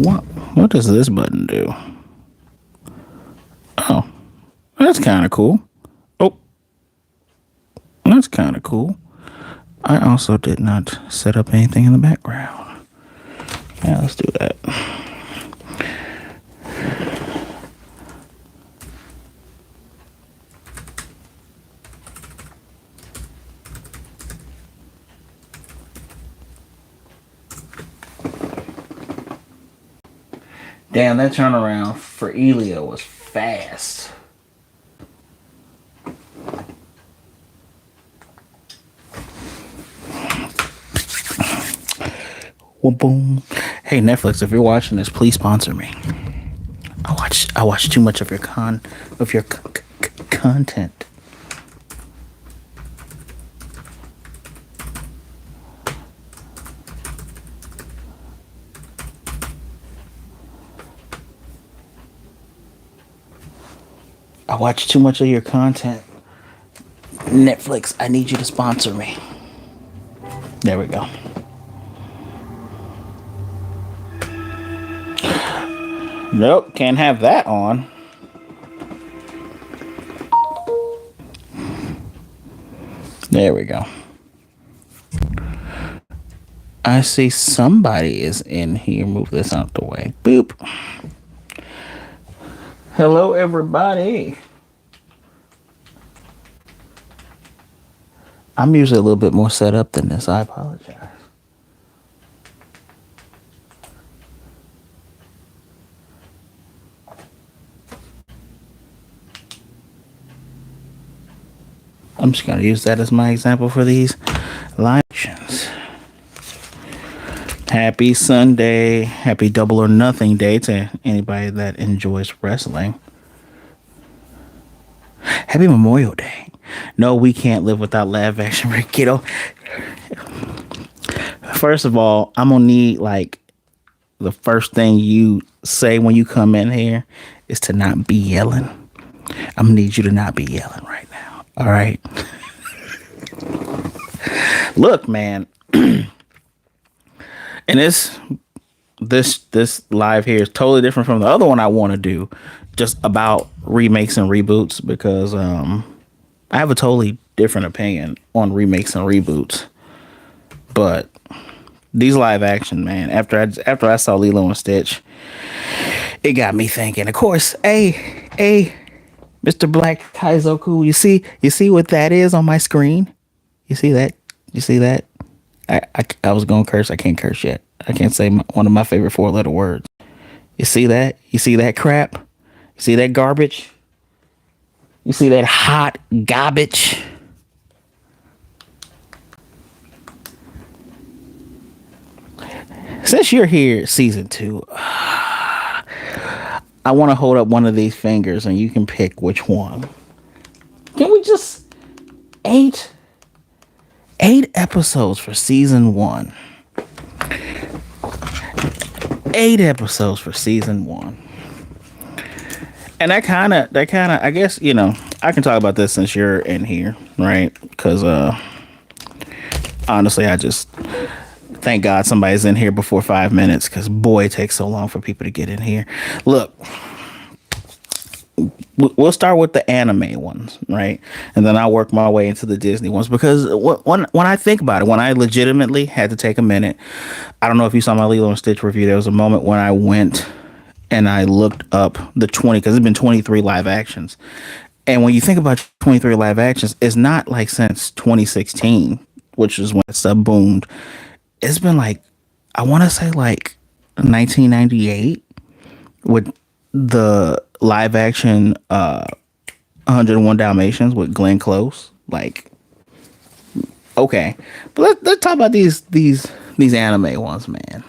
What does this button do? Oh, that's kind of cool. Oh, that's kind of cool. I also did not set up anything in the background. Yeah, let's do that. Damn, that turnaround for Elia was fast. Well, boom. Hey Netflix, if you're watching this, please sponsor me. I watch too much of your content. I watch too much of your content. Netflix, I need you to sponsor me. There we go. Nope, can't have that on. There we go. I see somebody is in here. Move this out the way. Boop. Hello, everybody. I'm usually a little bit more set up than this. I apologize. I'm just going to use that as my example for these live actions. Happy Sunday. Happy Double or Nothing Day to anybody that enjoys wrestling. Happy Memorial Day. No, we can't live without live action, kiddo. First of all, I'm going to need like the first thing you say when you come in here is to not be yelling. I'm going to need you to not be yelling right now. All right. Look, man. And this live here is totally different from the other one I want to do, just about remakes and reboots, because I have a totally different opinion on remakes and reboots. But these live action, man, after I saw Lilo and Stitch, it got me thinking. Of course, hey, Mr. Black Kaizoku, you see what that is on my screen? You see that? I was gonna curse. I can't curse yet. I can't say one of my favorite 4-letter words. You see that? You see that crap? You see that garbage? You see that hot garbage? Since you're here, season 2, I want to hold up one of these fingers and you can pick which one. Can we just eight episodes for season 1? 8 episodes for season 1. And that kind of, I guess, I can talk about this since you're in here, right? Because honestly, I just thank God somebody's in here before 5 minutes, because boy, it takes so long for people to get in here. Look, we'll start with the anime ones, right? And then I'll work my way into the Disney ones, because when I think about it, when I legitimately had to take a minute, I don't know if you saw my Lilo and Stitch review, there was a moment when I went and I looked up the 20, because it's been 23 live actions. And when you think about 23 live actions, it's not like since 2016, which is when it sub boomed. It's been like, I want to say like 1998 with the live action 101 Dalmatians with Glenn Close. Like, okay, but let's talk about these anime ones, man.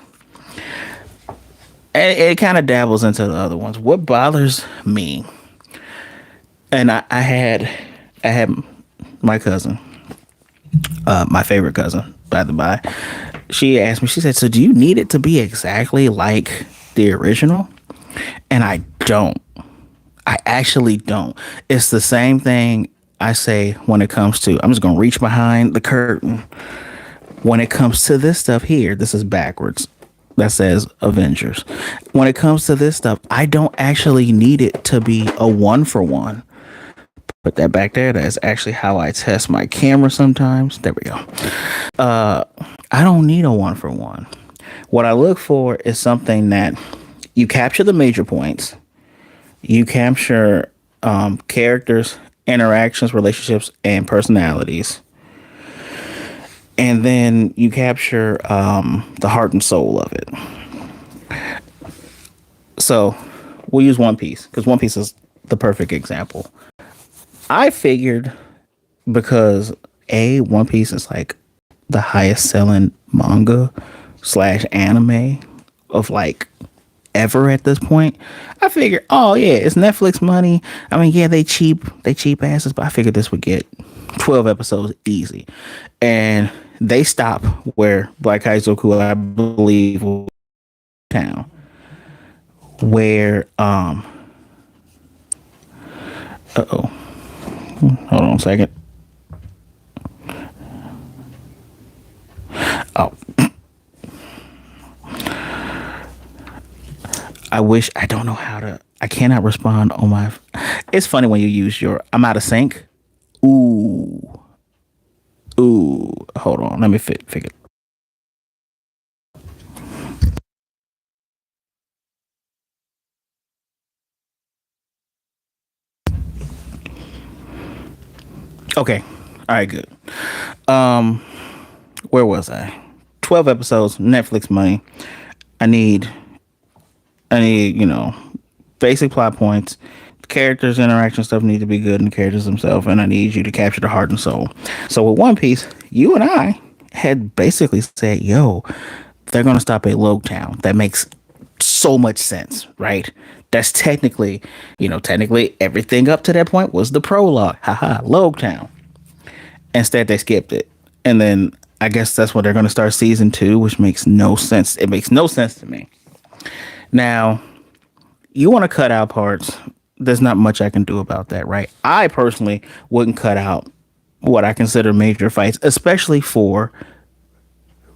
And it kind of dabbles into the other ones. What bothers me, and I had my cousin, my favorite cousin, by the by. She asked me, she said, so do you need it to be exactly like the original? And I don't. I actually don't. It's the same thing I say when it comes to, I'm just going to reach behind the curtain. When it comes to this stuff here, this is backwards. that says Avengers. When it comes to this stuff, I don't actually need it to be a one for one. Put that back there. That's actually how I test my camera sometimes. There we go. I don't need a one for one. What I look for is something that you capture the major points, you capture characters, interactions, relationships, and personalities, and then you capture the heart and soul of it. So we'll use One Piece because One Piece is the perfect example. I figured because One Piece is like the highest selling manga slash anime of like ever at this point. I figured, oh yeah, it's Netflix money. I mean, yeah, they cheap asses, but I figured this would get 12 episodes easy. And they stop where Black Kaizoku, I believe, was town. Where oh. Hold on a second. Oh. I wish I don't know how to. I cannot respond on my. It's funny when you use your. I'm out of sync. Ooh, ooh. Hold on. Let me figure. Okay. All right. Good. Um, where was I? 12 episodes. Netflix money. I need. I need. Basic plot points. Characters, interaction stuff need to be good, and the characters themselves. And I need you to capture the heart and soul. So with One Piece, you and I had basically said, "Yo, they're gonna stop at Logue Town." That makes so much sense, right? That's technically everything up to that point was the prologue. Haha, Logue Town. Instead, they skipped it, and then I guess that's when they're gonna start season two, which makes no sense. It makes no sense to me. Now, you want to cut out parts. There's not much I can do about that, right? I personally wouldn't cut out what I consider major fights, especially for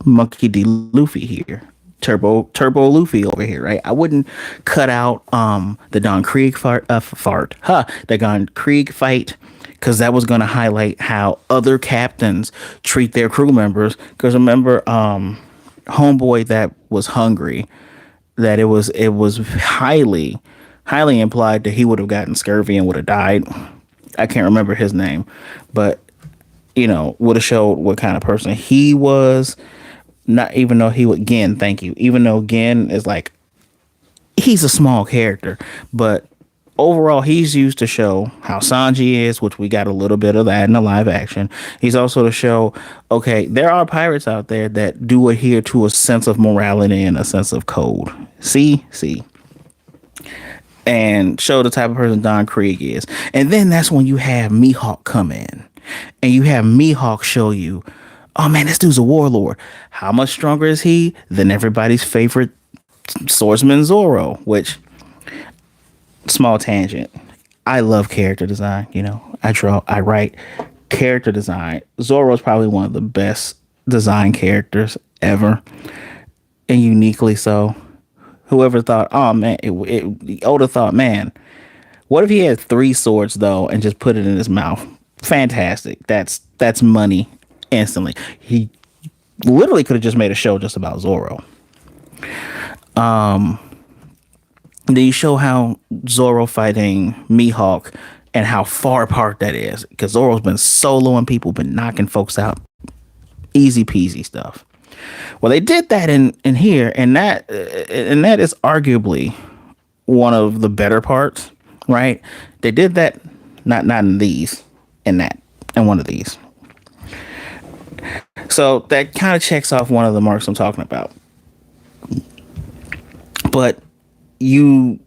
Monkey D. Luffy here. Turbo Luffy over here, right? I wouldn't cut out the Don Krieg the Don Krieg fight, because that was going to highlight how other captains treat their crew members. Because remember, homeboy that was hungry, that it was highly implied that he would have gotten scurvy and would have died. I can't remember his name, but would have showed what kind of person he was. Not even though he would Gen, thank you. Even though Gen is like, he's a small character, but overall he's used to show how Sanji is, which we got a little bit of that in the live action. He's also to show, okay, there are pirates out there that do adhere to a sense of morality and a sense of code. See, and show the type of person Don Krieg is. And then that's when you have Mihawk come in, and you have Mihawk show you, oh man, this dude's a warlord. How much stronger is he than everybody's favorite swordsman Zoro? Which, small tangent, I love character design. I write character design. Zoro's probably one of the best design characters ever, and uniquely so. Whoever thought, oh man, Oda thought, man, what if he had three swords though and just put it in his mouth? Fantastic. That's money instantly. He literally could have just made a show just about Zoro. Then you show how Zoro fighting Mihawk and how far apart that is, because Zoro's been soloing people, been knocking folks out, easy peasy stuff. Well, they did that in here, and that is arguably one of the better parts, right? They did that not in these, in that, and one of these. So that kind of checks off one of the marks I'm talking about. But you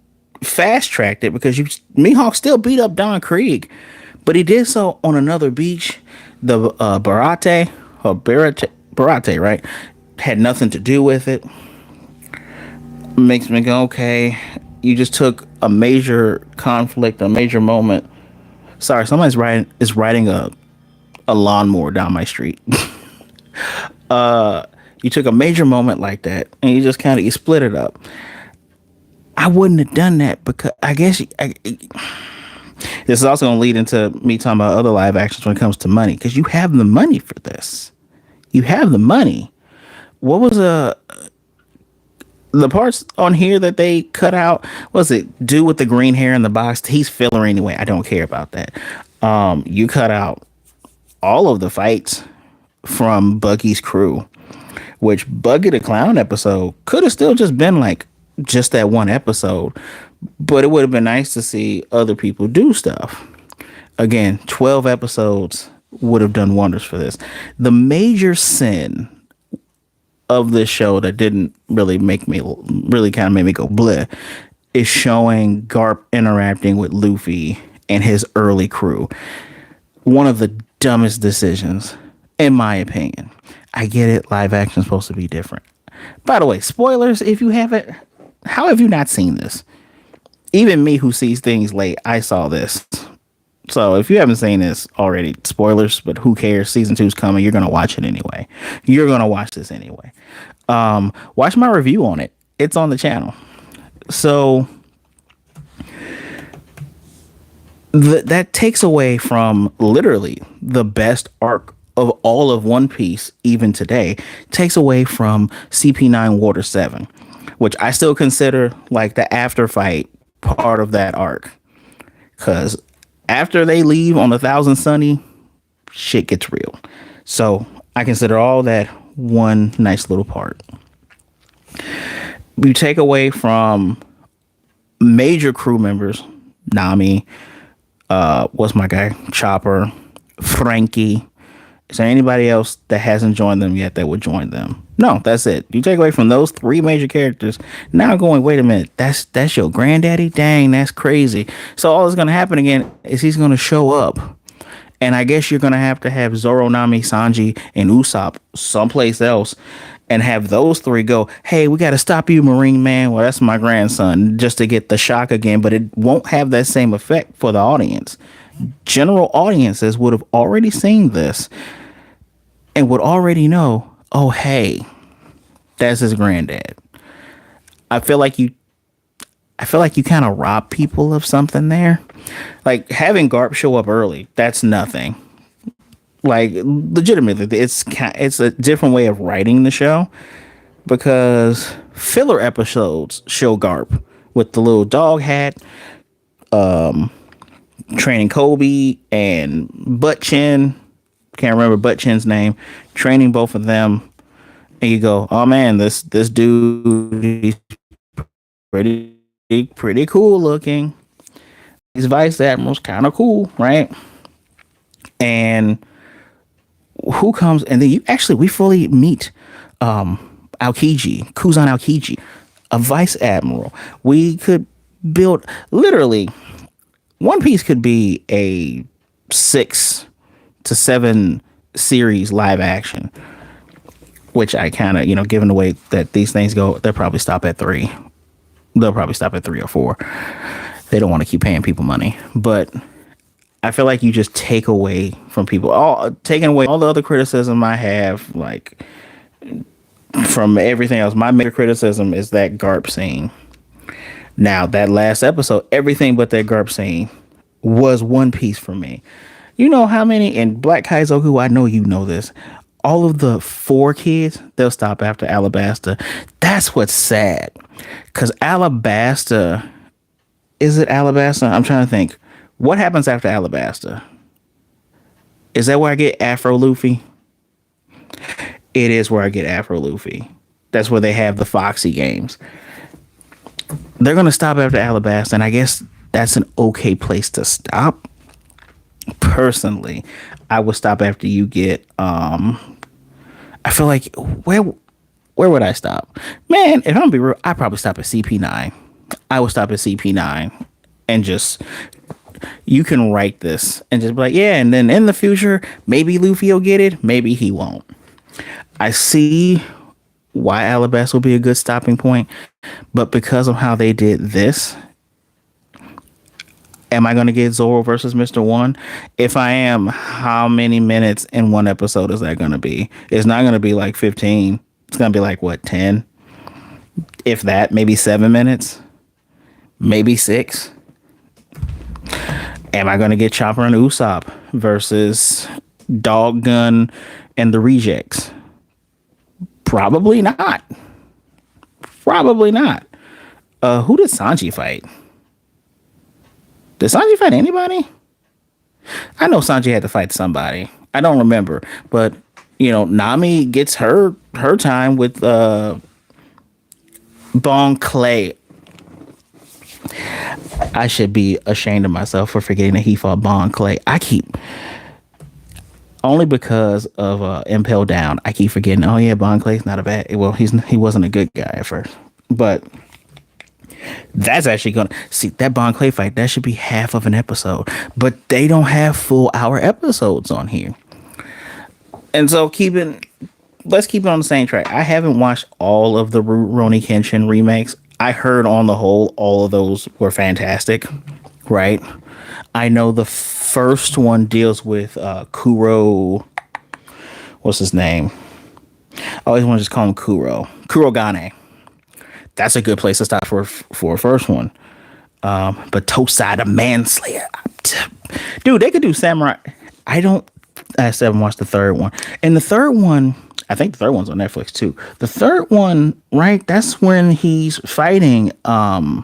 fast tracked it because Mihawk still beat up Don Krieg, but he did so on another beach, the Barate, right? Had nothing to do with it. Makes me go, okay, you just took a major conflict, a major moment. Sorry, somebody's riding a lawnmower down my street. You took a major moment like that and you just kind of you split it up. I wouldn't have done that because I guess this is also going to lead into me talking about other live actions when it comes to money because you have the money for this. You have the money. What was the parts on here that they cut out? Was it dude with the green hair in the box? He's filler anyway. I don't care about that. You cut out all of the fights from Buggy's crew, which Buggy the Clown episode could have still just been like just that one episode, but it would have been nice to see other people do stuff. Again, 12 episodes would have done wonders for this. The major sin of this show that didn't really kind of make me go bleh is showing Garp interacting with Luffy and his early crew. One of the dumbest decisions, in my opinion. I get it, live action is supposed to be different. By the way, spoilers, if you haven't, how have you not seen this? Even me who sees things late, I saw this. So if you haven't seen this already, spoilers, but who cares? Season 2's coming. You're going to watch it anyway. You're going to watch this anyway. Watch my review on it. It's on the channel. So that takes away from literally the best arc of all of One Piece, even today, takes away from CP9 Water 7, which I still consider like the after fight part of that arc. Because after they leave on 1,000 Sunny, shit gets real. So I consider all that one nice little part. You take away from major crew members, Nami, what's my guy? Chopper, Frankie. Is there anybody else that hasn't joined them yet that would join them? No, that's it. You take away from those three major characters. Now going, wait a minute, that's your granddaddy? Dang, that's crazy. So all that's going to happen again is he's going to show up. And I guess you're going to have Zoro, Nami, Sanji, and Usopp someplace else and have those three go, hey, we got to stop you, Marine Man. Well, that's my grandson, just to get the shock again. But it won't have that same effect for the audience. General audiences would have already seen this and would already know, oh, hey, that's his granddad. I feel like you kind of rob people of something there. Like having Garp show up early, that's nothing. Like legitimately, it's a different way of writing the show because filler episodes show Garp with the little dog hat, training Kobe and Butt Chin. Can't remember Butt Chin's name. Training both of them, and you go, oh man, this dude, he's pretty cool looking. These vice admirals kind of cool, right? And who comes? And then we fully meet Aokiji, Kuzan Aokiji, a vice admiral. We could build literally One Piece could be a 6 to 7 series live action, which I kind of, given the way that these things go, they'll probably stop at 3. They'll probably stop at 3 or 4. They don't want to keep paying people money, but I feel like you just take away from people, taking away all the other criticism I have, like from everything else. My major criticism is that Garp scene. Now that last episode, everything but that Garp scene was One Piece for me. You know how many in Black Kaizoku? I know you know this. All of the 4 kids, they'll stop after Alabasta. That's what's sad, because Alabasta. Is it Alabasta? I'm trying to think. What happens after Alabasta? Is that where I get Afro Luffy? It is where I get Afro Luffy. That's where they have the Foxy games. They're going to stop after Alabasta, and I guess that's an okay place to stop. Personally, I would stop after you get, I feel like, where would I stop? Man, if I'm going to be real, I'd probably stop at CP9. I would stop at CP9 and just, you can write this and just be like, yeah, and then in the future, maybe Luffy will get it, maybe he won't. I see why Alabasta will be a good stopping point, but because of how they did this, am I going to get Zoro versus Mr. One? If I am, how many minutes in one episode is that going to be? It's not going to be like 15. It's gonna be like what, 10, if that, maybe 7 minutes, maybe six. Am I gonna get Chopper and Usopp versus Dog Gun and the Rejects? Probably not. Probably not. Who did Sanji fight? Did Sanji fight anybody? I know Sanji had to fight somebody. I don't remember, but Nami gets her time with Bon Clay. I should be ashamed of myself for forgetting that he fought Bon Clay. I keep only because of Impel Down. I keep forgetting. Oh yeah, Bon Clay's not a bad. Well, he wasn't a good guy at first, but that's actually gonna see that Bon Clay fight. That should be half of an episode, but they don't have full hour episodes on here. And so let's keep it on the same track. I haven't watched all of the Rurouni Kenshin remakes. I heard on the whole, all of those were fantastic, right? I know the first one deals with Kuro. What's his name? I always want to just call him Kurogane. That's a good place to start for a first one. But Tosai the Manslayer. Dude, they could do Samurai. I still haven't watched the third one. And the third one, I think the third one's on Netflix too. The third one, right? That's when he's fighting Masato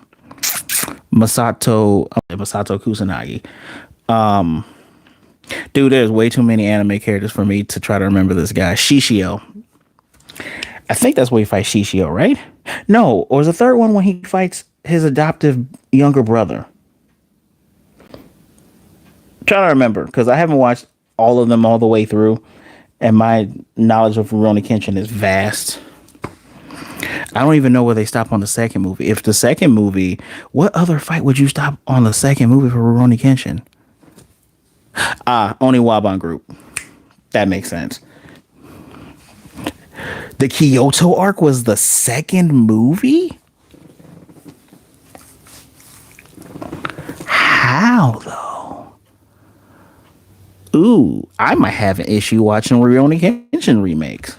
Kusanagi. Dude, there's way too many anime characters for me to try to remember this guy. Shishio. I think that's where he fights Shishio, right? No, or is the third one when he fights his adoptive younger brother? I'm trying to remember, because I haven't watched all of them all the way through, and my knowledge of Rurouni Kenshin is vast. I don't even know where they stop on the second movie. If the second movie, what other fight would you stop on the second movie for Rurouni Kenshin? Only Waban group. That makes sense. The Kyoto arc was the second movie? How though? Ooh, I might have an issue watching Rurouni Kenshin remakes.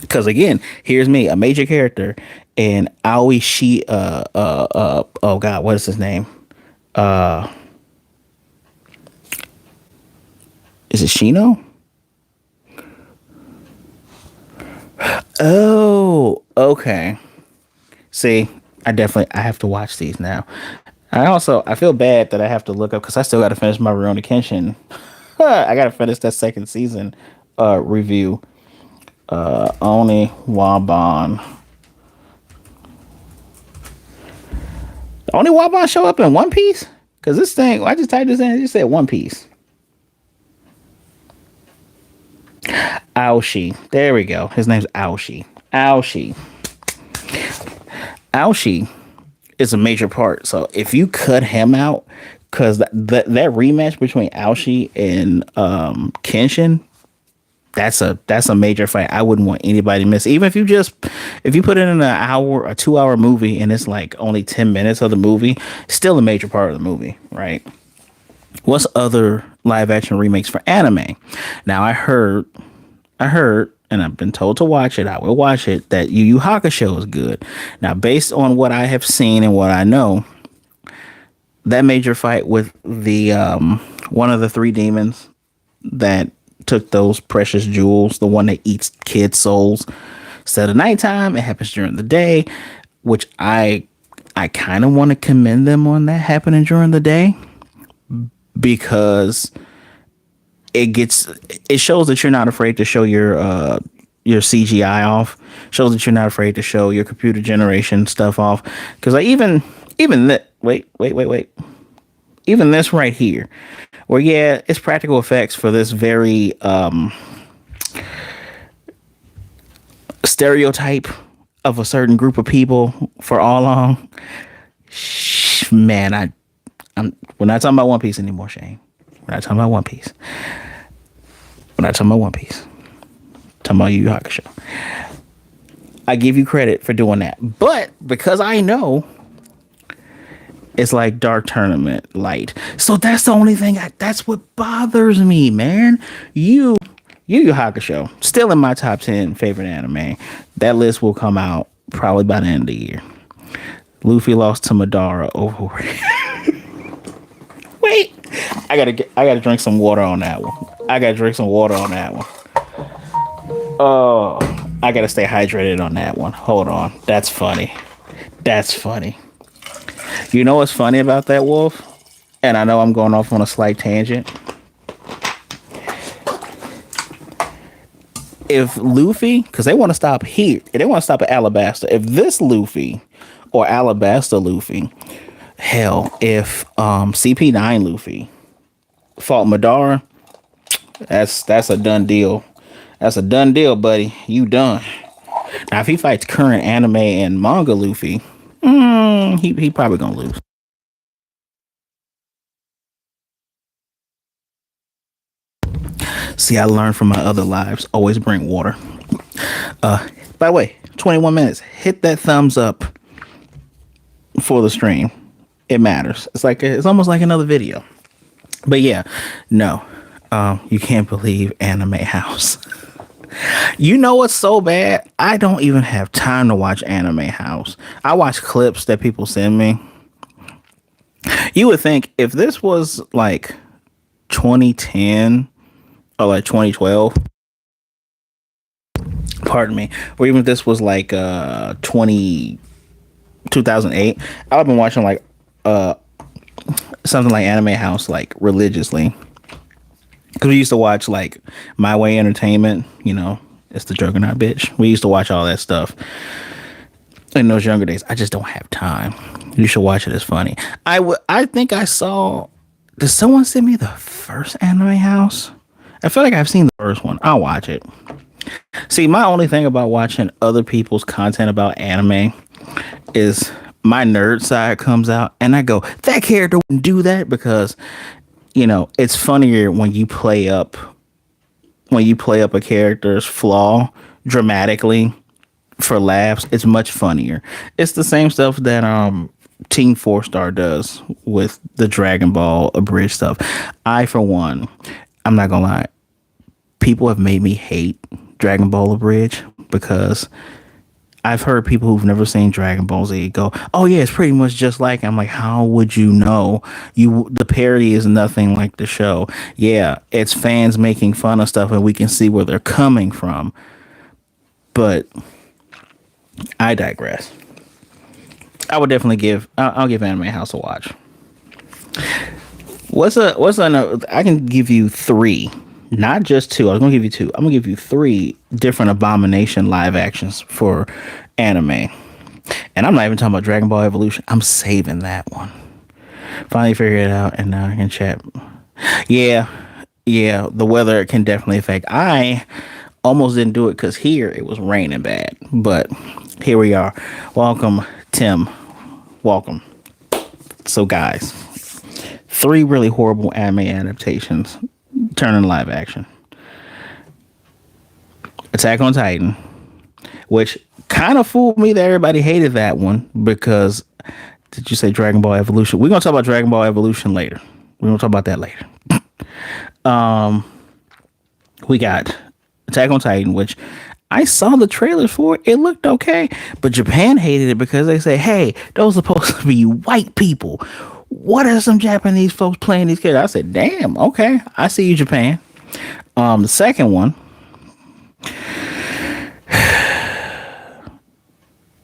Because again, here's me, a major character, and Aoi oh god, what is his name? Is it Shino? Oh, okay. See, I have to watch these now. I feel bad that I have to look up because I still got to finish my Rurouni Kenshin. I got to finish that second season review. Oni Waban. Oni Waban show up in One Piece? Because this thing, I just typed this in, it just said One Piece. Aoshi. There we go. His name's Aoshi. Aoshi is a major part. So if you cut him out, because that rematch between Aoshi and Kenshin, that's a major fight. I wouldn't want anybody to miss. Even if you put it in a 2 hour movie and it's like only 10 minutes of the movie, still a major part of the movie, right? What's other live action remakes for anime? Now I heard, and I've been told to watch it. I will watch it. That Yu Yu Hakusho is good. Now, based on what I have seen and what I know, that major fight with the one of the three demons that took those precious jewels, the one that eats kids' souls, instead of nighttime, it happens during the day, which I kind of want to commend them on that happening during the day, because it shows that you're not afraid to show your CGI off. Shows that you're not afraid to show your computer generation stuff off. Because even that wait. Even this right here, where it's practical effects for this very stereotype of a certain group of people for all along. Man, we're not talking about One Piece anymore, Shane. We're not talking about One Piece. We're not talking about One Piece. We're talking about Yu Yu Hakusho. I give you credit for doing that. But because I know it's like Dark Tournament light. So that's the only thing, that's what bothers me, man. You Yu Yu Hakusho, still in my top 10 favorite anime. That list will come out probably by the end of the year. Luffy lost to Madara over. Wait, I gotta drink some water on that one. I gotta drink some water on that one. Oh, I gotta stay hydrated on that one. Hold on, that's funny. That's funny. You know what's funny about that, Wolf? And I know I'm going off on a slight tangent. If Luffy, because they want to stop here, they want to stop at Alabasta. If this Luffy or Alabasta Luffy, hell, if CP9 Luffy fought Madara, that's a done deal. That's a done deal, buddy. You done. Now, if he fights current anime and manga Luffy, he probably gonna lose. See, I learned from my other lives. Always bring water. By the way, 21 minutes. Hit that thumbs up for the stream. It matters. It's almost like another video. But yeah, no, you can't believe Anime House. You know what's so bad? I don't even have time to watch Anime House. I watch clips that people send me. You would think if this was like 2010 or like 2012, pardon me, or even if this was like 2008, I've been watching like something like Anime House like religiously. Because we used to watch like My Way Entertainment, it's the Juggernaut bitch. We used to watch all that stuff in those younger days. I just don't have time. You should watch it. It's funny. I think I saw. Did someone send me the first Anime House? I feel like I've seen the first one. I'll watch it. See, my only thing about watching other people's content about anime is my nerd side comes out, and I go, that character wouldn't do that because it's funnier when you play up a character's flaw dramatically for laughs. It's much funnier. It's the same stuff that Team 4 Star does with the Dragon Ball abridged stuff. I, for one, I'm not gonna lie, people have made me hate Dragon Ball abridged because I've heard people who've never seen Dragon Ball Z go, "Oh yeah, it's pretty much just like." I'm like, how would you know? The parody is nothing like the show. Yeah, it's fans making fun of stuff, and we can see where they're coming from. But I digress. I would definitely I'll give Anime House a watch. I can give you three, not just two. I was gonna give you two. I'm gonna give you three different Abomination live actions for anime. And I'm not even talking about Dragon Ball Evolution. I'm saving that one. Finally figured it out, and now I can chat. Yeah, the weather can definitely affect. I almost didn't do it because here it was raining bad, but here we are. Welcome, Tim. Welcome. So, guys, three really horrible anime adaptations turning live action. Attack on Titan, which kind of fooled me that everybody hated that one because did you say Dragon Ball Evolution? We're gonna talk about Dragon Ball Evolution later. We're gonna talk about that later. We got Attack on Titan, which I saw the trailers for. It looked okay, but Japan hated it because they say, "Hey, those are supposed to be white people. What are some Japanese folks playing these characters?" I said, "Damn, okay, I see you, Japan." The second one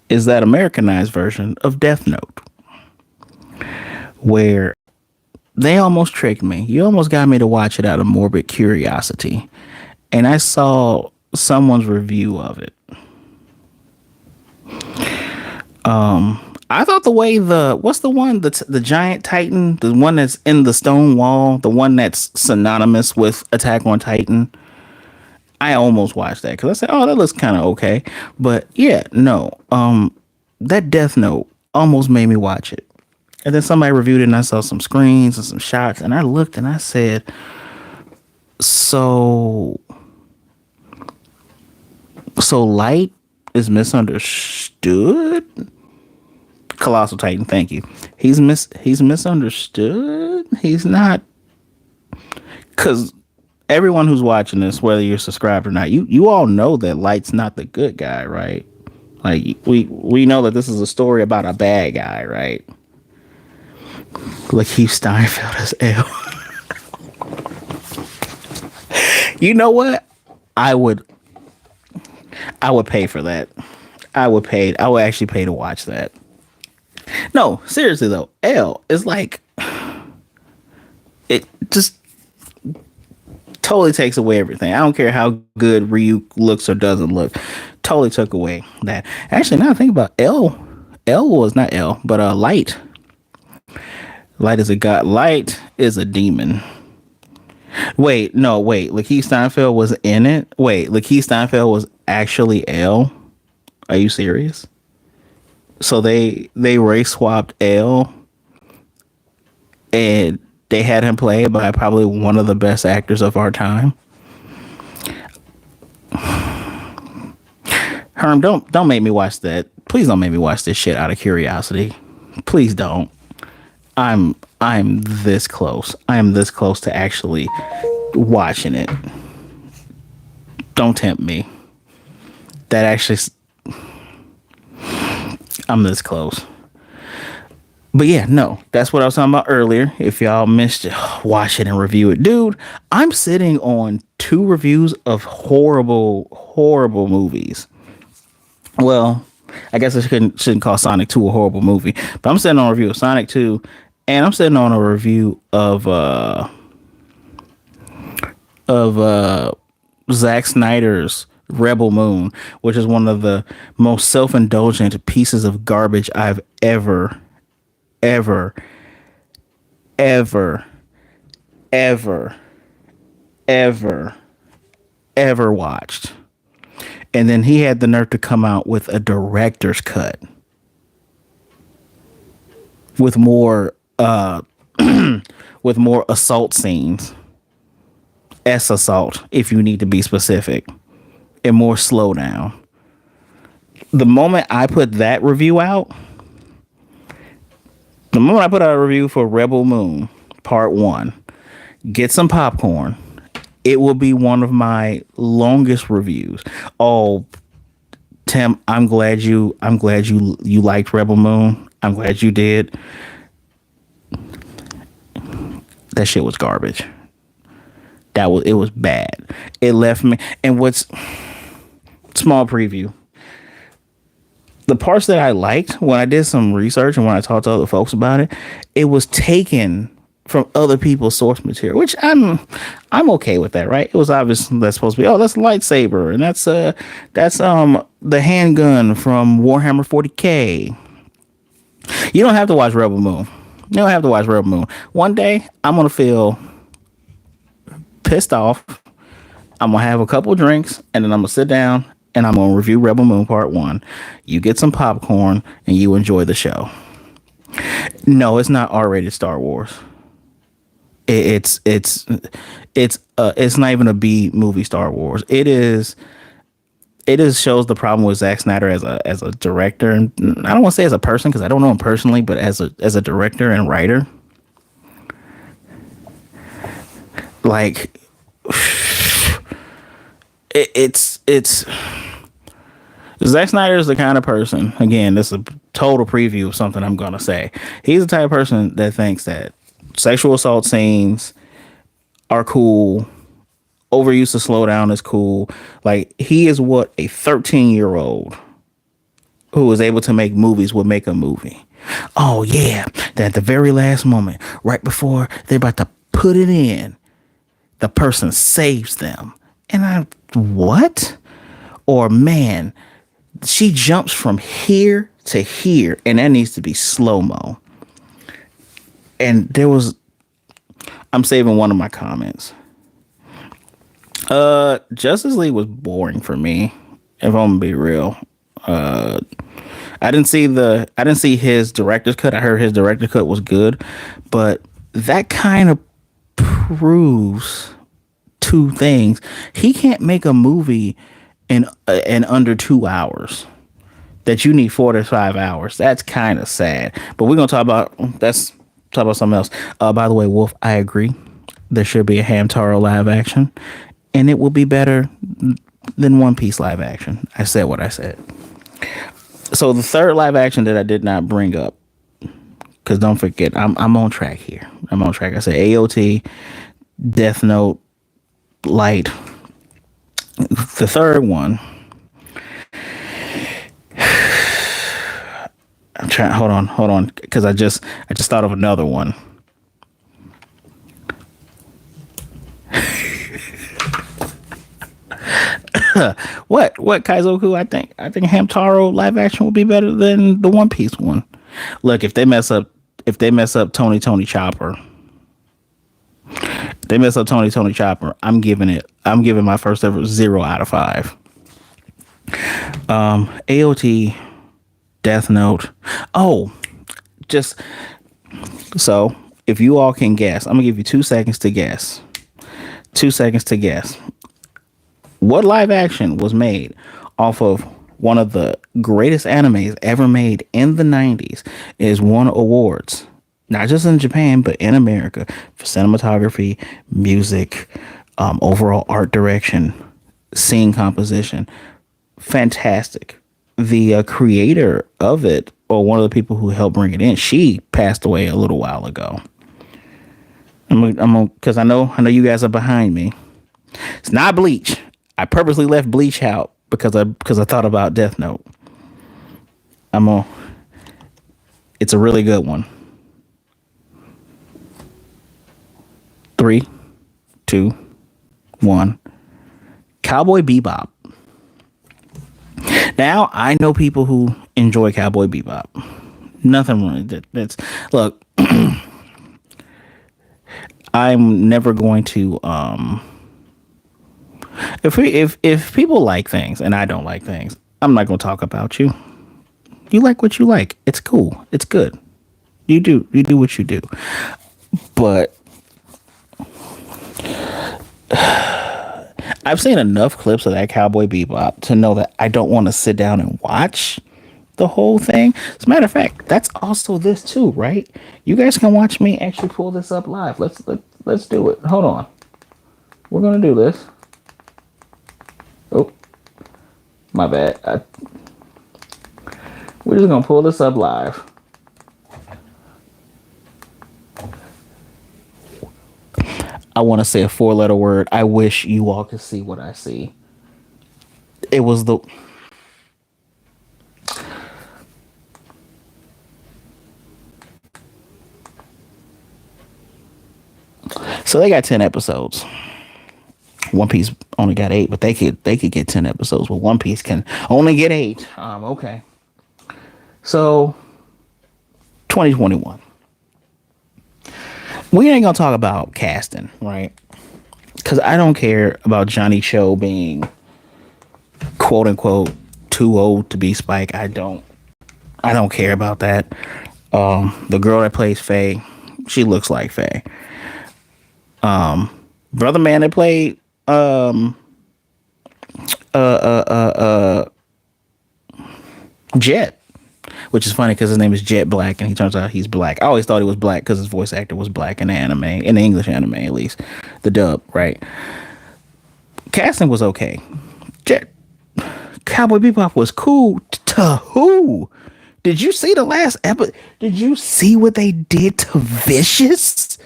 is that Americanized version of Death Note, where they almost tricked me. You almost got me to watch it out of morbid curiosity, and I saw someone's review of it. I thought the way what's the one the giant Titan, the one that's in the stone wall, the one that's synonymous with Attack on Titan. I almost watched that because I said, "Oh, that looks kind of okay," but yeah, no. That Death Note almost made me watch it, and then somebody reviewed it, and I saw some screens and some shots, and I looked and I said, "So Light is misunderstood." Colossal Titan, thank you. He's misunderstood. He's not, because everyone who's watching this, whether you're subscribed or not, you all know that Light's not the good guy, right? Like we know that this is a story about a bad guy, right? Lakeith Steinfeld as L. You know what? I would I would pay for that. I would actually pay to watch that. No, seriously though, L is like it just totally takes away everything. I don't care how good Ryu looks or doesn't look. Totally took away that. Actually, now I think about L was not L, but Light. Light is a god. Light is a demon. Wait, no, wait. Lakeith Steinfeld was in it. Wait, Lakeith Steinfeld was actually L. Are you serious? So they race swapped L, and they had him played by probably one of the best actors of our time. Herm, don't make me watch that. Please don't make me watch this shit out of curiosity. Please don't. I'm this close. I am this close to actually watching it. Don't tempt me. That actually, I'm this close. But yeah, no, that's what I was talking about earlier. If y'all missed it, watch it and review it. Dude, I'm sitting on 2 reviews of horrible movies. Well, I guess I shouldn't call Sonic 2 a horrible movie, but I'm sitting on a review of Sonic 2, and I'm sitting on a review of Zack Snyder's Rebel Moon, which is one of the most self-indulgent pieces of garbage I've ever, ever, ever, ever, ever watched. And then he had the nerve to come out with a director's cut with more with more assault scenes. S assault, if you need to be specific, and more slowdown. The moment I put that review out, the moment I put out a review for Rebel Moon Part 1, get some popcorn. It will be one of my longest reviews. Oh, Tim, I'm glad you liked Rebel Moon. I'm glad you did. That shit was garbage. It was bad. It left me, and what's small preview. The parts that I liked, when I did some research and when I talked to other folks about it, it was taken from other people's source material, which I'm okay with that, right? It was obvious that's supposed to be, oh, that's a lightsaber, and that's the handgun from Warhammer 40K. You don't have to watch Rebel Moon. You don't have to watch Rebel Moon. One day I'm gonna feel pissed off. I'm gonna have a couple drinks, and then I'm gonna sit down and I'm gonna review Rebel Moon Part 1. You get some popcorn and you enjoy the show. No, it's not R-rated Star Wars. It's not even a B movie Star Wars. It is shows the problem with Zack Snyder as a director, and I don't want to say as a person because I don't know him personally, but as a director and writer. Like it's Zack Snyder is the kind of person, again, this is a total preview of something I'm gonna say. He's the type of person that thinks that sexual assault scenes are cool, overuse of slowdown is cool. Like, he is what a 13-year-old who is able to make movies would make a movie. Oh yeah, that at the very last moment, right before they're about to put it in, the person saves them. And what? Or, man, she jumps from here to here, and that needs to be slow-mo. And I'm saving one of my comments. Justice League was boring for me, if I'm gonna be real. I didn't see his director's cut. I heard his director's cut was good, but that kind of proves 2 things. He can't make a movie in under 2 hours. That you need 4 to 5 hours. That's kind of sad. But we're gonna talk about something else. By the way, Wolf, I agree. there should be a Hamtaro live action, and it will be better than One Piece live action. I said what I said. So the third live action that I did not bring up, because don't forget, I'm on track here. I'm on track. I said AOT, Death Note, Light. The third one, I'm trying. Hold on, because I just thought of another one. What Kaizoku? I think Hamtaro live action will be better than the One Piece one. Look, if they mess up Tony Chopper, if they mess up Tony Chopper, I'm giving my first ever 0 out of 5. AOT, Death Note. Oh, just so if you all can guess, I'm gonna give you 2 seconds to guess. 2 seconds to guess. What live action was made off of one of the greatest animes ever made in the 90s, is won awards, not just in Japan, but in America, for cinematography, music, overall art direction, scene composition. Fantastic. The creator of it, or one of the people who helped bring it in, she passed away a little while ago. Because I know you guys are behind me. It's not Bleach. I purposely left Bleach out because I thought about Death Note. I'm on. It's a really good one. 3, 2, 1. Cowboy Bebop. Now I know people who enjoy Cowboy Bebop. Nothing wrong. That's look. I'm never going to if people like things and I don't like things, I'm not going to talk about you. You like what you like. It's cool. It's good. You do what you do. But I've seen enough clips of that Cowboy Bebop to know that I don't want to sit down and watch the whole thing. As a matter of fact, that's also this too, right? You guys can watch me actually pull this up live. Let's do it. Hold on. We're gonna do this. Oh, my bad. We're just gonna pull this up live. I want to say a 4-letter word. I wish you all could see what I see. It was the. So they got 10 episodes. One Piece only got 8, but they could get 10 episodes. But One Piece can only get 8. Okay. So 2021. We ain't gonna talk about casting, right? Because I don't care about Johnny Cho being quote unquote too old to be Spike. I don't care about that. The girl that plays Faye, she looks like Faye. Brother man that played Jet, which is funny because his name is Jet Black and he turns out he's black. I always thought he was black because his voice actor was black in the anime, in the English anime at least, the dub, right? Casting was okay. Jet Cowboy Bebop was cool to who? Did you see the last episode? Did you see what they did to Vicious?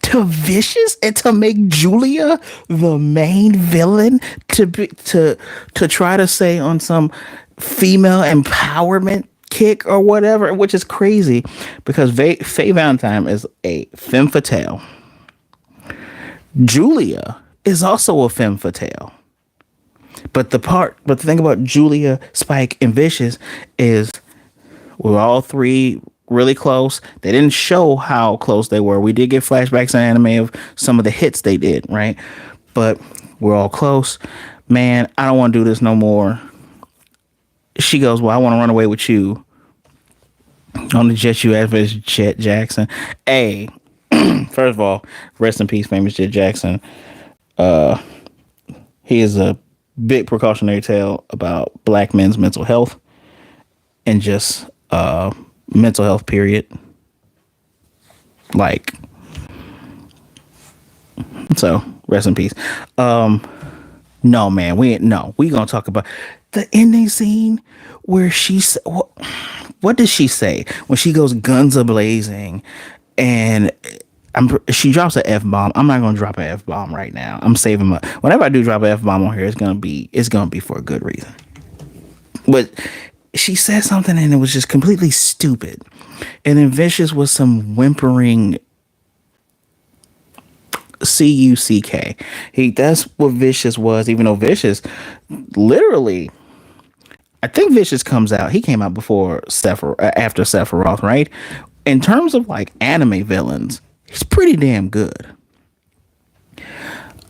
To Vicious, and to make Julia the main villain, to try to say on some female empowerment kick or whatever, which is crazy because Faye Valentine is a femme fatale. Julia is also a femme fatale. But the thing about Julia, Spike, and Vicious is we're all three really close. They didn't show how close they were. We did get flashbacks in anime of some of the hits they did, right? But we're all close. Man, I don't want to do this no more. She goes, well, I want to run away with you on the jet you asked versus Jet Jackson. Hey, first of all, rest in peace, famous Jet Jackson. He is a big precautionary tale about black men's mental health and just mental health, period. Like, So rest in peace. Um, no, man, we gonna talk about the ending scene where what does she say when she goes guns a blazing, and she drops an F bomb. I'm not gonna drop an F bomb right now. I'm saving my. Whenever I do drop an F bomb on here, it's gonna be for a good reason. But she said something and it was just completely stupid. And then Vicious was some whimpering cuck. That's what Vicious was. Even though Vicious, literally, I think Vicious comes out. He came out before after Sephiroth, right? In terms of like anime villains, he's pretty damn good.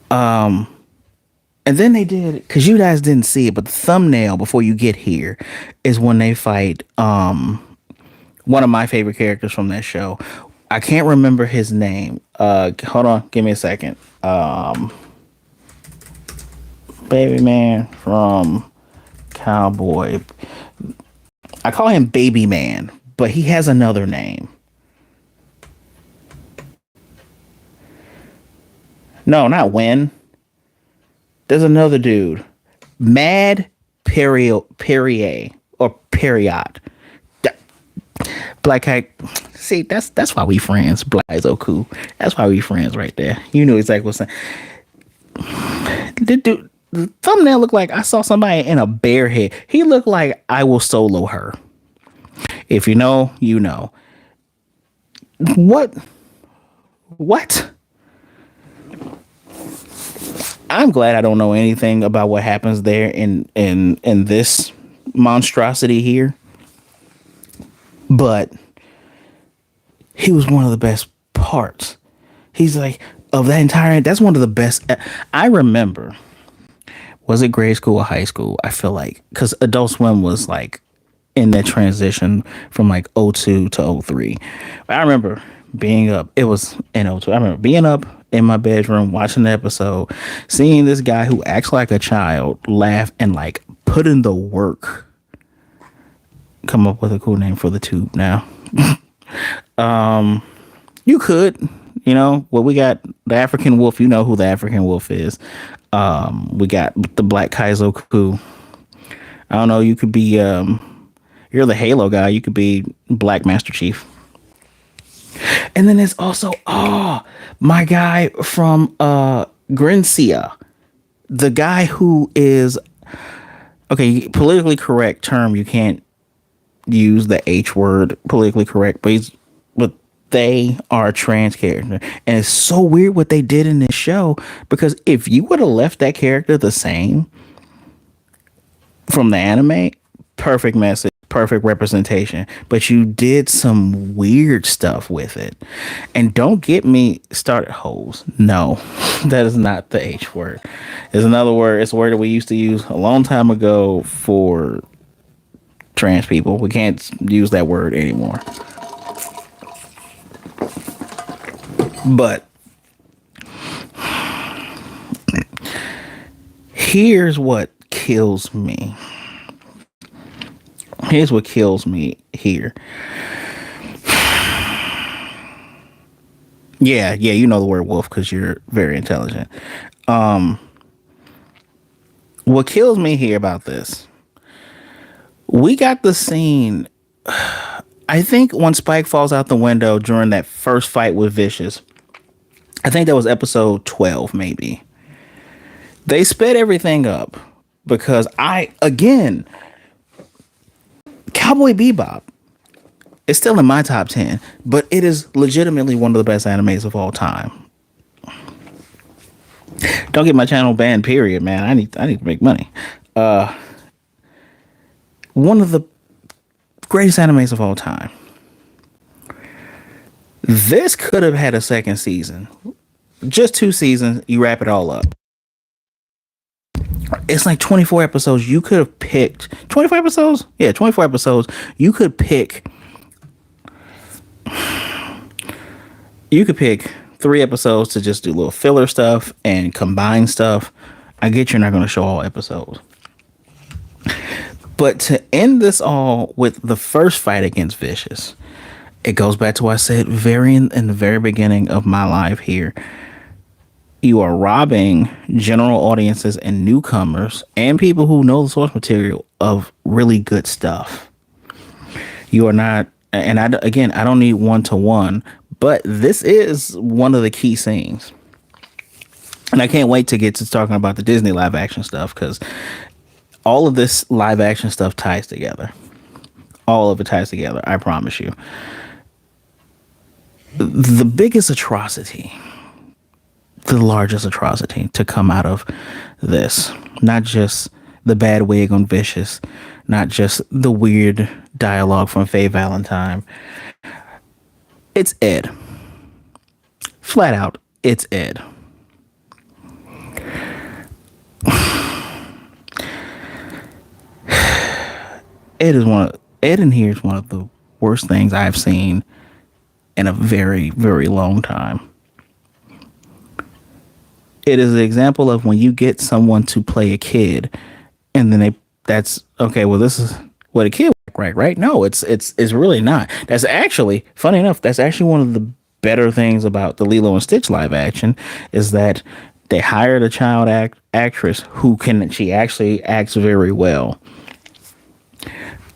And then they did, because you guys didn't see it, but the thumbnail before you get here is when they fight one of my favorite characters from that show. I can't remember his name. Hold on, give me a second. Baby Man from Cowboy. I call him Baby Man, but he has another name. No, not Win. There's another dude. Mad Perrier or Perriot. Black Cat. See, that's why we friends. Black is so cool. That's why we friends right there. You knew exactly what I'm saying. The thumbnail looked like I saw somebody in a bear head. He looked like I will solo her. If you know, you know. What? What? I'm glad I don't know anything about what happens there in this monstrosity here. But he was one of the best parts. He's like of that entire. That's one of the best. I remember. Was it grade school or high school? I feel like because Adult Swim was like in that transition from like '02 to '03. I remember being up. It was in '02. I remember being up in my bedroom watching the episode, seeing this guy who acts like a child laugh and like put in the work. Come up with a cool name for the tube now. You could, well, we got the African Wolf. You know who the African Wolf is. We got the Black Kaizoku. I don't know. You could be, you're the Halo guy. You could be Black Master Chief. And then there's also, my guy from Grincia. The guy who is, okay, politically correct term. You can't use the H word, politically correct, but they are a trans character. And it's so weird what they did in this show, because if you would have left that character the same from the anime, perfect message, perfect representation, but you did some weird stuff with it. And don't get me started, hoes. No, that is not the H word. It's another word. It's a word that we used to use a long time ago for trans people. We can't use that word anymore. But here's what kills me. Here's what kills me here. Yeah, you know the word wolf because you're very intelligent. What kills me here about this, we got the scene, I think when Spike falls out the window during that first fight with Vicious. I think that was episode 12, maybe. They sped everything up because Cowboy Bebop is still in my top 10, but it is legitimately one of the best animes of all time. Don't get my channel banned, period, man. I need to make money. One of the greatest animes of all time. This could have had a second season. Just 2 seasons, you wrap it all up. It's like 24 episodes. You could have picked 24 episodes? Yeah, 24 episodes. You could pick 3 episodes to just do little filler stuff and combine stuff. I get you're not going to show all episodes. But to end this all with the first fight against Vicious, it goes back to what I said in the very beginning of my live here. You are robbing general audiences and newcomers and people who know the source material of really good stuff. You are not, and again, I don't need one to one, but this is one of the key scenes. And I can't wait to get to talking about the Disney live action stuff because all of this live action stuff ties together. All of it ties together. I promise you. The biggest atrocity, the largest atrocity to come out of this, not just the bad wig on Vicious, not just the weird dialogue from Faye Valentine. It's Ed. Flat out, it's Ed. Ed in here is one of the worst things I've seen in a very, very long time. It is an example of when you get someone to play a kid and then that's okay, well this is what a kid would act like, right? No, it's really not. That's actually funny enough, that's actually one of the better things about the Lilo and Stitch live action is that they hired a child actress who can she actually acts very well.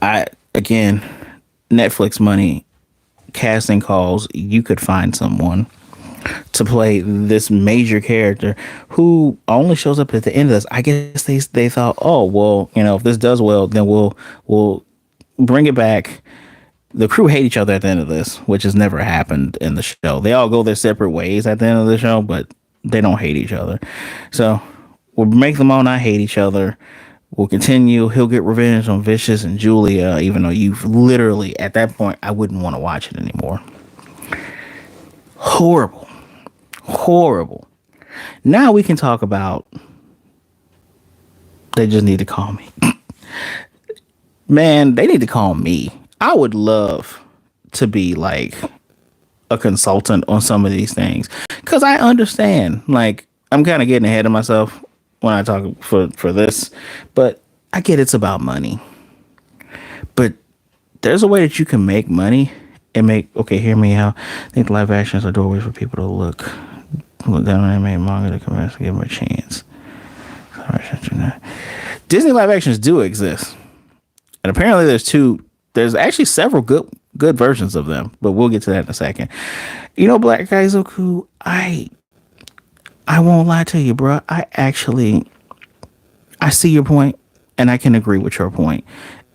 I again, Netflix money, casting calls, you could find someone to play this major character who only shows up at the end of this. I guess they thought, oh well, if this does well, then we'll bring it back. The crew hate each other at the end of this, which has never happened in the show. They all go their separate ways at the end of the show, but they don't hate each other. So we'll make them all not hate each other. We'll continue. He'll get revenge on Vicious and Julia, even though you've literally, at that point, I wouldn't want to watch it anymore. Horrible. Horrible. Now we can talk about they just need to call me. Man, they need to call me. I would love to be like a consultant on some of these things because I understand. Like, I'm kind of getting ahead of myself when I talk for this, but I get it's about money. But there's a way that you can make money and okay, hear me out. I think live actions are doorways for people to look down on anime manga to commence to give them a chance. Disney live actions do exist. And apparently there's actually several good versions of them, but we'll get to that in a second. Black Gaizoku, I won't lie to you, bro. I see your point, and I can agree with your point.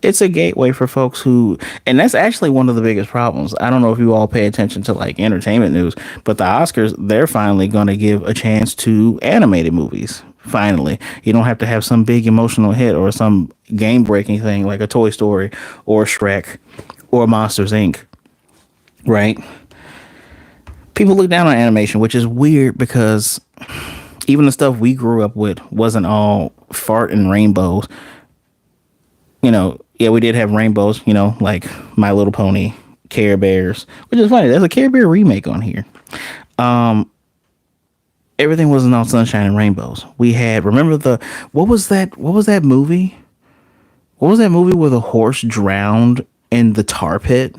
It's a gateway for folks and that's actually one of the biggest problems. I don't know if you all pay attention to like entertainment news, but the Oscars, they're finally going to give a chance to animated movies. Finally, you don't have to have some big emotional hit or some game breaking thing like a Toy Story or Shrek or Monsters Inc. Right? People look down on animation, which is weird because even the stuff we grew up with wasn't all fart and rainbows. Yeah, we did have rainbows, like My Little Pony, Care Bears, which is funny. There's a Care Bear remake on here. Everything wasn't all sunshine and rainbows. We had, remember what was that movie? What was that movie where the horse drowned in the tar pit?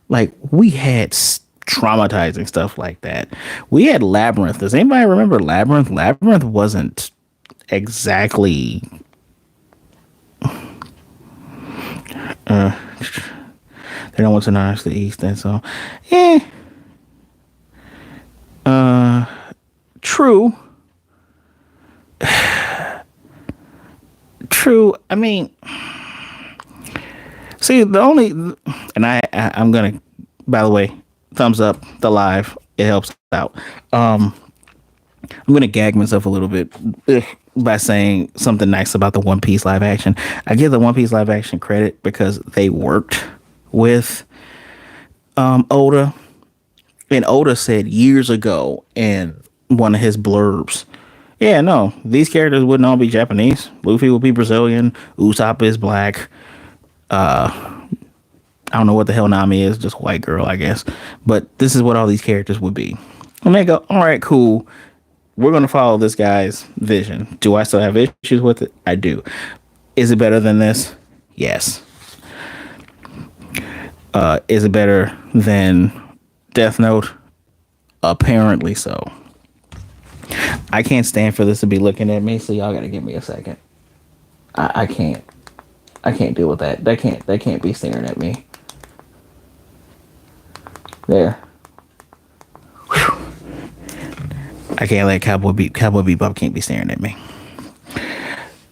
Like, we had traumatizing stuff like that. We had Labyrinth. Does anybody remember Labyrinth? Labyrinth wasn't exactly they don't want to notch the east, and so true. True. I mean, see, and I'm gonna, by the way, thumbs up the live. It helps out. I'm gonna gag myself a little bit by saying something nice about the One Piece live action. I give the One Piece live action credit because they worked with Oda, and Oda said years ago in one of his blurbs, yeah, no, these characters wouldn't all be Japanese. Luffy would be Brazilian. Usopp is black. I don't know what the hell Nami is, just white girl, I guess. But this is what all these characters would be. And they go, all right, cool. We're going to follow this guy's vision. Do I still have issues with it? I do. Is it better than this? Yes. Is it better than Death Note? Apparently so. I can't stand for this to be looking at me, so y'all gotta give me a second. I can't. I can't deal with that. That can't be staring at me. There. I can't let Cowboy Bebop can't be staring at me.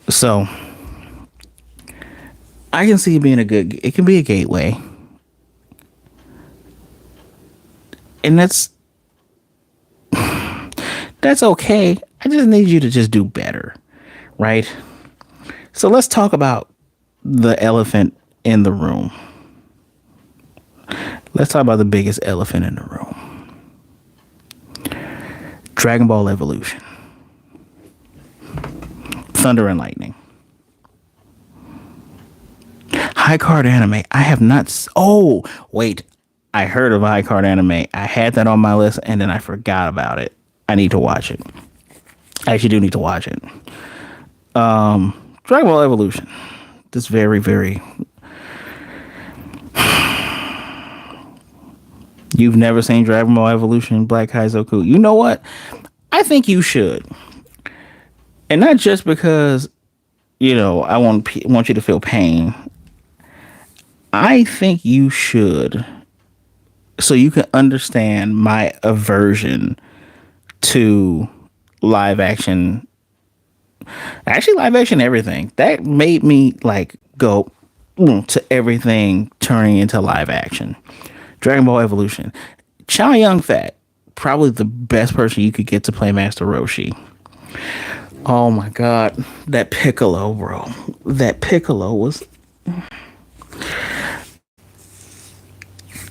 So I can see it being a good. It can be a gateway, and that's okay. I just need you to just do better, right? So let's talk about the elephant in the room. Let's talk about the biggest elephant in the room. Dragon Ball Evolution. Thunder and Lightning. High card anime. I have not. Oh, wait. I heard of high card anime. I had that on my list and then I forgot about it. I need to watch it. I actually do need to watch it. Dragon Ball Evolution. This very, very. You've never seen Dragon Ball Evolution, Black Kaizoku. You know what? I think you should. And not just because, I want you to feel pain. I think you should, so you can understand my aversion to live action. Actually, live action everything. That made me like go to everything turning into live action. Dragon Ball Evolution. Chow Yun Fat, probably the best person you could get to play Master Roshi. Oh my god, that Piccolo, bro. That Piccolo was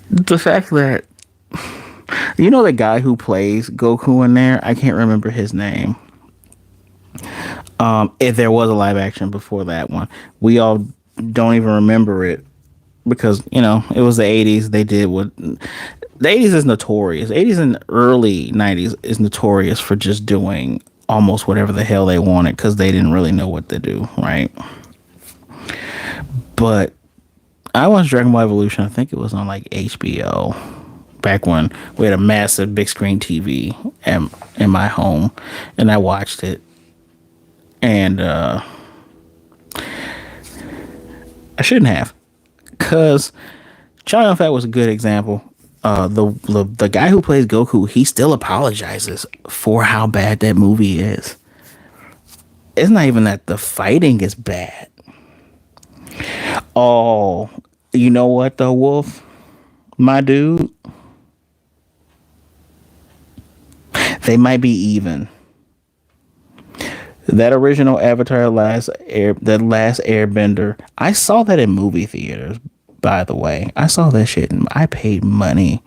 the fact that the guy who plays Goku in there. I can't remember his name. If there was a live action before that one, we all don't even remember it because it was the 80s. They did what the 80s is notorious. 80s and early 90s is notorious for just doing almost whatever the hell they wanted because they didn't really know what to do, right? But I watched Dragon Ball Evolution. I think it was on like HBO back when we had a massive big screen TV in my home, and I watched it. And I shouldn't have, cause Chow Yun Fat was a good example. The guy who plays Goku, he still apologizes for how bad that movie is. It's not even that the fighting is bad. Oh, you know what though, Wolf? My dude, they might be even. That original Avatar that last Airbender, I saw that in movie theaters. By the way, I saw that shit and I paid money.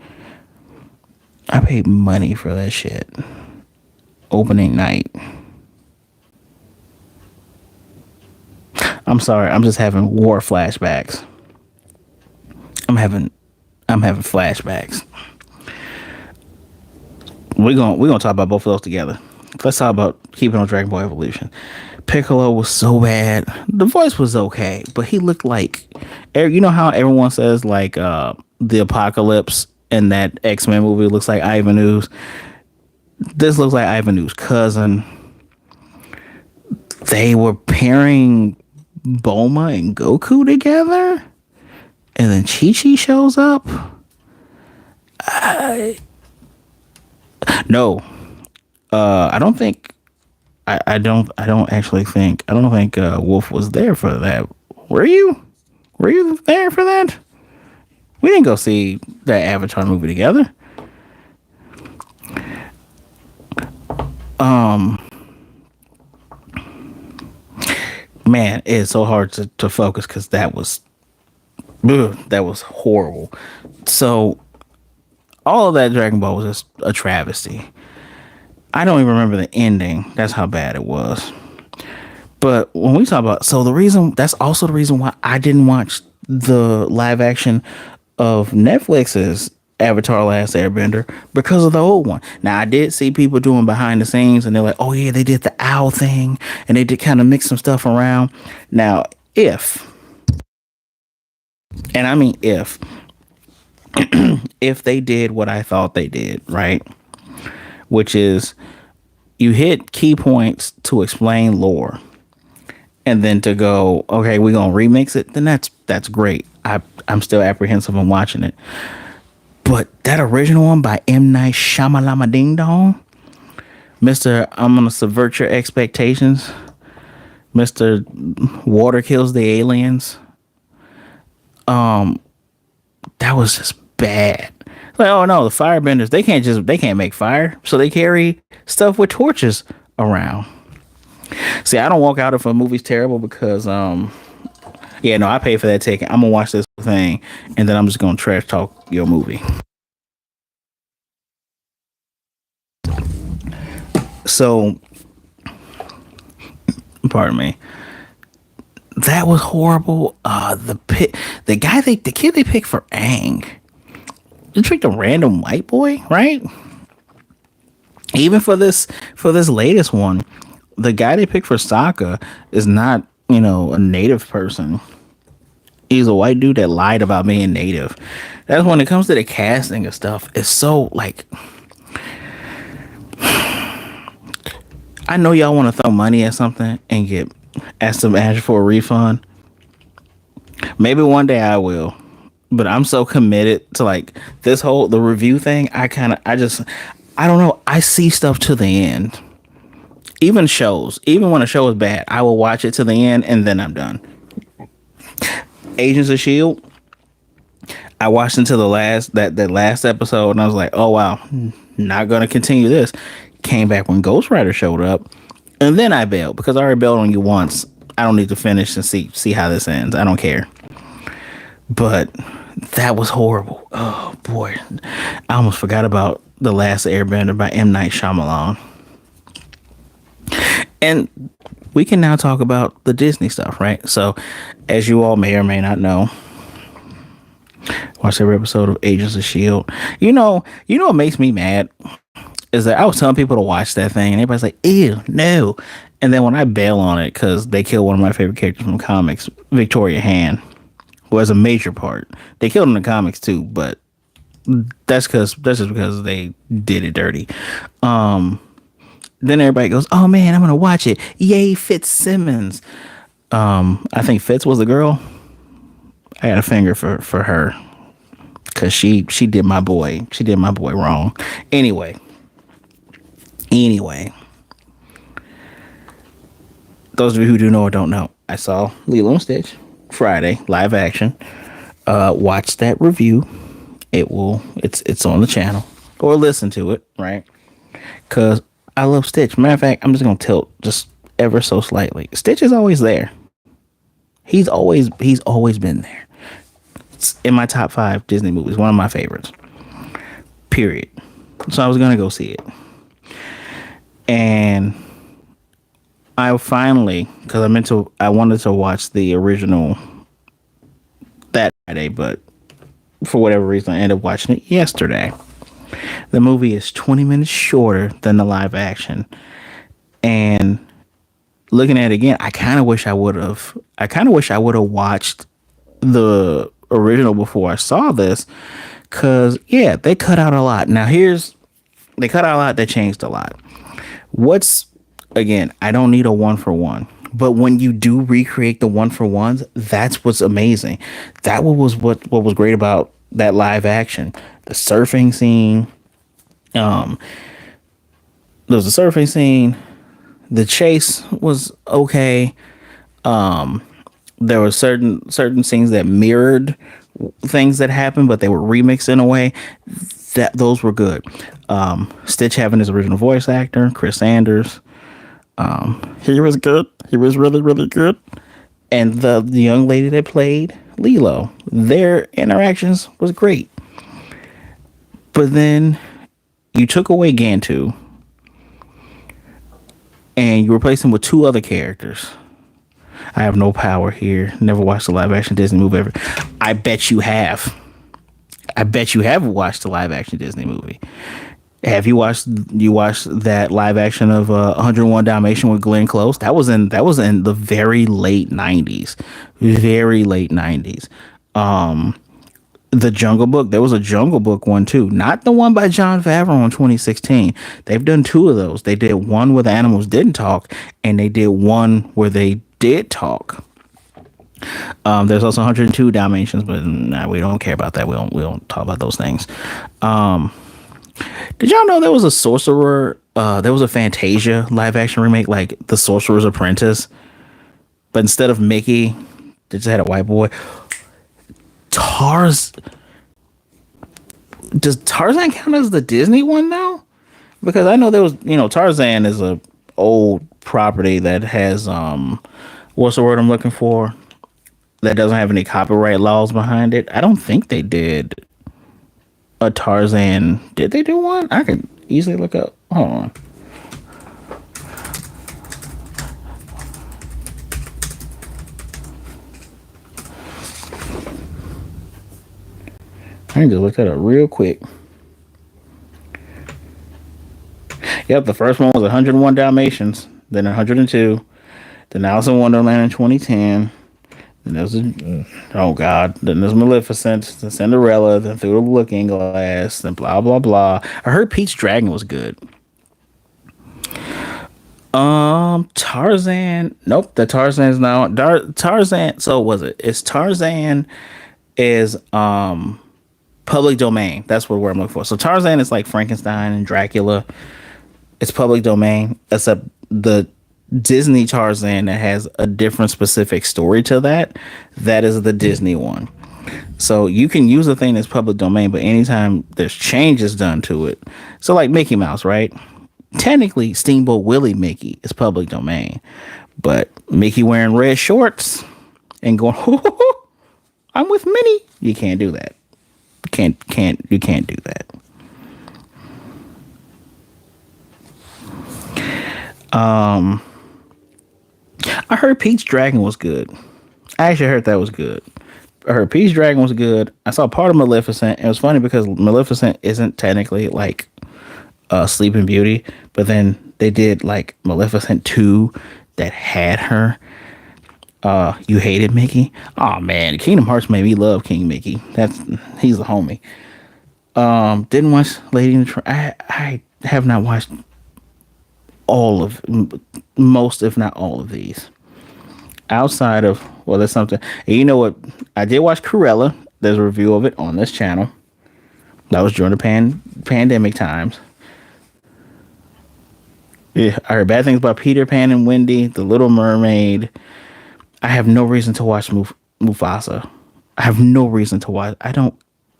I paid money for that shit. Opening night. I'm sorry, I'm just having war flashbacks. I'm having flashbacks. We're gonna talk about both of those together. Let's talk about keeping on Dragon Ball Evolution. Piccolo was so bad. The voice was okay, but he looked like, how everyone says like the Apocalypse in that X-Men movie looks like Ivan Ooze. This looks like Ivan Ooze's cousin. They were pairing Bulma and Goku together, and then Chi Chi shows up. No, I don't think. I don't actually think. I don't think Wolf was there for that. Were you? Were you there for that? We didn't go see that Avatar movie together. Man, it's so hard to focus because that was horrible. So all of that Dragon Ball was just a travesty. I don't even remember the ending. That's how bad it was. But when we talk about, that's also the reason why I didn't watch the live action of Netflix's Avatar Last Airbender because of the old one. Now I did see people doing behind the scenes and they're like, oh yeah, they did the owl thing and they did kind of mix some stuff around. Now, and I mean if they did what I thought they did, right? Which is You hit key points to explain lore, and then to go, okay, we're gonna remix it. Then that's great. I'm still apprehensive on watching it, but that original one by M Night Shyamalama Ding Dong, Mister, I'm gonna subvert your expectations. Mister, Water kills the aliens. That was just bad. Like, oh no, the firebenders, they can't make fire, so they carry stuff with torches around. See, I don't walk out if a movie's terrible because yeah, no, I paid for that ticket. I'm gonna watch this thing and then I'm just gonna trash talk your movie. So, pardon me. That was horrible. The kid they picked for Aang. They picked a random white boy, right? Even for this latest one, the guy they picked for Sokka is not, a native person. He's a white dude that lied about being native. That's when it comes to the casting of stuff. It's so like, I know y'all want to throw money at something and get ask them ask for a refund. Maybe one day I will, but I'm so committed to like the review thing. I don't know. I see stuff to the end. Even shows, even when a show is bad, I will watch it to the end and then I'm done. Agents of Shield. I watched until that last episode and I was like, oh wow, not gonna continue this. Came back when Ghost Rider showed up, and then I bailed because I already bailed on you once. I don't need to finish and see how this ends. I don't care. But that was horrible. Oh boy, I almost forgot about The Last Airbender by M Night Shyamalan. And we can now talk about the Disney stuff, right? So, as you all may or may not know, watch every episode of Agents of Shield. What makes me mad is that I was telling people to watch that thing, and everybody's like, "Ew, no." And then when I bail on it because they killed one of my favorite characters from comics, Victoria Hand, who has a major part. They killed him in the comics too, but that's just because they did it dirty. Then everybody goes, "Oh man, I'm gonna watch it! Yay, Fitzsimmons!" I think Fitz was the girl. I got a finger for her because she did my boy. She did my boy wrong. Anyway, those of you who do know or don't know, I saw Lilo and Stitch Friday live action. Watch that review. It's on the channel, or listen to it, right? Because I love Stitch. Matter of fact, I'm just gonna tilt just ever so slightly. Stitch is always there. He's always been there. It's in my top 5 Disney movies. One of my favorites. Period. So I was gonna go see it, and I finally, because I wanted to watch the original that Friday, but for whatever reason, I ended up watching it yesterday. The movie is 20 minutes shorter than the live action, and looking at it again, I kind of wish I would have watched the original before I saw this, because yeah, they cut out a lot. Now they cut out a lot that changed a lot. Again, I don't need a one for one, but when you do recreate the one for ones, that's what's amazing. That was what was great about that live action. The surfing scene. There was a surfing scene. The chase was okay. There were certain scenes that mirrored things that happened, but they were remixed in a way that those were good. Stitch having his original voice actor, Chris Sanders. He was good. He was really, really good. And the young lady that played Lilo, their interactions was great. But then you took away Gantu and you replaced him with 2 other characters. I have no power here. Never watched a live action Disney movie ever. I bet you have. I bet you have watched a live action Disney movie. Have you watched that live action of 101 Dalmatian with Glenn Close? That was in the very late 90s. Very late 90s. The Jungle Book. There was a Jungle Book one too, not the one by John Favreau in 2016. They've done two of those. They did one where the animals didn't talk, and they did one where they did talk. There's also 102 Dalmatians, but nah, we don't care about that. We don't talk about those things. Um, did y'all know there was a sorcerer? There was a Fantasia live action remake, like The Sorcerer's Apprentice, but instead of Mickey, they just had a white boy. Tars Does Tarzan count as the Disney one now? Because I know there was, Tarzan is a old property that has what's the word I'm looking for? That doesn't have any copyright laws behind it. I don't think they did a Tarzan. Did they do one? I could easily look up. Hold on. I can just look that up real quick. Yep, the first one was 101 Dalmatians, then 102, then Alice in Wonderland in 2010. Then there's oh god, then there's Maleficent, then Cinderella, then Through the Looking Glass, then blah blah blah. I heard Pete's Dragon was good. Tarzan. Nope, the Tarzan's now Tarzan. So was it? It's Tarzan is public domain. That's what word I'm looking for. So Tarzan is like Frankenstein and Dracula. It's public domain, except the Disney Tarzan that has a different specific story to that. That is the Disney one. So you can use a thing that's public domain, but anytime there's changes done to it, so like Mickey Mouse, right? Technically, Steamboat Willie Mickey is public domain, but Mickey wearing red shorts and going, "I'm with Minnie," you can't do that. You can't do that. I heard Pete's Dragon was good. I actually heard that was good. I heard Pete's Dragon was good. I saw part of Maleficent. It was funny because Maleficent isn't technically like Sleeping Beauty, but then they did like Maleficent 2 that had her. You hated Mickey? Oh man, Kingdom Hearts made me love King Mickey. He's a homie. Didn't watch Lady in the I have not watched all of most, if not all of these. Outside of, well, that's something. And you know what? I did watch Cruella. There's a review of it on this channel. That was during the pandemic times. Yeah, I heard bad things about Peter Pan and Wendy, The Little Mermaid. I have no reason to watch Mufasa. I have no reason to watch. I don't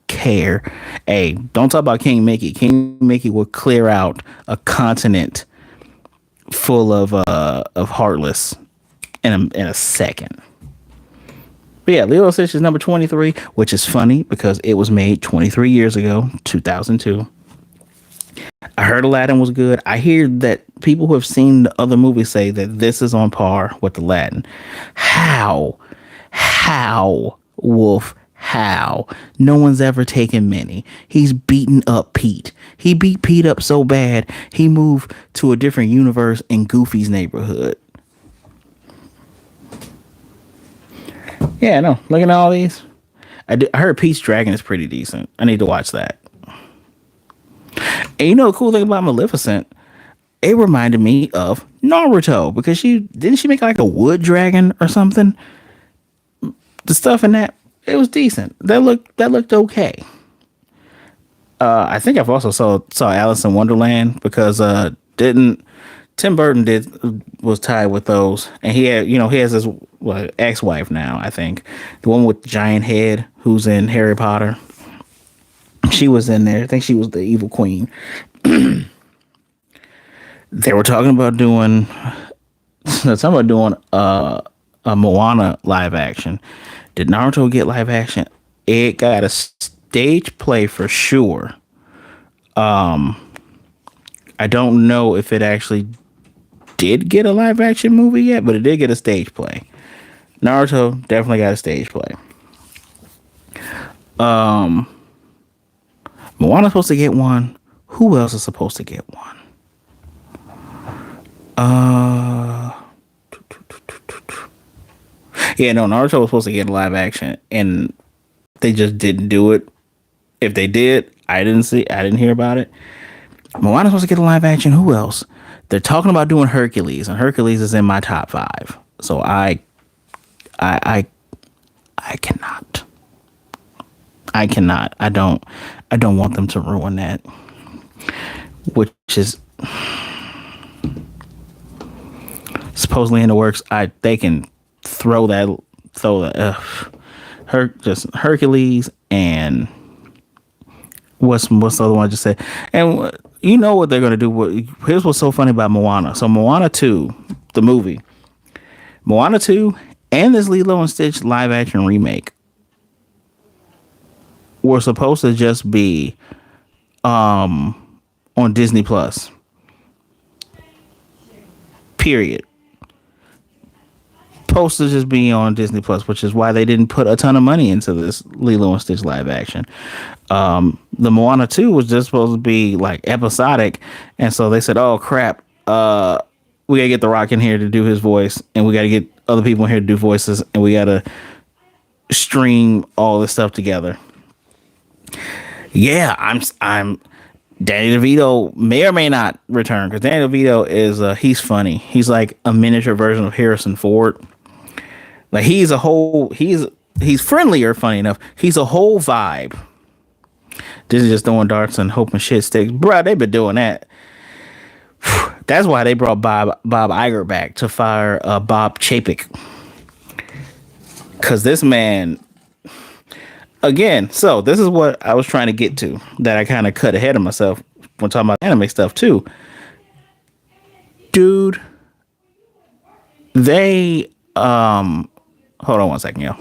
care. Hey, don't talk about King Mickey. King Mickey will clear out a continent full of heartless in a second. But yeah, Lilo and Stitch is number 23, which is funny because it was made 23 years ago, 2002. I heard Aladdin was good. I hear that people who have seen the other movies say that this is on par with Aladdin. How? How, Wolf? How? No one's ever taken Minnie. He's beaten up Pete. He beat Pete up so bad, he moved to a different universe in Goofy's neighborhood. Yeah, no. Looking at all these. I heard Pete's Dragon is pretty decent. I need to watch that. And you know the cool thing about Maleficent? It reminded me of Naruto because she make like a wood dragon or something. The stuff in that, it was decent. That looked okay. I think I've also saw Alice in Wonderland because didn't Tim Burton was tied with those, and he has his ex-wife now. I think the one with the giant head who's in Harry Potter. She was in there. I think she was the evil queen. They were talking about doing a Moana live action. Did Naruto get live action? It got a stage play for sure. I don't know if it actually did get a live action movie yet, but it did get a stage play. Naruto definitely got a stage play. Moana's supposed to get one. Who else is supposed to get one? Yeah, no, Naruto was supposed to get a live action, and They just didn't do it. If they did, I didn't hear about it. Moana's supposed to get a live action. Who else? They're talking about doing Hercules, and Hercules is in my top five. So I, I, I cannot. I cannot. I don't want them to ruin that. Which is supposedly in the works. They can throw that. Just Hercules and what's the other one I just said. And you know what they're gonna do. Here's what's so funny about Moana. So Moana 2, the movie, Moana 2, and this Lilo and Stitch live action remake were supposed to just be on Disney Plus. Period. Supposed to just be on Disney Plus, which is why they didn't put a ton of money into this Lilo and Stitch live action. The Moana 2 was just supposed to be like episodic, and so they said, "Oh crap, we gotta get The Rock in here to do his voice, and we gotta get other people in here to do voices, and we gotta stream all this stuff together." Yeah, I'm Danny DeVito may or may not return because Danny DeVito is he's funny. He's like a miniature version of Harrison Ford. Like he's friendlier, funny enough. He's a whole vibe. This is just throwing darts and hoping shit sticks. Bro, they've been doing that. That's why they brought Bob Iger back to fire Bob Chapek. Cause this man again, so this is what I was trying to get to that I kind of cut ahead of myself when talking about anime stuff too. Dude, they hold on one second, yo.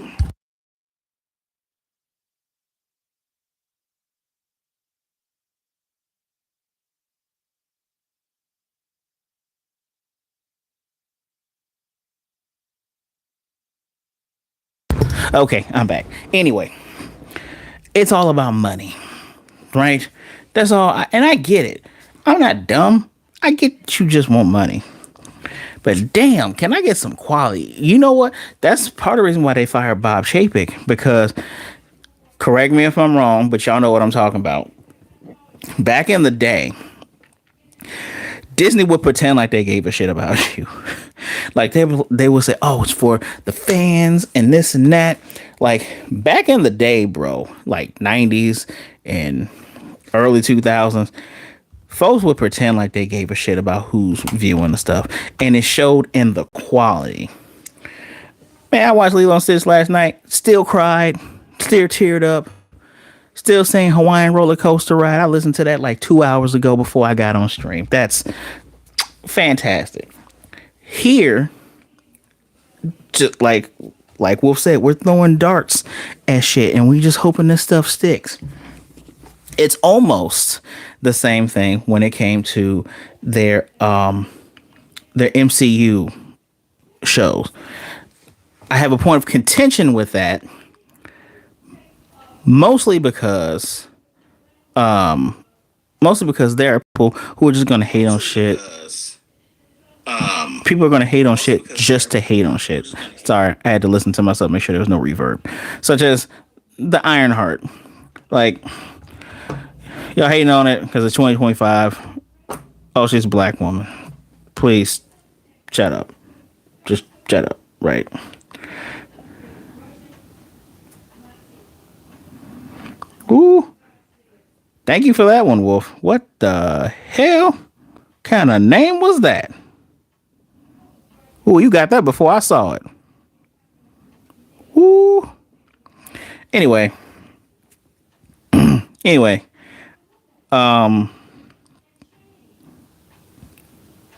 Okay, I'm back. Anyway, it's all about money, right? That's all. And I get it. I'm not dumb. I get you just want money. But damn, can I get some quality? You know what? That's part of the reason why they fired Bob Chapek. Because, correct me if I'm wrong, but y'all know what I'm talking about. Back in the day, Disney would pretend like they gave a shit about you. Like they would say, "Oh, it's for the fans and this and that." Like back in the day, bro, like 90s and early 2000s, folks would pretend like they gave a shit about who's viewing the stuff, and it showed in the quality. Man, I watched Lilo and Stitch last night. Still cried, still teared up, still saying Hawaiian roller coaster ride. I listened to that like 2 hours ago before I got on stream. That's fantastic. Here, just like Wolf said, we're throwing darts at shit, and we just hoping this stuff sticks. It's almost the same thing when it came to their MCU shows. I have a point of contention with that, mostly because there are people who are just gonna hate on shit. People are gonna hate on shit just to hate on shit. Sorry, I had to listen to myself, make sure there was no reverb. Such as the Ironheart. Like, y'all hating on it because it's 2025. Oh, she's a black woman. Please, shut up. Just shut up, right? Ooh. Thank you for that one, Wolf. What the hell kind of name was that? Ooh, you got that before I saw it. Ooh. Anyway. Anyway. Then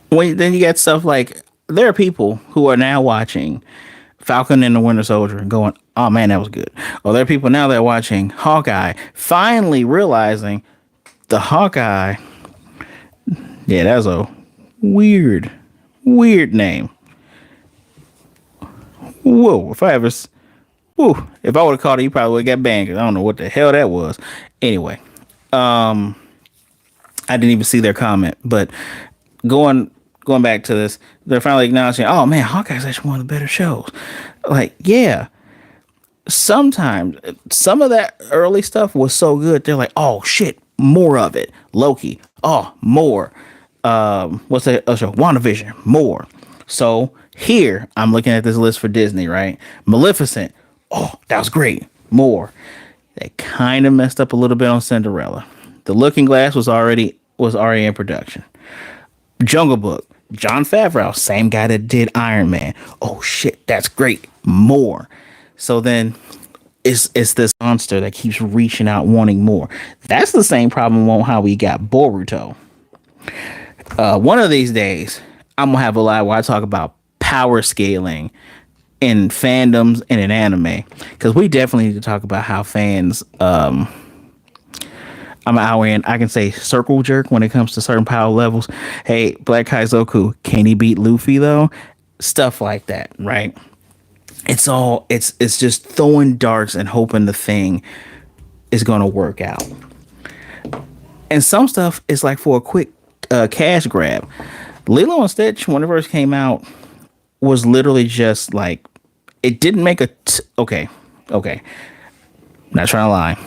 you get stuff like there are people who are now watching Falcon and the Winter Soldier and going, "Oh man, that was good." Or there are people now that are watching Hawkeye, finally realizing the Hawkeye. Yeah, that's a weird name. Whoa! If I would have called it, you probably would have got banned. 'Cause I don't know what the hell that was. Anyway, I didn't even see their comment, but going back to this, they're finally acknowledging, oh man, Hawkeye's actually one of the better shows. Like, yeah. sometimes some of that early stuff was so good. They're like, oh shit, more of it. Loki, oh more. What's that show? WandaVision, more. So here I'm looking at this list for Disney, right? Maleficent, oh that was great, more. They kind of messed up a little bit on Cinderella. The Looking Glass was already in production. Jungle Book, John Favreau, same guy that did Iron Man. Oh shit, that's great. More. So then it's this monster that keeps reaching out, wanting more. That's the same problem on how we got Boruto. One of these days, I'm gonna have a live where I talk about power scaling in fandoms and in anime, because we definitely need to talk about how fans. I'm an hour in. I can say circle jerk when it comes to certain power levels. Hey, Black Kaizoku, can he beat Luffy though? Stuff like that, right? It's just throwing darts and hoping the thing is gonna work out. And some stuff is like for a quick cash grab. Lilo and Stitch, when it first came out, was literally just like it didn't make okay, okay. Not trying to lie.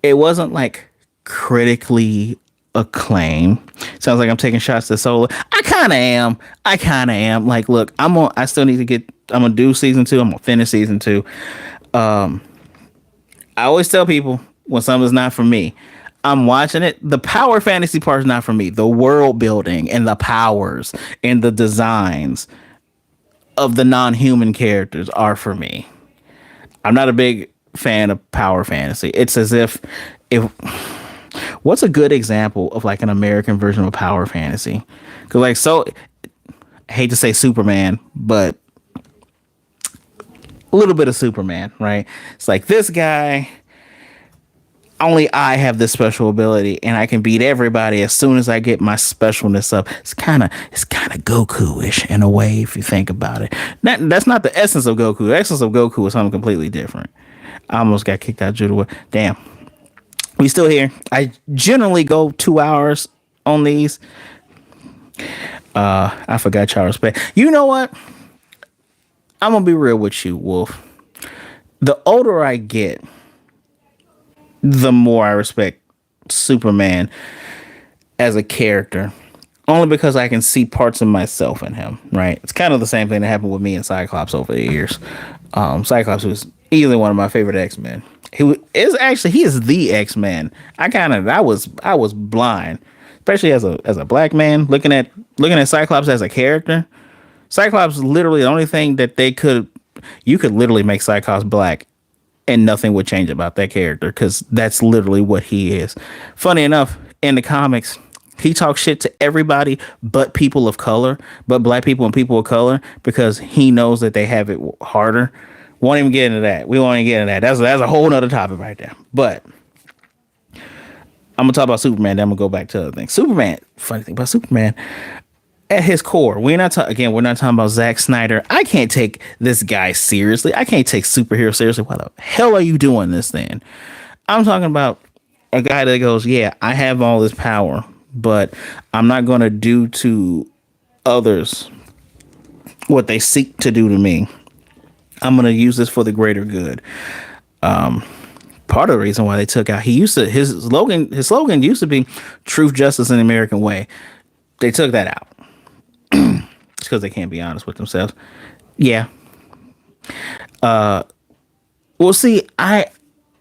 It wasn't like critically acclaimed. Sounds like I'm taking shots to Solo. I kind of am. I kind of am. Like, look, I still need to get. I'm gonna do season 2. I'm gonna finish season 2. I always tell people when something's not for me, I'm watching it. The power fantasy part is not for me. The world building and the powers and the designs of the non-human characters are for me. I'm not a big fan of power fantasy. It's as if what's a good example of like an American version of power fantasy? Because like so, I hate to say Superman, but a little bit of Superman, right? It's like this guy. Only I have this special ability, and I can beat everybody as soon as I get my specialness up. It's kind of Goku-ish in a way, if you think about it. That's not the essence of Goku. The essence of Goku is something completely different. I almost got kicked out of judo. Damn, we still here. I generally go 2 hours on these. I forgot y'all respect. You know what? I'm gonna be real with you, Wolf. The older I get, the more I respect Superman as a character, only because I can see parts of myself in him, right? It's kind of the same thing that happened with me and Cyclops over the years. Cyclops was easily one of my favorite X-Men. He is the X-Men. I was blind, especially as a black man looking at Cyclops as a character. Cyclops literally the only thing that you could literally make Cyclops black and nothing would change about that character, because that's literally what he is. Funny enough, in the comics, he talks shit to everybody but people of color, but black people and people of color, because he knows that they have it harder. Won't even get into that. We won't even get into that. That's a whole nother topic right there. But I'm gonna talk about Superman. Then I'm gonna go back to other things. Superman. Funny thing about Superman. At his core, we're not talking about Zack Snyder. I can't take this guy seriously. I can't take superhero seriously. Why the hell are you doing this then? I'm talking about a guy that goes, yeah, I have all this power, but I'm not going to do to others what they seek to do to me. I'm going to use this for the greater good. Part of the reason why they took out, his slogan used to be truth, justice, and the American way. They took that out. It's because they can't be honest with themselves. Yeah. Well, see, I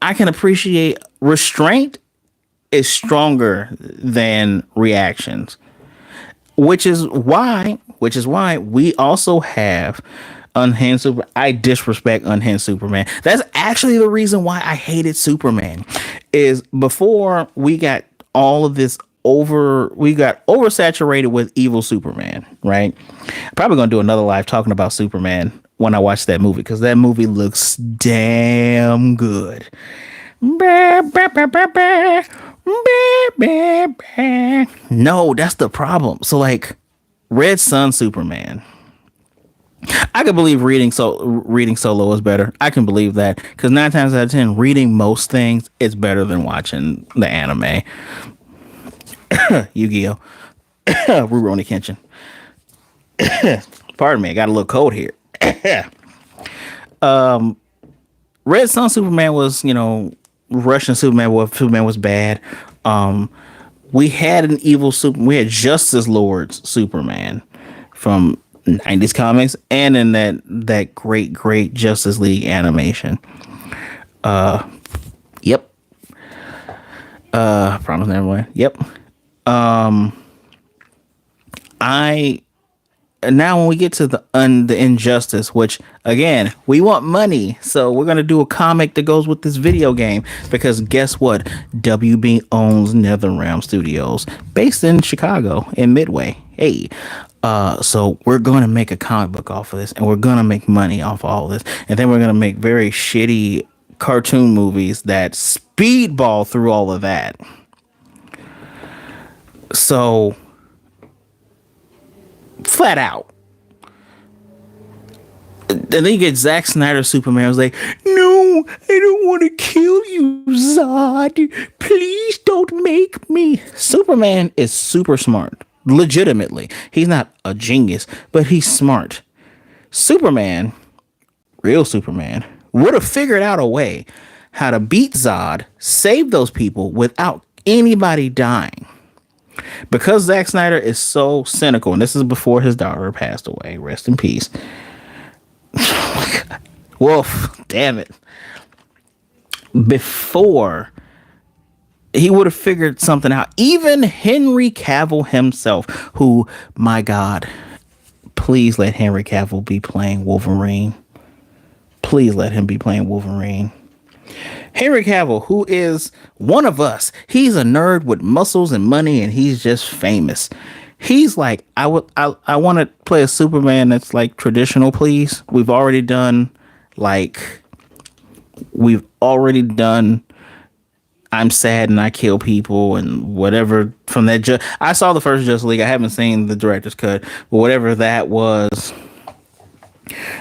can appreciate restraint is stronger than reactions, which is why we also have unhinged Super. I disrespect unhinged Superman. That's actually the reason why I hated Superman. Is before we got all of this we got oversaturated with evil Superman, right? I'm probably gonna do another live talking about Superman when I watch that movie, because that movie looks damn good. No, that's the problem. So like Red Sun Superman, I can believe reading Solo is better. I can believe that, because 9 times out of 10, reading most things is better than watching the anime. Yu-Gi-Oh! Rurouni Kenshin. Pardon me, I got a little cold here. Red Sun Superman was, you know, Russian Superman. Well, Superman was bad. Um, we had an evil super. We had Justice Lord's Superman from 90s comics, and in that great Justice League animation. Yep. Promise Neverland. Yep. I now when we get to the injustice, which again we want money, so we're gonna do a comic that goes with this video game because guess what? WB owns NetherRealm Studios, based in Chicago in Midway. Hey, so we're gonna make a comic book off of this, and we're gonna make money off of all this, and then we're gonna make very shitty cartoon movies that speedball through all of that. So flat out. And then you get Zack Snyder Superman. I was like, no, I don't want to kill you, Zod. Please don't make me. Superman is super smart. Legitimately. He's not a genius, but he's smart. Superman, real Superman, would have figured out a way how to beat Zod, save those people without anybody dying. Because Zack Snyder is so cynical, and this is before his daughter passed away, rest in peace. Wolf, damn it. Before he would have figured something out, even Henry Cavill himself, who, my God, please let Henry Cavill be playing Wolverine. Please let him be playing Wolverine. Henry Cavill, who is one of us, he's a nerd with muscles and money, and he's just famous. He's like, I want to play a Superman that's like traditional, please. Like, we've already done. I'm sad and I kill people and whatever from that. I saw the first Justice League. I haven't seen the director's cut, but whatever that was,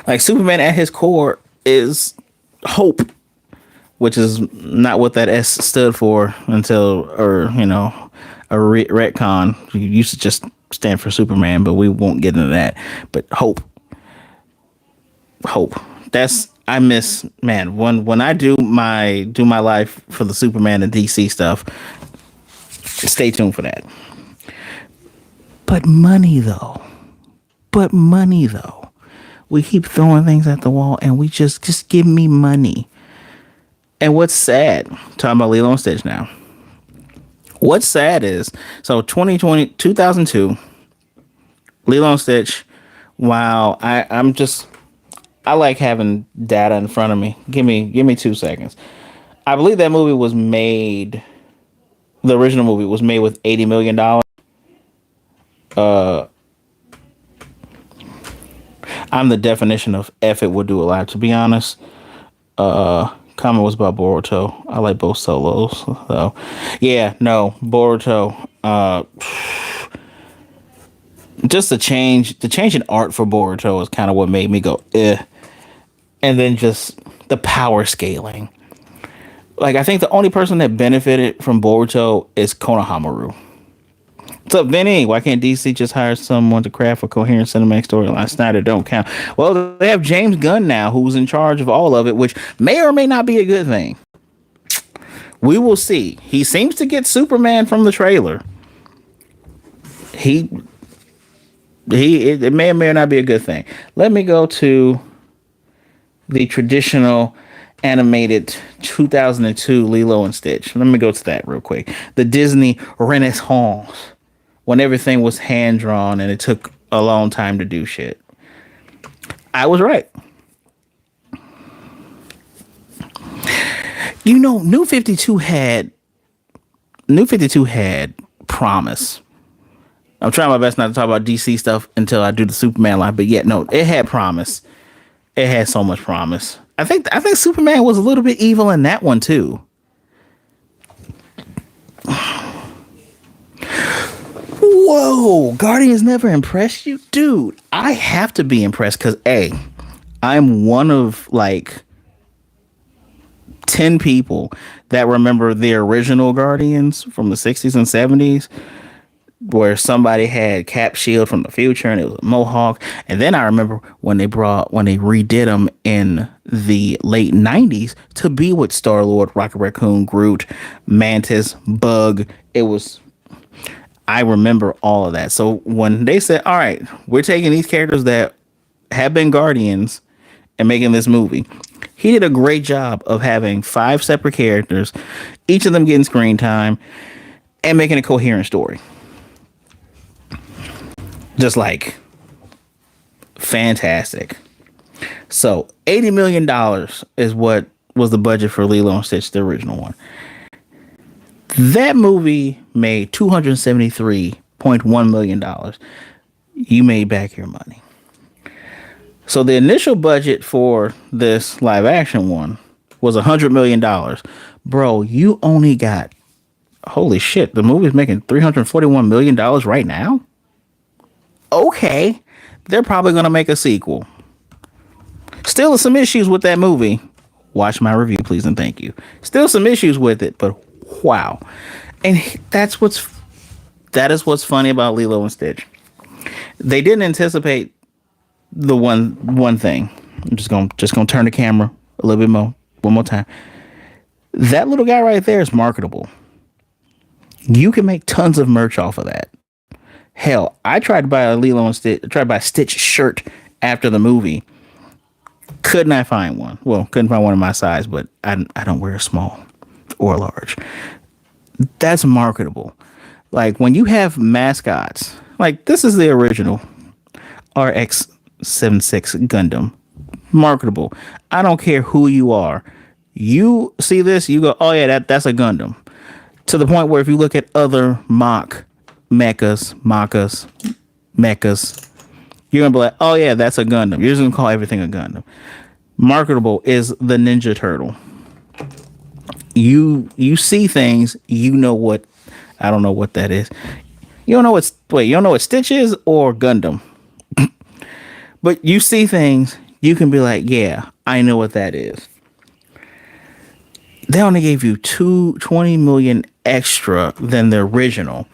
like Superman at his core is hope, which is not what that S stood for until, or you know, a retcon. You used to just stand for Superman, but we won't get into that. But hope. That's I miss man when I do my life for the Superman and DC stuff. Stay tuned for that. But money though, we keep throwing things at the wall, and we just give me money. And what's sad, talking about Lilo and Stitch now. What's sad is, so 2002, Lilo and Stitch, wow, I like having data in front of me. Give me 2 seconds. I believe that movie was made, the original movie was made with $80 million. I'm the definition of F it would do a lot, to be honest. Comment was about Boruto. I like both solos. So yeah, no, Boruto. Just the change in art for Boruto is kind of what made me go, eh. And then just the power scaling. Like, I think the only person that benefited from Boruto is Konohamaru. What's up, Vinny? Why can't DC just hire someone to craft a coherent cinematic storyline? Snyder don't count. Well, they have James Gunn now, who's in charge of all of it, which may or may not be a good thing. We will see. He seems to get Superman from the trailer. It may or may not be a good thing. Let me go to the traditional animated 2002 Lilo and Stitch. Let me go to that real quick. The Disney Renaissance, when everything was hand drawn and it took a long time to do shit. I was right. You know, New 52 had promise. I'm trying my best not to talk about DC stuff until I do the Superman line, but yeah, no, it had promise. It had so much promise. I think Superman was a little bit evil in that one too. Whoa, Guardians never impressed you? Dude, I have to be impressed because I'm one of like 10 people that remember the original Guardians from the 60s and 70s. where somebody had Cap Shield from the future and it was a Mohawk. And then I remember when they redid him in the late 90s to be with Star Lord, Rocket Raccoon, Groot, Mantis, Bug. It was I remember all of that. So when they said, "All right, we're taking these characters that have been Guardians and making this movie," he did a great job of having five separate characters, each of them getting screen time and making a coherent story. Just like fantastic. So $80 million is what was the budget for Lilo and Stitch, the original one. That movie made $273.1 million. You made back your money. So the initial budget for this live action one was $100 million. Bro, you only got, holy shit, the movie's making $341 million right now? Okay, they're probably going to make a sequel. Still some issues with that movie. Watch my review, please, and thank you. Still some issues with it, but wow. And that is what's funny about Lilo and Stitch. They didn't anticipate the one thing. I'm just gonna turn the camera a little bit more one more time. That little guy right there is marketable. You can make tons of merch off of that. Hell, I tried to buy a Lilo and Stitch, tried to buy a Stitch shirt after the movie. Could not find one. Well, couldn't find one in my size, but I don't wear a small or a large. That's marketable. Like when you have mascots, like this is the original RX-76 Gundam. Marketable. I don't care who you are. You see this, you go, oh yeah, that's a Gundam. To the point where if you look at other mechas, you're gonna be like, oh yeah, that's a Gundam. You're just gonna call everything a Gundam. Marketable is the Ninja Turtle. You see things, you know what, I don't know what that is. You don't know you don't know what Stitch is or Gundam. But you see things, you can be like, yeah, I know what that is. They only gave you 20 million extra than the original,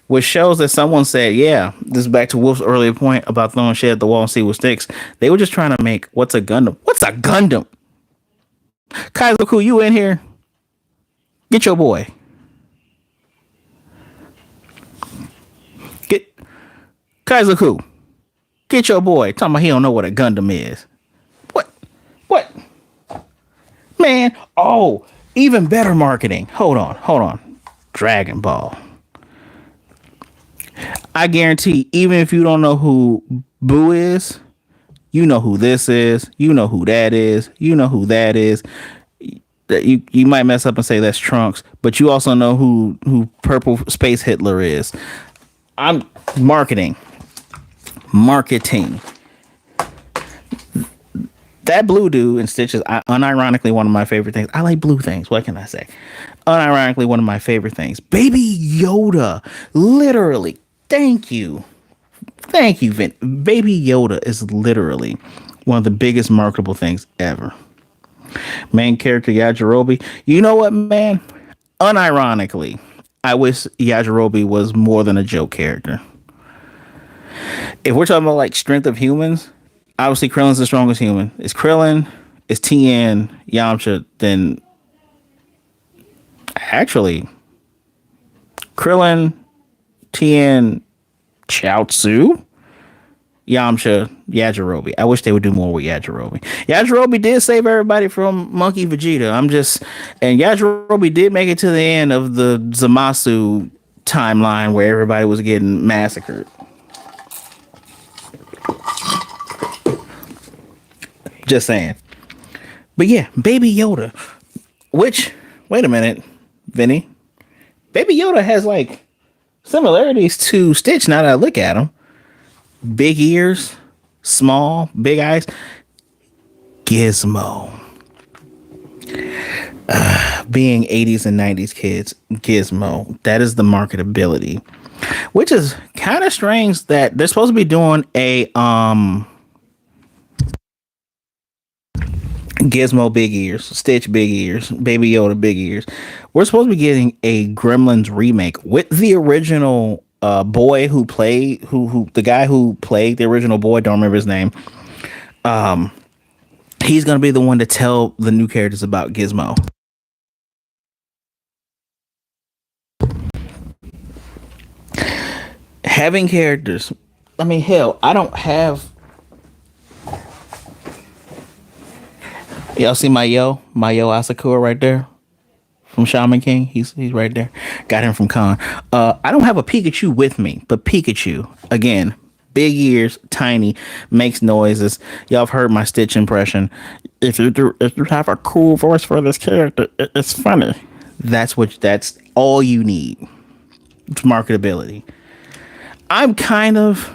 which shows that someone said, yeah, this is back to Wolf's earlier point about throwing shit at the wall and see what sticks. They were just trying to make, what's a Gundam? What's a Gundam? Kaizoku, you in here? Get your boy. Get Kaizoku. Get your boy. Talking about he don't know what a Gundam is. What? Man, oh, even better marketing. Hold on. Dragon Ball. I guarantee, even if you don't know who Boo is, you know who this is. You know who that is. You know who that is. You might mess up and say that's Trunks, but you also know who Purple Space Hitler is. I'm marketing. That blue dude in Stitch is unironically one of my favorite things. I like blue things. What can I say? Unironically, one of my favorite things. Baby Yoda. Literally. Thank you, Vin. Baby Yoda is literally one of the biggest marketable things ever. Main character Yajirobe. You know what, man? Unironically, I wish Yajirobe was more than a joke character. If we're talking about like strength of humans, obviously Krillin's the strongest human. It's Krillin, it's Tien, Yamcha, then actually Krillin, Tien, Chaozu, Yamcha, Yajirobe. I wish they would do more with Yajirobe. Yajirobe did save everybody from Monkey Vegeta. And Yajirobe did make it to the end of the Zamasu timeline where everybody was getting massacred. Just saying. But yeah, Baby Yoda. Which, wait a minute, Vinny. Baby Yoda has like similarities to Stitch now that I look at him. Big ears, small, big eyes. Gizmo. Being 80s and 90s kids, Gizmo. That is the marketability. Which is kind of strange that they're supposed to be doing a Gizmo big ears, Stitch big ears, Baby Yoda big ears. We're supposed to be getting a Gremlins remake with the original boy who played who the guy who played the original boy, don't remember his name. He's gonna be the one to tell the new characters about Gizmo. Having characters. I mean, hell, I don't have. Y'all see my yo Asakura right there from Shaman King. He's right there. Got him from Khan. I don't have a Pikachu with me, but Pikachu again, big ears, tiny, makes noises. Y'all have heard my Stitch impression. If you have a cool voice for this character, it's funny. That's all you need. It's marketability. I'm kind of.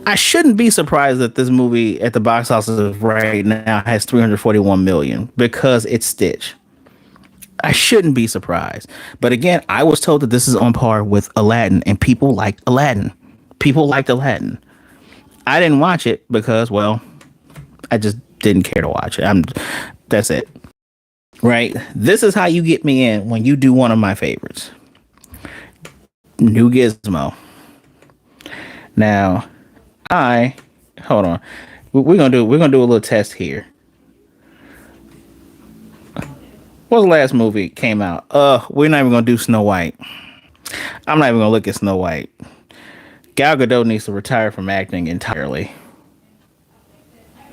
I shouldn't be surprised that this movie at the box office right now has 341 million because it's Stitch. I shouldn't be surprised. But again, I was told that this is on par with Aladdin, and people liked Aladdin. People liked Aladdin. I didn't watch it because, well, I just didn't care to watch it. That's it. Right? This is how you get me in when you do one of my favorites. New Gizmo. Now, hold on. We're gonna do a little test here. What was the last movie came out? We're not even gonna do Snow White. I'm not even gonna look at Snow White. Gal Gadot needs to retire from acting entirely.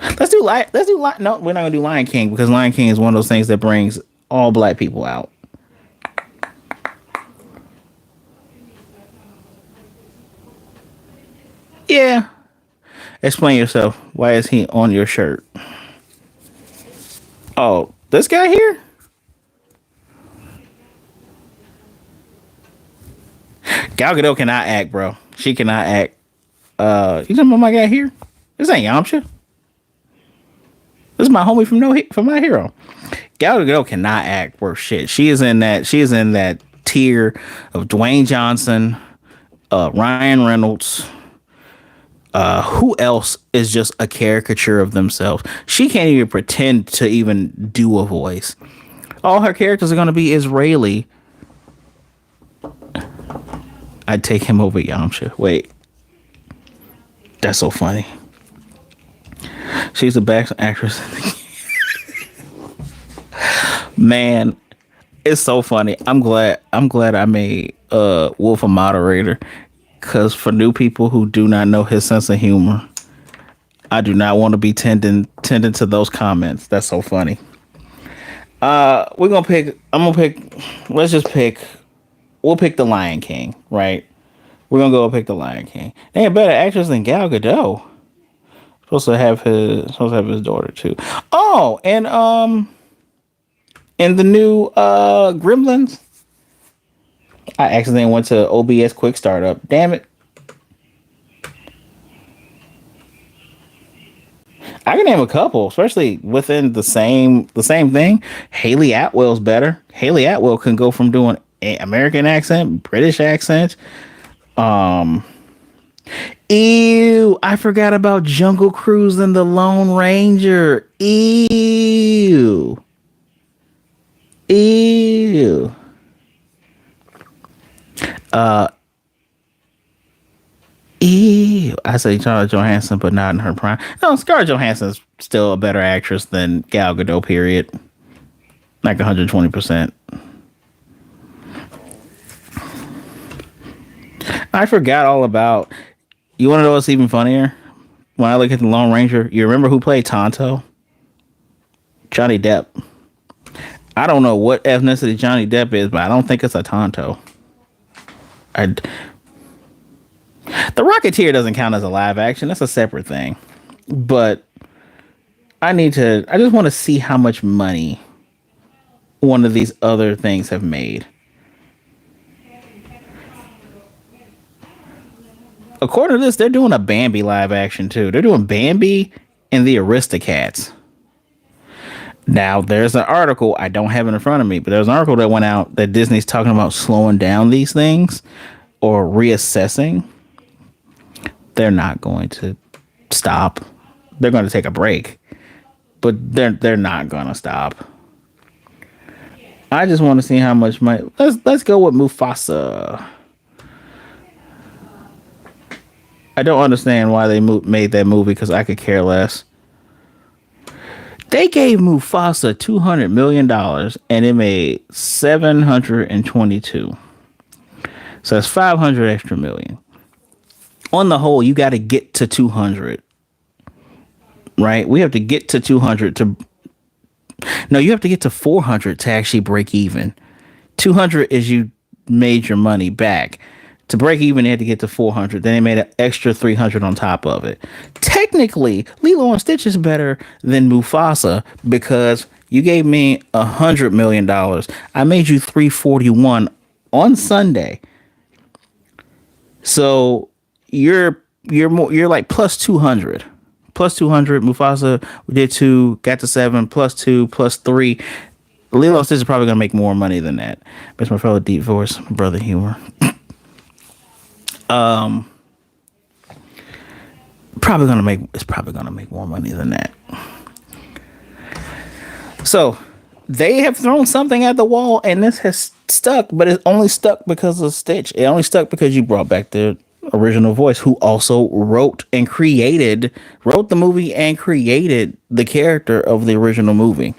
No, we're not gonna do Lion King because Lion King is one of those things that brings all black people out. Yeah. Explain yourself. Why is he on your shirt? Oh, this guy here? Gal Gadot cannot act, bro. She cannot act. You talking about my guy here? This ain't Yamcha. This is my homie from My Hero. Gal Gadot cannot act worth shit. She is in that. She is in that tier of Dwayne Johnson, Ryan Reynolds. Who else is just a caricature of themselves? She can't even pretend to even do a voice. All her characters are going to be Israeli. I'd take him over Yamcha. Wait. That's so funny. She's the best actress. Man, it's so funny. I'm glad I made Wolf a moderator. Cause for new people who do not know his sense of humor, I do not want to be tending to those comments. That's so funny. We're gonna pick. I'm gonna pick. Let's just pick. We'll pick the Lion King, right? We're gonna go pick the Lion King. They ain't better actress than Gal Gadot. Supposed to have his daughter too. Oh, and in the new Gremlins, I accidentally went to OBS Quick Startup. Damn it! I can name a couple, especially within the same thing. Haley Atwell's better. Haley Atwell can go from doing American accent, British accent. Um, Ew! I forgot about Jungle Cruise and the Lone Ranger. Ew! Ew! Uh, Ew. I say Scarlett Johansson, but not in her prime. No, Scarlett Johansson's still a better actress than Gal Gadot, period. Like 120%. I forgot all about. You want to know what's even funnier? When I look at the Lone Ranger, you remember who played Tonto? Johnny Depp. I don't know what ethnicity Johnny Depp is, but I don't think it's a Tonto. I, the Rocketeer doesn't count as a live action. That's a separate thing. But I just want to see how much money one of these other things have made. According to this, they're doing a Bambi live action too. They're doing Bambi and the Aristocats. Now, there's an article I don't have it in front of me, but there's an article that went out that Disney's talking about slowing down these things or reassessing. They're not going to stop. They're going to take a break, but they're not going to stop. I just want to see how much money. Let's go with Mufasa. I don't understand why they made that movie because I could care less. They gave Mufasa $200 million and it made 722. So that's 500 extra million. On the whole, you got to get to 200, right? We have to get to 200 to. No, you have to get to 400 to actually break even. 200 is you made your money back. To break even, they had to get to 400. Then they made an extra 300 on top of it. Technically, Lilo and Stitch is better than Mufasa because you gave me $100 million. I made you 341 on Sunday. So you're like plus 200. Plus 200. Mufasa, we did 2, got to 7, plus 2, plus 3. Lilo and Stitch is probably going to make more money than that. That's my fellow deep voice, brother humor. It's probably gonna make more money than that. So they have thrown something at the wall and this has stuck, but it's only stuck because of Stitch. It only stuck because you brought back the original voice who also wrote the movie and created the character of the original movie.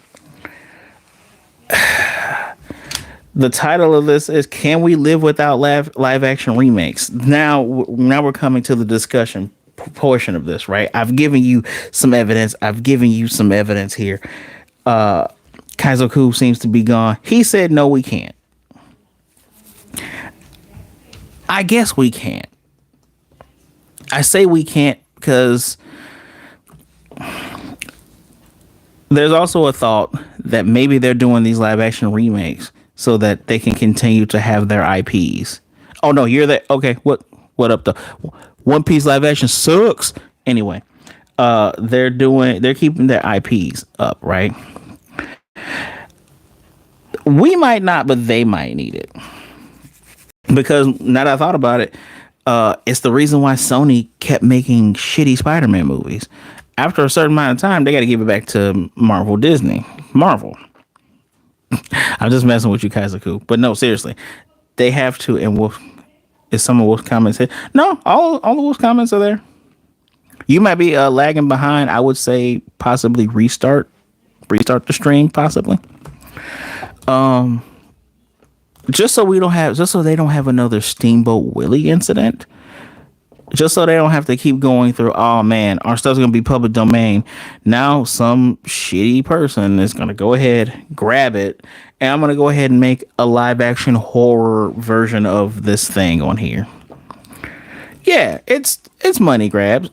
The title of this is "Can We Live Without Live Action Remakes?" Now we're coming to the discussion portion of this, right? I've given you some evidence. Here. Kaizoku seems to be gone. He said, "No, we can't." I guess we can't. I say we can't because there's also a thought that maybe they're doing these live action remakes so that they can continue to have their IPs. Oh no, you're there. Okay, what up though? One Piece live action sucks. Anyway, they're keeping their IPs up, right? We might not, but they might need it. Because now that I thought about it, it's the reason why Sony kept making shitty Spider-Man movies. After a certain amount of time, they got to give it back to Marvel. I'm just messing with you, Kaizoku. But no, seriously, they have to. And Wolf, is some of Wolf's comments here? No, all the Wolf's comments are there. You might be lagging behind. I would say possibly restart the stream, possibly. Just so they don't have another Steamboat Willie incident. Just so they don't have to keep going through, oh man, our stuff's going to be public domain. Now some shitty person is going to go ahead, grab it, and I'm going to go ahead and make a live action horror version of this thing on here. Yeah, it's money grabs.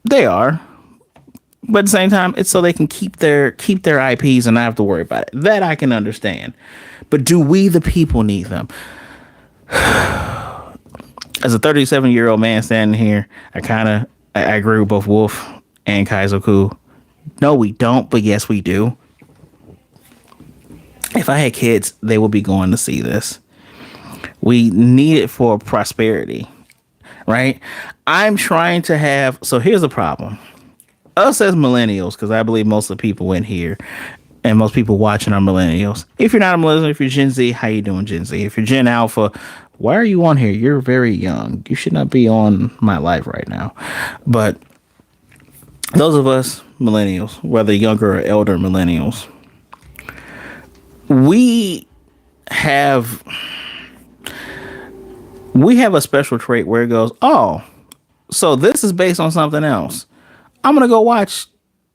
They are. But at the same time, it's so they can keep their IPs and not have to worry about it. That I can understand. But do we, the people, need them? As a 37-year-old man standing here, I agree with both Wolf and Kaizoku. No, we don't, but yes, we do. If I had kids, they would be going to see this. We need it for prosperity, right? I'm trying to have... So here's the problem. Us as millennials, because I believe most of the people in here and most people watching are millennials. If you're not a millennial, if you're Gen Z, how you doing, Gen Z? If you're Gen Alpha, why are you on here? You're very young. You should not be on my live right now. But those of us millennials, whether younger or elder millennials, we have a special trait where it goes, oh, so this is based on something else. I'm going to go watch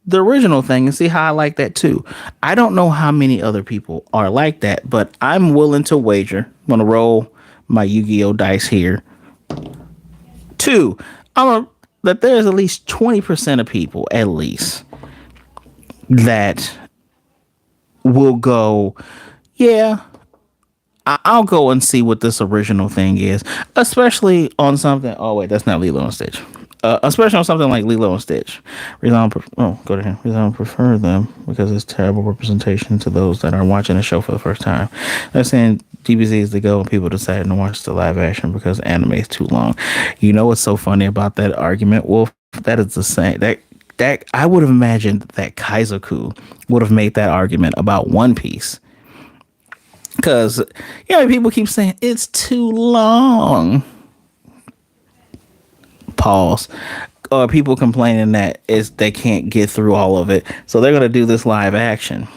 the original thing and see how I like that too. I don't know how many other people are like that, but I'm willing to wager. I'm going to roll my Yu-Gi-Oh dice here. 2, that there's at least 20% of people, at least, that will go, yeah, I'll go and see what this original thing is, especially on something. Oh wait, that's not Lilo and Stitch. Especially on something like Lilo and Stitch. Go to him. Reason I don't prefer them because it's terrible representation to those that are watching the show for the first time. They're saying DBZ is the go and people decided to watch the live action because anime is too long. You know what's so funny about that argument, Wolf? That is the same. That I would have imagined that Kaizoku would have made that argument about One Piece. Because, people keep saying it's too long. Pause. Or people complaining that they can't get through all of it. So they're going to do this live action.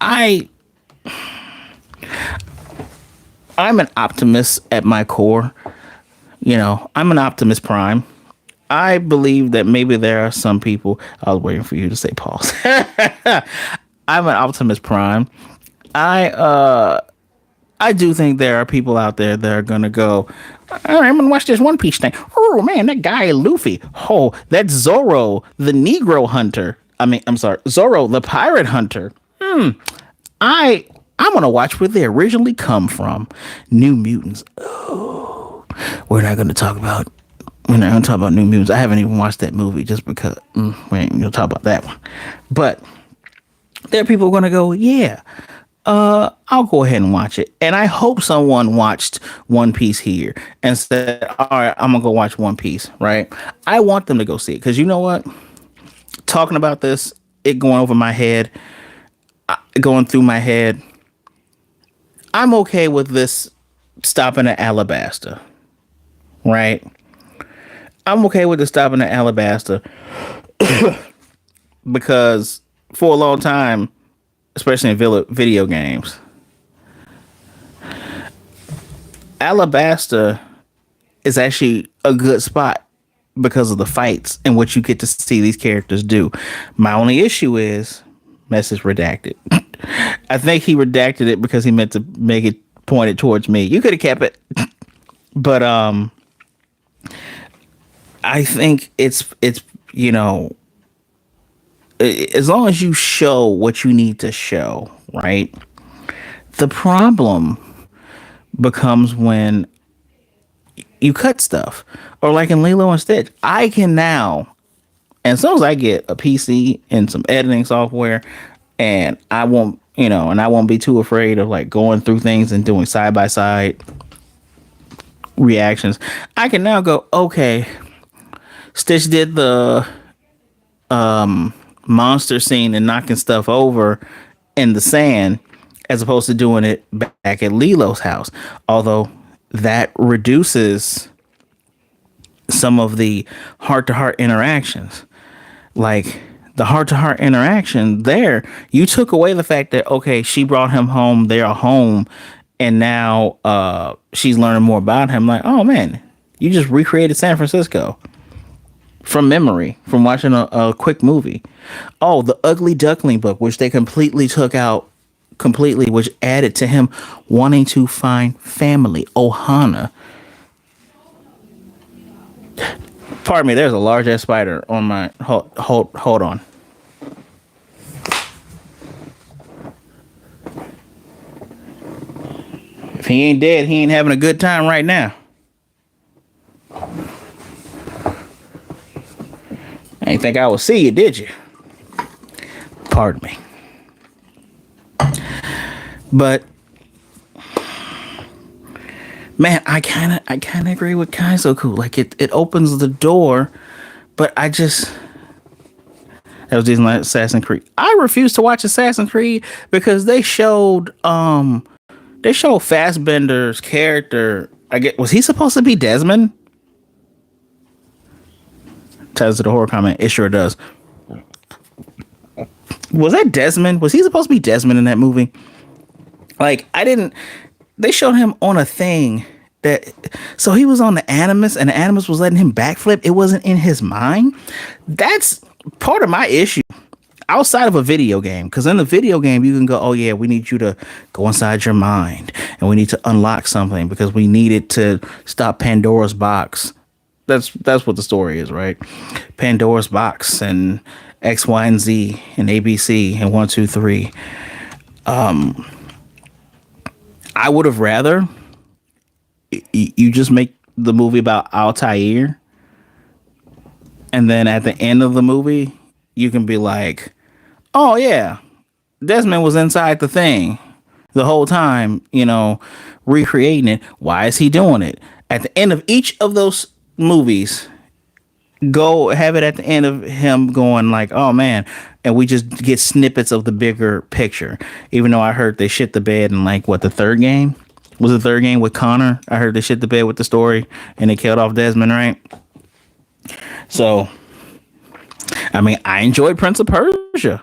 I I'm an optimist at my core. I'm an optimist prime. I believe that maybe there are some people. I was waiting for you to say pause. I'm an optimist prime. I do think there are people out there that are gonna go. "All right, I'm gonna watch this One Piece thing. Oh man, that guy Luffy. Oh, that's Zoro, the Negro hunter. I'm sorry, Zoro, the pirate hunter. I I'm gonna watch where they originally come from. New Mutants. We're not gonna talk about. We're not gonna talk about New Mutants. I haven't even watched that movie just because we ain't gonna talk about that one. But there are people gonna go, yeah. I'll go ahead and watch it. And I hope someone watched One Piece here and said, all right, I'm gonna go watch One Piece, right? I want them to go see it because you know what? Talking about this, it going over my head, going through my head. I'm okay with this stopping at Alabasta, right? I'm okay with the stopping at Alabasta because for a long time, especially in video games, Alabasta is actually a good spot because of the fights and what you get to see these characters do. My only issue is message redacted. I think he redacted it because he meant to make it pointed towards me. You could have kept it, but I think it's as long as you show what you need to show, right? The problem becomes when you cut stuff, or like in Lilo and Stitch. I can now, and as soon as I get a PC and some editing software, and I won't be too afraid of like going through things and doing side by side reactions. I can now go, okay, Stitch did the monster scene and knocking stuff over in the sand as opposed to doing it back at Lilo's house. Although that reduces some of the heart to heart interactions. Like the heart to heart interaction there, you took away the fact that, okay, she brought him home, they're home, and now she's learning more about him. Like, oh man, you just recreated San Francisco from memory from watching a quick movie. Oh, the Ugly Duckling book, which they completely took out completely, which added to him wanting to find family. Ohana. Pardon me, there's a large ass spider on my hold on. If he ain't dead, he ain't having a good time right now. I ain't think I would see you, did you? Pardon me. But man, I kind of agree with Kaizoku. Like it opens the door, but I just that was Disney Assassin's Creed. I refuse to watch Assassin's Creed because they showed Fassbender's character. Was he supposed to be Desmond? Tells to the horror comment. It sure does. Was that Desmond? Was he supposed to be Desmond in that movie? Like, I didn't. They showed him on a thing that. So he was on the Animus, and the Animus was letting him backflip. It wasn't in his mind. That's part of my issue outside of a video game. Because in the video game, you can go, oh, yeah, we need you to go inside your mind, and we need to unlock something because we need it to stop Pandora's box. That's what the story is, right? Pandora's box and X, Y, and Z and ABC and 1, 2, 3. I would have rather you just make the movie about Altair, and then at the end of the movie, you can be like, oh yeah, Desmond was inside the thing the whole time, recreating it. Why is he doing it? At the end of each of those movies, Go have it at the end of him going like, "Oh man," and we just get snippets of the bigger picture. Even though I heard they shit the bed in like what the third game was, the third game with Connor. I heard they shit the bed with the story and they killed off Desmond, right? So I mean, I enjoyed Prince of Persia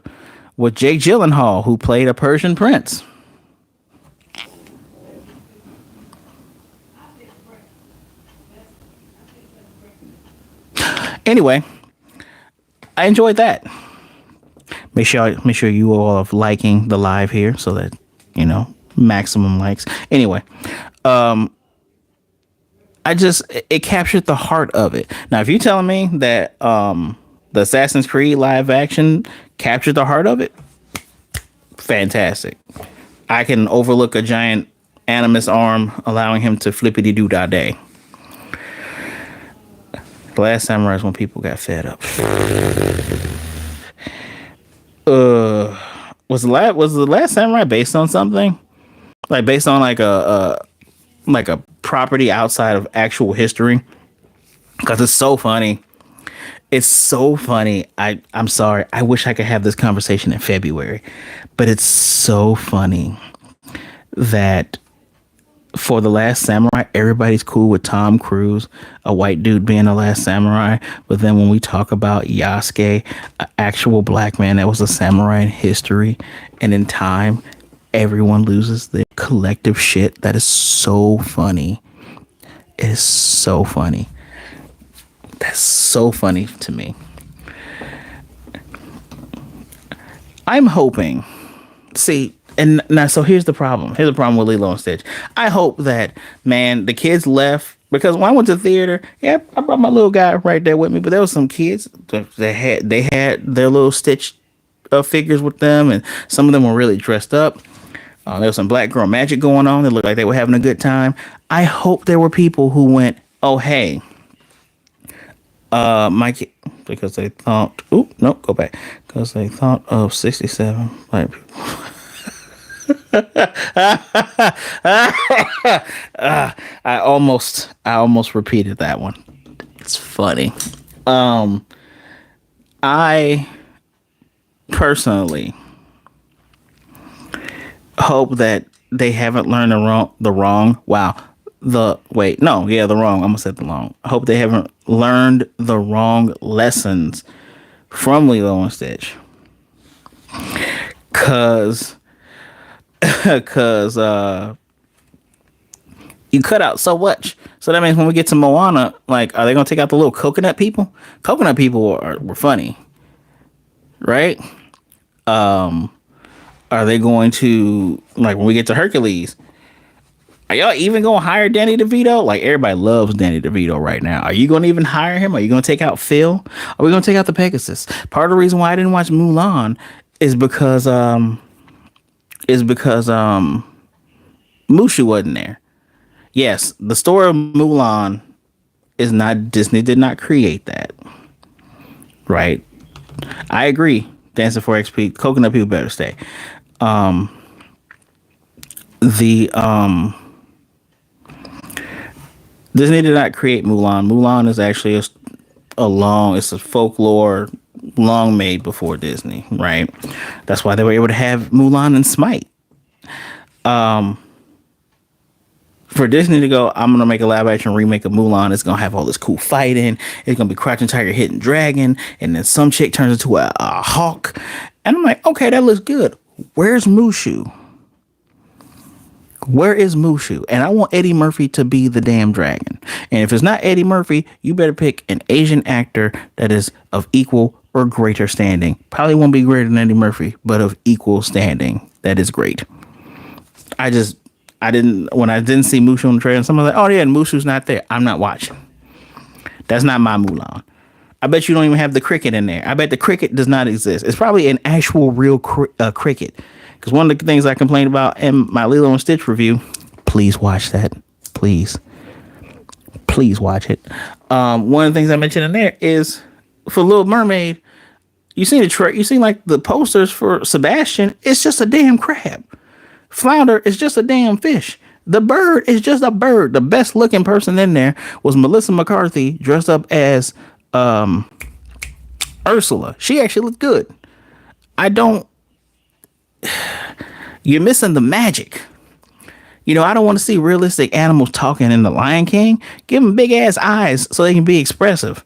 with Jake Gyllenhaal, who played a Persian prince. Anyway, I enjoyed that. Make sure you all are liking the live here so that you know maximum likes. Anyway, I just it captured the heart of it. Now, if you're telling me that the Assassin's Creed live action captured the heart of it, fantastic. I can overlook a giant animus arm, allowing him to flippity doo dah day. The Last Samurai is when people got fed up. Was the Last Samurai based on something? Like based on like a property outside of actual history? Because it's so funny. It's so funny. I'm sorry. I wish I could have this conversation in February, but it's so funny that for the Last Samurai, everybody's cool with Tom Cruise, a white dude being the Last Samurai. But then when we talk about Yasuke, an actual black man that was a samurai in history and in time, everyone loses their collective shit. That is so funny. It is so funny. That's so funny to me. I'm hoping. See, and now, so here's the problem. Here's the problem with Lilo and Stitch. I hope that, man, the kids left because when I went to the theater, yeah, I brought my little guy right there with me, but there was some kids that had their little Stitch figures with them, and some of them were really dressed up. There was some black girl magic going on. It looked like they were having a good time. I hope there were people who went, "Oh hey, my kid," because they thought, "Oop, nope, go back," because they thought of 67 black people. I almost repeated that one. It's funny. I personally hope that they haven't learned the wrong. Wow. The wait, no, yeah, the wrong. I'm gonna say the wrong. I hope they haven't learned the wrong lessons from Lilo and Stitch. Cause cause you cut out so much. So that means when we get to Moana, like, are they gonna take out the little coconut people? Coconut people were funny, right? Are they going to, like, when we get to Hercules? Are y'all even gonna hire Danny DeVito? Like, everybody loves Danny DeVito right now. Are you gonna even hire him? Are you gonna take out Phil? Are we gonna take out the Pegasus? Part of the reason why I didn't watch Mulan is because Mushu wasn't there. Yes, the story of Mulan is not, Disney did not create that. Right? I agree. Dancing for XP, coconut people better stay. The Disney did not create Mulan. Mulan is actually it's a folklore long made before Disney, right? That's why they were able to have Mulan and Smite. For Disney to go, I'm gonna make a live action remake of Mulan. It's gonna have all this cool fighting. It's gonna be Crouching Tiger, Hidden Dragon, and then some chick turns into a hawk. And I'm like, okay, that looks good. Where's Mushu? Where is Mushu? And I want Eddie Murphy to be the damn dragon. And if it's not Eddie Murphy, you better pick an Asian actor that is of equal or greater standing. Probably won't be greater than Eddie Murphy, but of equal standing. That is great. When I didn't see Mushu on the trailer, someone was like, "Oh yeah, and Mushu's not there." I'm not watching. That's not my Mulan. I bet you don't even have the cricket in there. I bet the cricket does not exist. It's probably an actual real cricket. Because one of the things I complained about in my Lilo and Stitch review, please watch that. Please watch it. One of the things I mentioned in there is for Little Mermaid, you seen like the posters for Sebastian. It's just a damn crab. Flounder is just a damn fish. The bird is just a bird. The best looking person in there was Melissa McCarthy dressed up as Ursula. She actually looked good. I don't. You're missing the magic. I don't want to see realistic animals talking in the Lion King. Give them big ass eyes so they can be expressive.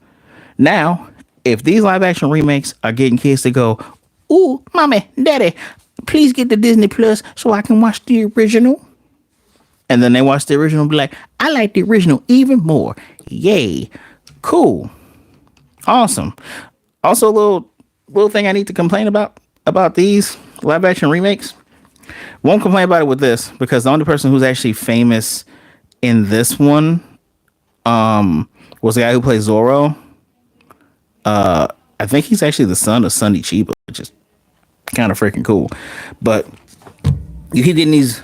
Now, if these live action remakes are getting kids to go, "Ooh, mommy, daddy, please get the Disney Plus so I can watch the original," and then they watch the original and be like, "I like the original even more." Yay. Cool. Awesome. Also, a little thing I need to complain about these live action remakes. Won't complain about it with this because the only person who's actually famous in this one was the guy who plays Zorro. I think he's actually the son of Sonny Chiba, which is kind of freaking cool. But you keep getting these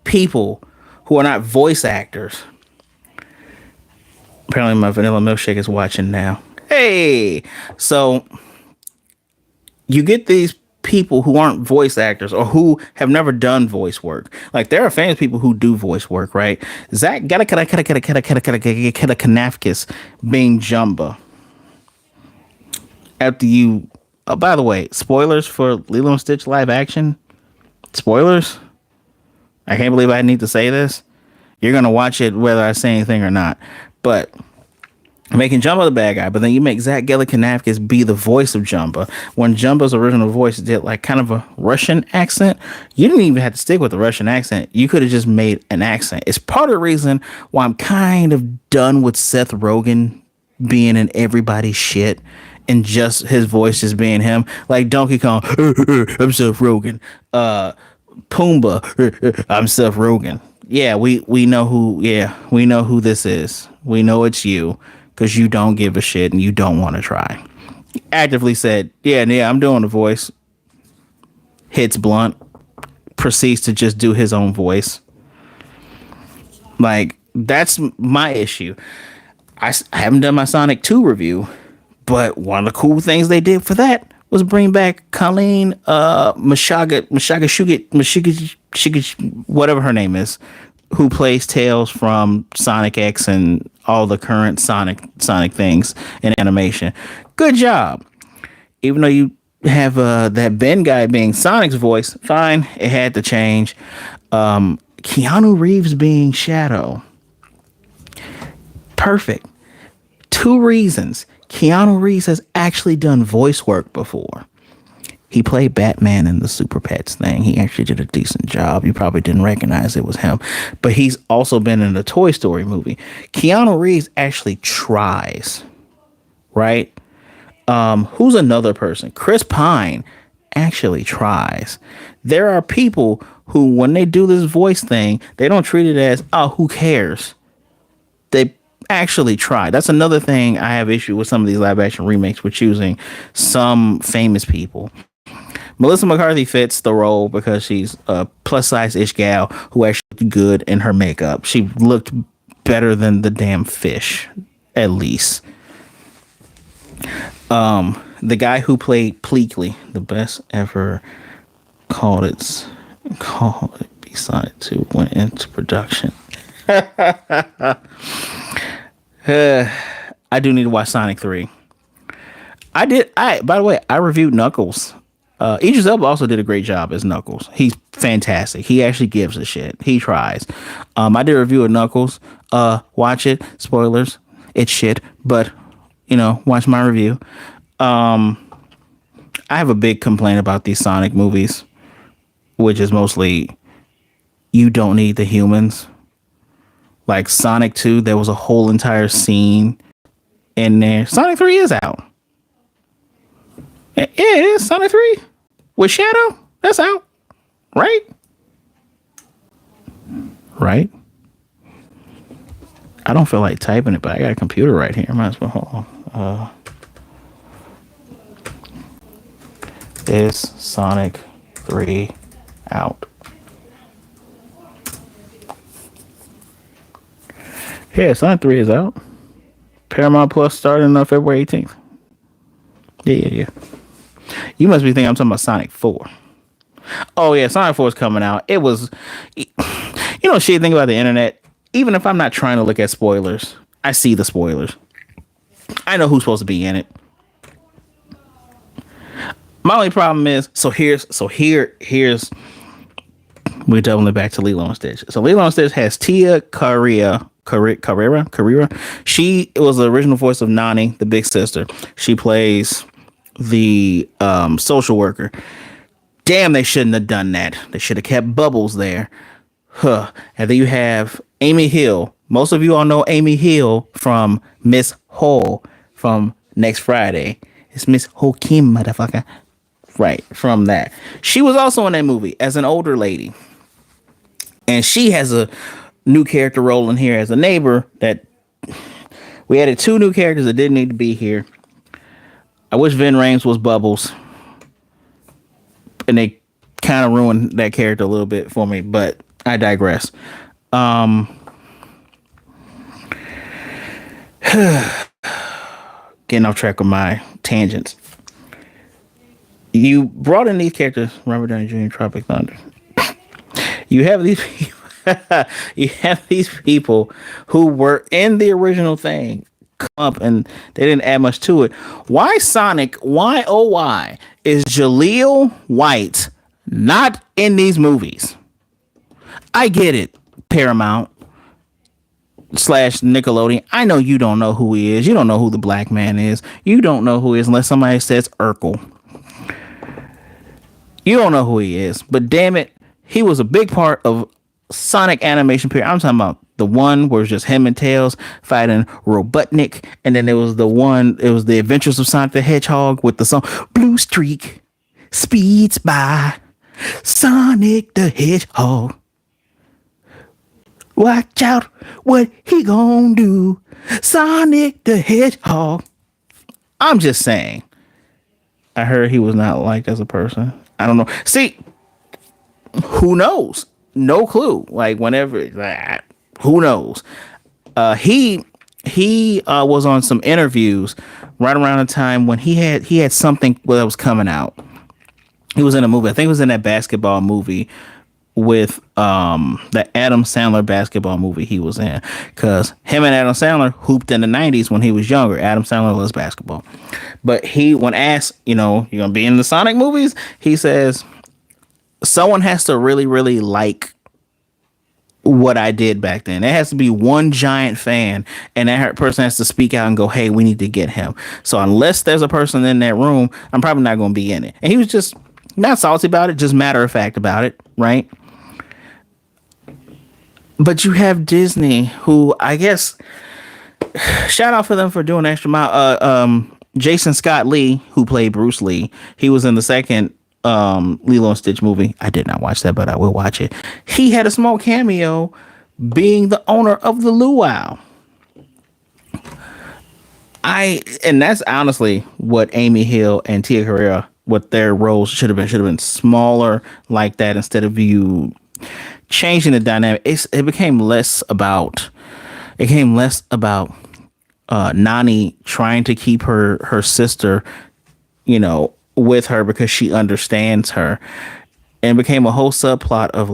people who are not voice actors. Apparently, my vanilla milkshake is watching now. Hey, so you get these people who aren't voice actors or who have never done voice work. Like there are famous people who do voice work, right? Zach Galifianakis being Jumba. After you, oh, by the way, spoilers for Lilo and Stitch live action. Spoilers. I can't believe I need to say this. You're gonna watch it whether I say anything or not, but. Making Jumbo the bad guy, but then you make Zach Galifianakis be the voice of Jumbo. When Jumbo's original voice did like kind of a Russian accent, you didn't even have to stick with the Russian accent. You could have just made an accent. It's part of the reason why I'm kind of done with Seth Rogen being in everybody's shit and just his voice just being him. Like Donkey Kong, I'm Seth Rogen. Pumbaa, I'm Seth Rogen. Yeah, we know who. Yeah, we know who this is. We know it's you. Because you don't give a shit and you don't want to try. Actively said, yeah, I'm doing the voice. Hits blunt. Proceeds to just do his own voice. Like, that's my issue. I haven't done my Sonic 2 review, but one of the cool things they did for that was bring back Colleen Mashaga, whatever her name is, who plays Tails from Sonic X and all the current Sonic things in animation. Good job. Even though you have that Ben guy being Sonic's voice, fine, it had to change. Keanu Reeves being Shadow. Perfect. 2 reasons. Keanu Reeves has actually done voice work before. He played Batman in the Super Pets thing. He actually did a decent job. You probably didn't recognize it was him. But he's also been in the Toy Story movie. Keanu Reeves actually tries. Right? Who's another person? Chris Pine actually tries. There are people who, when they do this voice thing, they don't treat it as, oh, who cares? They actually try. That's another thing I have issue with some of these live action remakes with choosing some famous people. Melissa McCarthy fits the role because she's a plus size ish gal who actually looked good in her makeup. She looked better than the damn fish, at least. The guy who played Pleakley, the best ever, called it Sonic 2 went into production. I do need to watch Sonic 3. By the way, I reviewed Knuckles. Idris Elba also did a great job as Knuckles. He's fantastic. He actually gives a shit. He tries. I did a review of Knuckles. Watch it. Spoilers. It's shit, but watch my review. I have a big complaint about these Sonic movies, which is mostly you don't need the humans. Like Sonic 2, there was a whole entire scene in there. Sonic 3 is out. Yeah, it is. Sonic 3 with Shadow. That's out. Right? Right? I don't feel like typing it, but I got a computer right here. Might as well. Hold on. Is Sonic 3 out? Yeah, Sonic 3 is out. Paramount Plus starting on February 18th. Yeah. You must be thinking I'm talking about Sonic 4. Oh, yeah, Sonic 4 is coming out. It was... shit, think about the internet. Even if I'm not trying to look at spoilers, I see the spoilers. I know who's supposed to be in it. My only problem is here's we're doubling it back to Lilo and Stitch. So Lilo and Stitch has Tia Carrera. She was the original voice of Nani, the big sister. She plays the social worker. Damn, they shouldn't have done that. They should have kept Bubbles there. Huh. And then you have Amy Hill. Most of you all know Amy Hill from Miss Hall from Next Friday. It's Miss Kim, motherfucker. Right, from that. She was also in that movie as an older lady. And she has a new character role in here as a neighbor that we added two new characters that didn't need to be here. I wish Vin Rames was Bubbles. And they kind of ruined that character a little bit for me, but I digress. Getting off track of my tangents. You brought in these characters, Robert Downey Jr., Tropic Thunder. You have these you have these people who were in the original thing come up and they didn't add much to it. Why Sonic, why oh why is Jaleel White not in these movies? I get it, Paramount / Nickelodeon. I know you don't know who he is. You don't know who the black man is. You don't know who he is unless somebody says Urkel. You don't know who he is, but damn it, he was a big part of Sonic animation period. I'm talking about the one where it's just him and Tails fighting Robotnik, and then there was the one, it was the Adventures of Sonic the Hedgehog with the song Blue Streak speeds by Sonic the Hedgehog. Watch out what he gonna do, Sonic the Hedgehog. I'm just saying. I heard he was not liked as a person. I don't know. See, who knows? No clue. Like whenever, who knows? He was on some interviews right around the time when he had something that was coming out. He was in a movie. I think it was in that basketball movie with the Adam Sandler basketball movie he was in, because him and Adam Sandler hooped in the 90s when he was younger. Adam Sandler loves basketball, but when asked, you're gonna be in the Sonic movies, he says someone has to really really like what I did back then. There has to be one giant fan, and that person has to speak out and go, hey, we need to get him. So unless there's a person in that room, I'm probably not going to be in it. And he was just not salty about it, just matter of fact about it, right? But you have Disney, who I guess, shout out for them for doing extra mile. Jason Scott Lee, who played Bruce Lee, he was in the second Lilo and Stitch movie. I did not watch that, but I will watch it. He had a small cameo being the owner of the luau. And that's honestly what Amy Hill and Tia Carrera, what their roles should have been smaller like that, instead of you changing the dynamic. It became less about Nani trying to keep her sister, with her because she understands her, and became a whole subplot of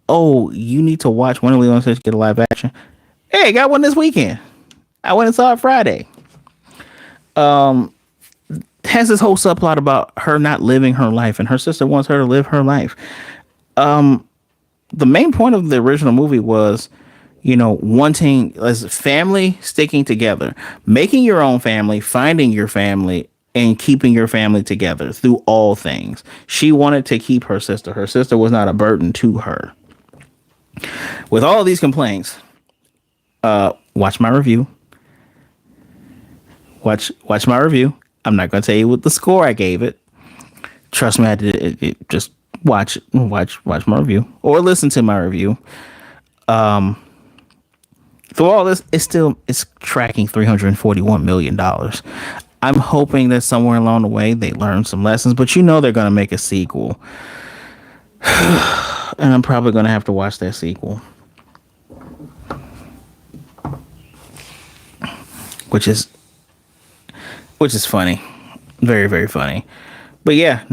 oh, you need to watch When Are We Gonna Get a Live Action? Hey, I got one this weekend. I went and saw it Friday. Has this whole subplot about her not living her life, and her sister wants her to live her life. The main point of the original movie was, wanting as family, sticking together, making your own family, finding your family, and keeping your family together through all things. She wanted to keep her sister. Her sister was not a burden to her. With all these complaints, watch my review. Watch my review. I'm not going to tell you what the score I gave it. Trust me, I did it. Just watch my review or listen to my review. Through all this, it's tracking $341 million. I'm hoping that somewhere along the way they learn some lessons, but they're going to make a sequel. And I'm probably going to have to watch that sequel. Which is funny. Very, very funny. But yeah.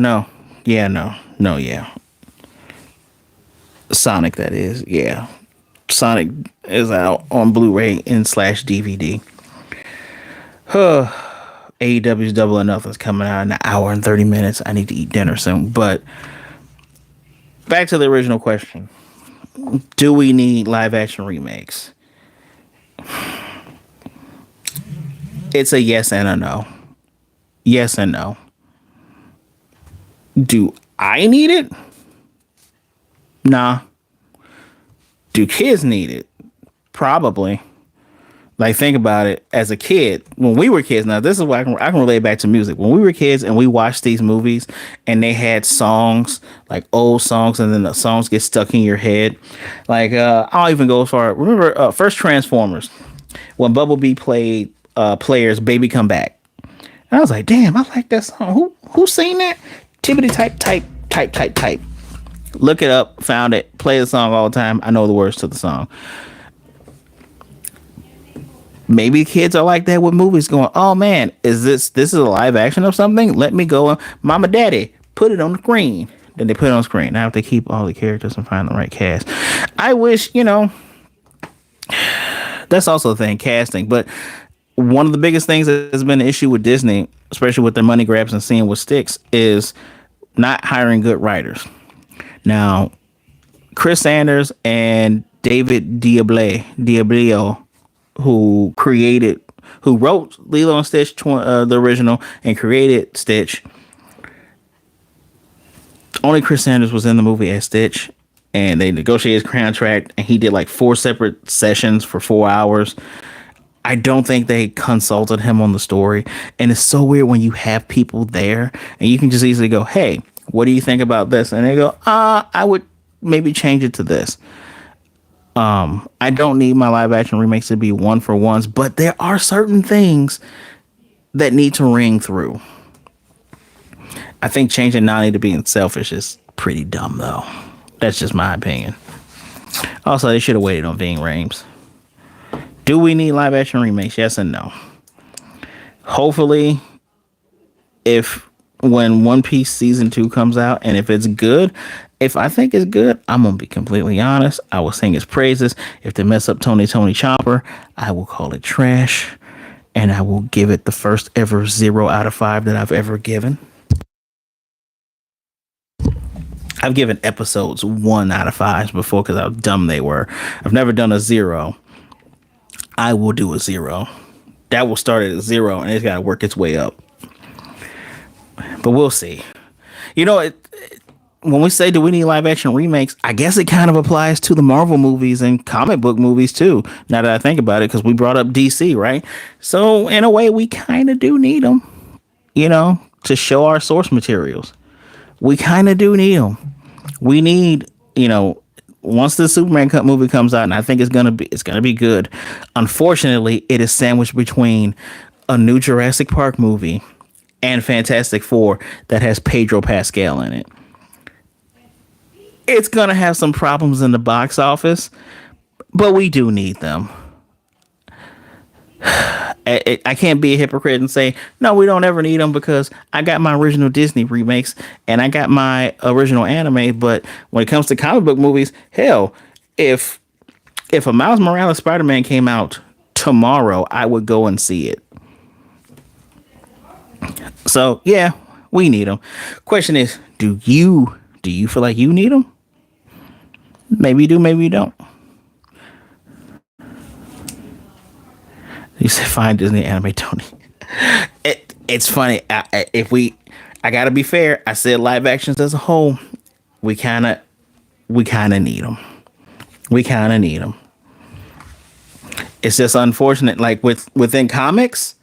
Sonic, that is. Yeah. Sonic is out on Blu-ray and slash DVD. Huh. AEW's Double or Nothing's coming out in an hour and 30 minutes. I need to eat dinner soon. But back to the original question. Do we need live action remakes? It's a yes and a no. Yes and no. Do I need it? Nah. Do kids need it? Probably. Like, think about it. As a kid, when we were kids, now this is why I can relate back to music. When we were kids and we watched these movies and they had songs, like old songs, and then the songs get stuck in your head. Like, I'll even go as far. Remember, first Transformers, when Bumblebee played Players' Baby Come Back. And I was like, damn, I like that song. Who sang that? Tippity type. Look it up, found it, play the song all the time. I know the words to the song. Maybe kids are like that with movies, going, oh man, this is a live action of something? Let me go, Mama Daddy, put it on the screen. Then they put it on the screen. Now I have to keep all the characters and find the right cast. I wish, that's also the thing, casting. But one of the biggest things that has been an issue with Disney, especially with their money grabs and seeing what sticks, is not hiring good writers. Now, Chris Sanders and David Diablio, who wrote Lilo and Stitch, the original, and created Stitch. Only Chris Sanders was in the movie as Stitch, and they negotiated his contract, and he did like 4 separate sessions for 4 hours. I don't think they consulted him on the story, and it's so weird when you have people there, and you can just easily go, hey, what do you think about this? And they go, I would maybe change it to this. I don't need my live action remakes to be one for ones, but there are certain things that need to ring through. I think changing Nani to being selfish is pretty dumb, though. That's just my opinion. Also, they should have waited on Ving Rhames. Do we need live action remakes? Yes and no. Hopefully, when One Piece season 2 comes out, and if it's good, if I think it's good, I'm gonna be completely honest. I will sing its praises. If they mess up Tony Chopper, I will call it trash, and I will give it the first ever 0 out of 5 that I've ever given. I've given episodes 1 out of 5 before because how dumb they were. I've never done a 0. I will do a 0. That will start at a 0, and it's got to work its way up. But we'll see. When we say do we need live action remakes, I guess it kind of applies to the Marvel movies and comic book movies too. Now that I think about it, because we brought up DC, right? So in a way, we kind of do need them, to show our source materials. We kind of do need them. We need, once the Superman Cut movie comes out, and I think it's gonna be good. Unfortunately, it is sandwiched between a new Jurassic Park movie and Fantastic Four that has Pedro Pascal in it. It's gonna have some problems in the box office, but we do need them. I can't be a hypocrite and say, no, we don't ever need them, because I got my original Disney remakes and I got my original anime. But when it comes to comic book movies, hell, if a Miles Morales Spider-Man came out tomorrow, I would go and see it. So yeah, we need them. Question is, do you feel like you need them? Maybe you do, maybe you don't. You said find Disney anime, Tony. It's funny. I gotta be fair. I said live actions as a whole. We kind of need them. We kind of need them. It's just unfortunate. Like within comics,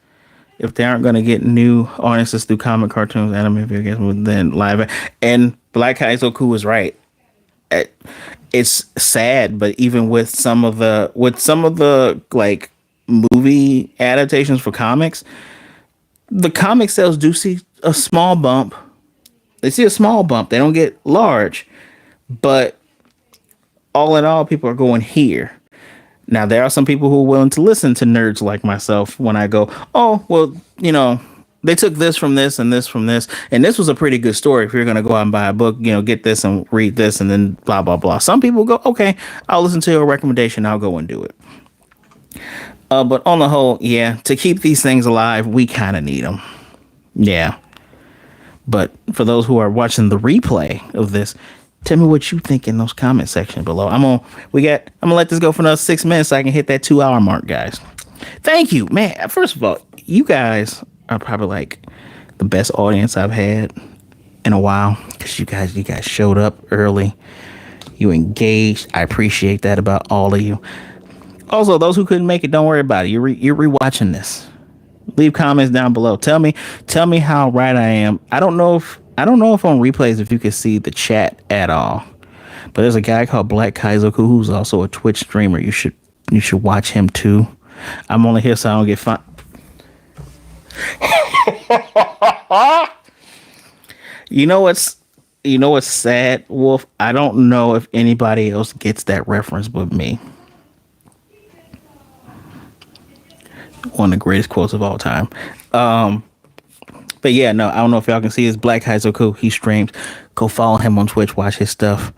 if they aren't going to get new audiences through comic, cartoons, anime, video games, then live. And Black Kaizoku is right. It's sad, but even with some of the like movie adaptations for comics, the comic sales do see a small bump. They see a small bump. They don't get large, but all in all, people are going here. Now, there are some people who are willing to listen to nerds like myself when I go, oh, well, they took this from this and this from this, and this was a pretty good story. If you're going to go out and buy a book, get this and read this and then blah blah blah. Some people go, okay, I'll listen to your recommendation, I'll go and do it. But on the whole, yeah, to keep these things alive, we kind of need them. Yeah. But for those who are watching the replay of this, tell me what you think in those comment section below. I'm gonna let this go for another 6 minutes so I can hit that 2 hour mark, guys. Thank you, man. First of all, you guys are probably like the best audience I've had in a while, because you guys showed up early. You engaged. I appreciate that about all of you. Also, those who couldn't make it, don't worry about it. You're rewatching this. Leave comments down below. Tell me how right I am. I don't know if on replays if you can see the chat at all. But there's a guy called Black Kaizoku who's also a Twitch streamer. You should watch him too. I'm only here so I don't get fined. You know what's sad, Wolf? I don't know if anybody else gets that reference but me. One of the greatest quotes of all time. But yeah, no, I don't know if y'all can see his Black Kaizoku. He streams. Go follow him on Twitch. Watch his stuff.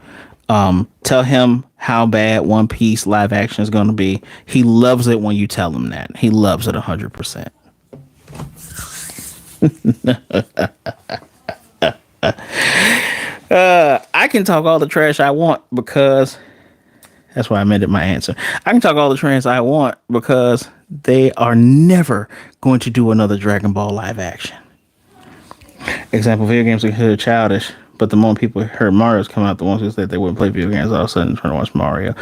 Tell him how bad One Piece live action is going to be. He loves it when you tell him that. He loves it 100%. I can talk all the trash I want because that's why I amended my answer. I can talk all the trash I want because they are never going to do another Dragon Ball live action. Example, video games are considered childish, but the moment people heard Mario's come out, the ones who said they wouldn't play video games all of a sudden turn to watch Mario.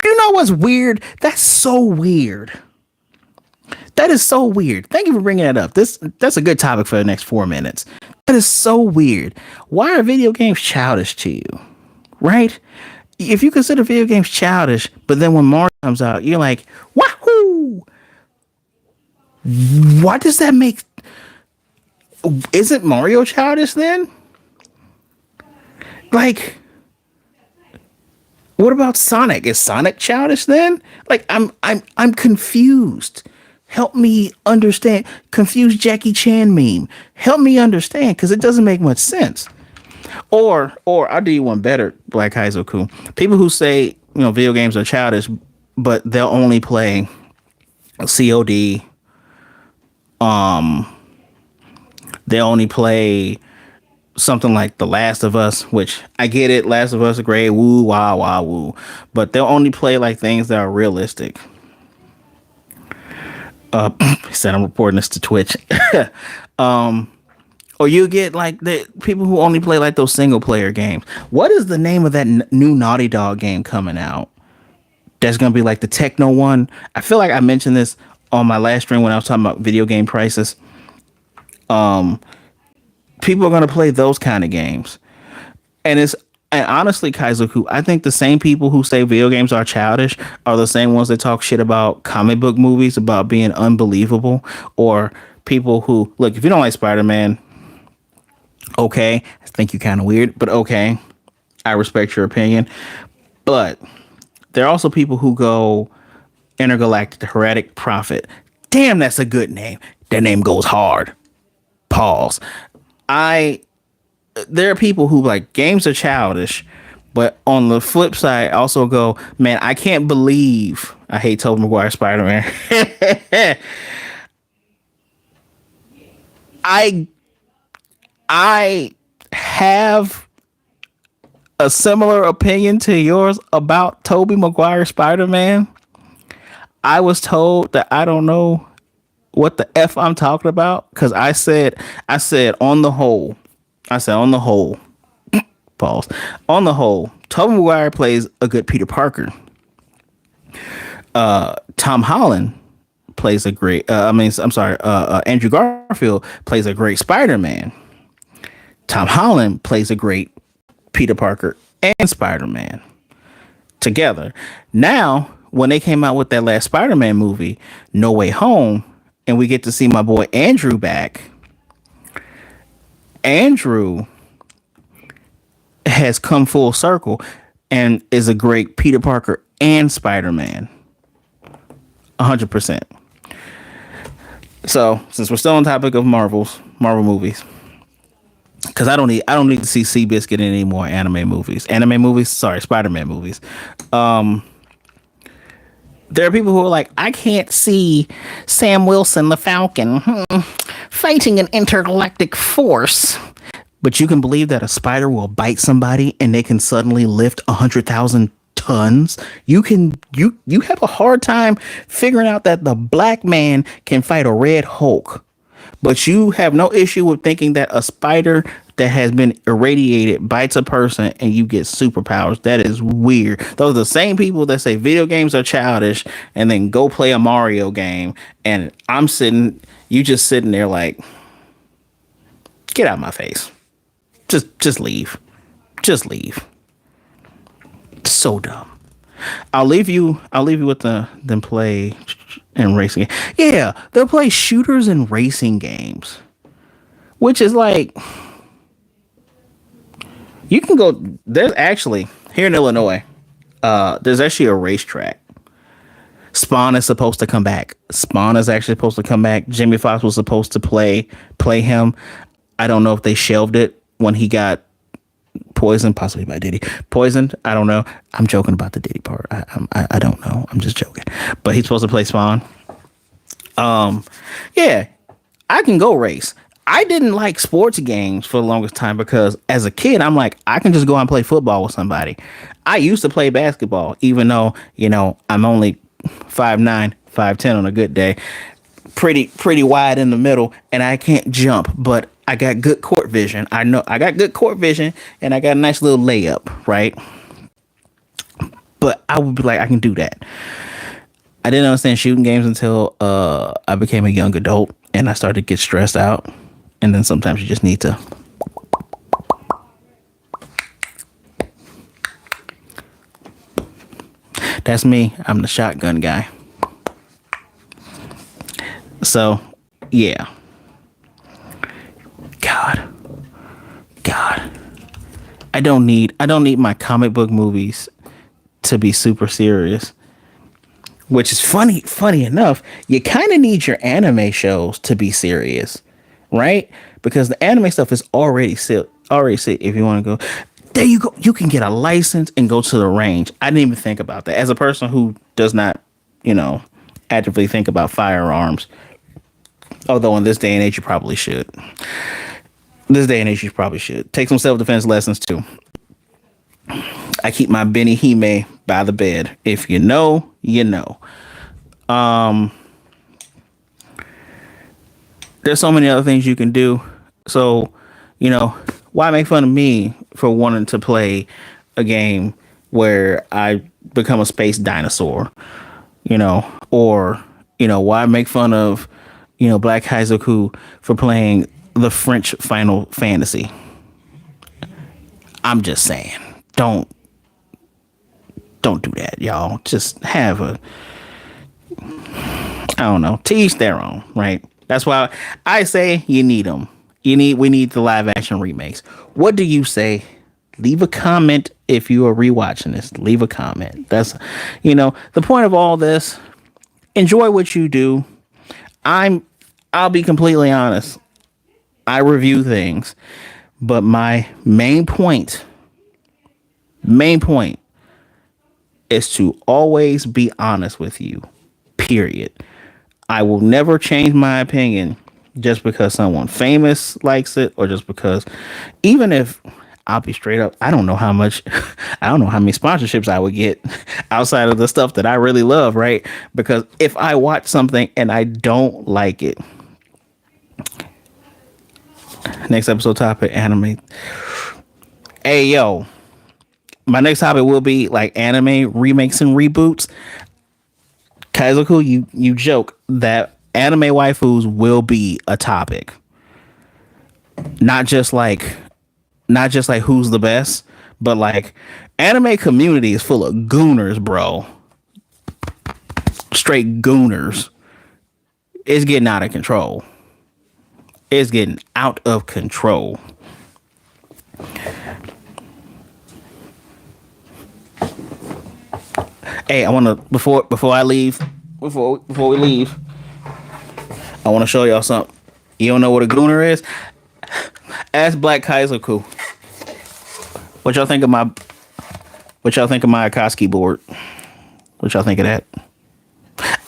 You know what's weird? That's so weird. That is so weird. Thank you for bringing that up. That's a good topic for the next 4 minutes. That is so weird. Why are video games childish to you? Right? If you consider video games childish, but then when Mario comes out, you're like, wahoo! What does that make? Isn't Mario childish then? Like, what about Sonic? Is Sonic childish then? Like, I'm confused. Help me understand. Confused Jackie Chan meme. Help me understand, because it doesn't make much sense. Or I'll do you one better, Black Kaizoku. People who say, video games are childish, but they'll only play COD. They only play something like The Last of Us, which I get it. Last of Us are great. Woo, wah, wah, woo. But they'll only play like things that are realistic. He said I'm reporting this to Twitch. Or you get like the people who only play like those single player games. What is the name of that new Naughty Dog game coming out? That's going to be like the techno one. I feel like I mentioned this on my last stream when I was talking about video game prices. People are going to play those kind of games. And honestly, Kaizoku, I think the same people who say video games are childish are the same ones that talk shit about comic book movies, about being unbelievable, or people who, look, if you don't like Spider-Man, okay, I think you're kind of weird, but okay, I respect your opinion. But there are also people who go Intergalactic Heretic Prophet. Damn, that's a good name. That name goes hard. Pause. There are people who like games are childish, but on the flip side also go, man, I can't believe I hate Tobey Maguire Spider-Man. I have a similar opinion to yours about Tobey Maguire Spider-Man. I was told that I don't know what the F I'm talking about, because I said on the whole, pause, on the whole, Tobey Maguire plays a good Peter Parker. Tom Holland plays a great, Andrew Garfield plays a great Spider-Man. Tom Holland plays a great Peter Parker and Spider-Man together. Now, when they came out with that last Spider-Man movie, No Way Home, and we get to see my boy Andrew back, Andrew has come full circle and is a great Peter Parker and Spider-Man. 100%. So since we're still on topic of Marvel movies, because I don't need to see Seabiscuit in any more anime movies. Sorry, Spider-Man movies. Um, there are people who are like, I can't see Sam Wilson, the Falcon, fighting an intergalactic force. But you can believe that a spider will bite somebody and they can suddenly lift 100,000 tons. You have a hard time figuring out that the black man can fight a red Hulk, but you have no issue with thinking that a spider that has been irradiated bites a person and you get superpowers. That is weird. Those are the same people that say video games are childish and then go play a Mario game. And you just sitting there like, get out of my face. Just leave. Just leave. So dumb. I'll leave you with them play and racing. Yeah, they'll play shooters and racing games. Which is like, you can go, there's actually here in Illinois, there's actually a racetrack. Spawn is supposed to come back. Spawn is actually supposed to come back. Jamie Foxx was supposed to play him. I don't know if they shelved it when he got poisoned, possibly by Diddy. Poisoned, I don't know. I'm joking about the Diddy part. I don't know. I'm just joking. But he's supposed to play Spawn. Yeah, I can go race. I didn't like sports games for the longest time because as a kid, I'm like, I can just go out and play football with somebody. I used to play basketball, even though, I'm only 5'9", 5'10" on a good day. Pretty wide in the middle, and I can't jump, but I got good court vision. I know I got good court vision, and I got a nice little layup, right? But I would be like, I can do that. I didn't understand shooting games until I became a young adult, and I started to get stressed out. And then sometimes you just need to. That's me. I'm the shotgun guy. So, yeah. God. I don't need my comic book movies to be super serious. Which is funny enough, you kind of need your anime shows to be serious, right? Because the anime stuff is already set. If you want to go, there you go. You can get a license and go to the range. I didn't even think about that. As a person who does not, actively think about firearms, although in this day and age you probably should. Take some self-defense lessons too. I keep my Benny Hime by the bed. If you know, you know. There's so many other things you can do. So, why make fun of me for wanting to play a game where I become a space dinosaur? Or, why make fun of, Black Heizoku for playing the French Final Fantasy? I'm just saying, don't do that, y'all. Just have I don't know, to each their own, right? That's why I say you need them. We need the live action remakes. What do you say? Leave a comment if you are rewatching this. Leave a comment. That's, the point of all this. Enjoy what you do. I'll be completely honest. I review things, but my main point is to always be honest with you. Period. I will never change my opinion just because someone famous likes it, or just because, even if, I'll be straight up, I don't know how many sponsorships I would get outside of the stuff that I really love, right? Because if I watch something and I don't like it, next episode topic, anime. Hey, yo, my next topic will be like anime remakes and reboots. Kaizoku, you joke that anime waifus will be a topic. Not just like who's the best, but like anime community is full of gooners, bro. Straight gooners. It's getting out of control. Hey, I want to before we leave, I I want to show y'all something. You don't know what a gooner is? Ask Black Kaiser Cool. What y'all think of my Akatsuki board? What y'all think of that?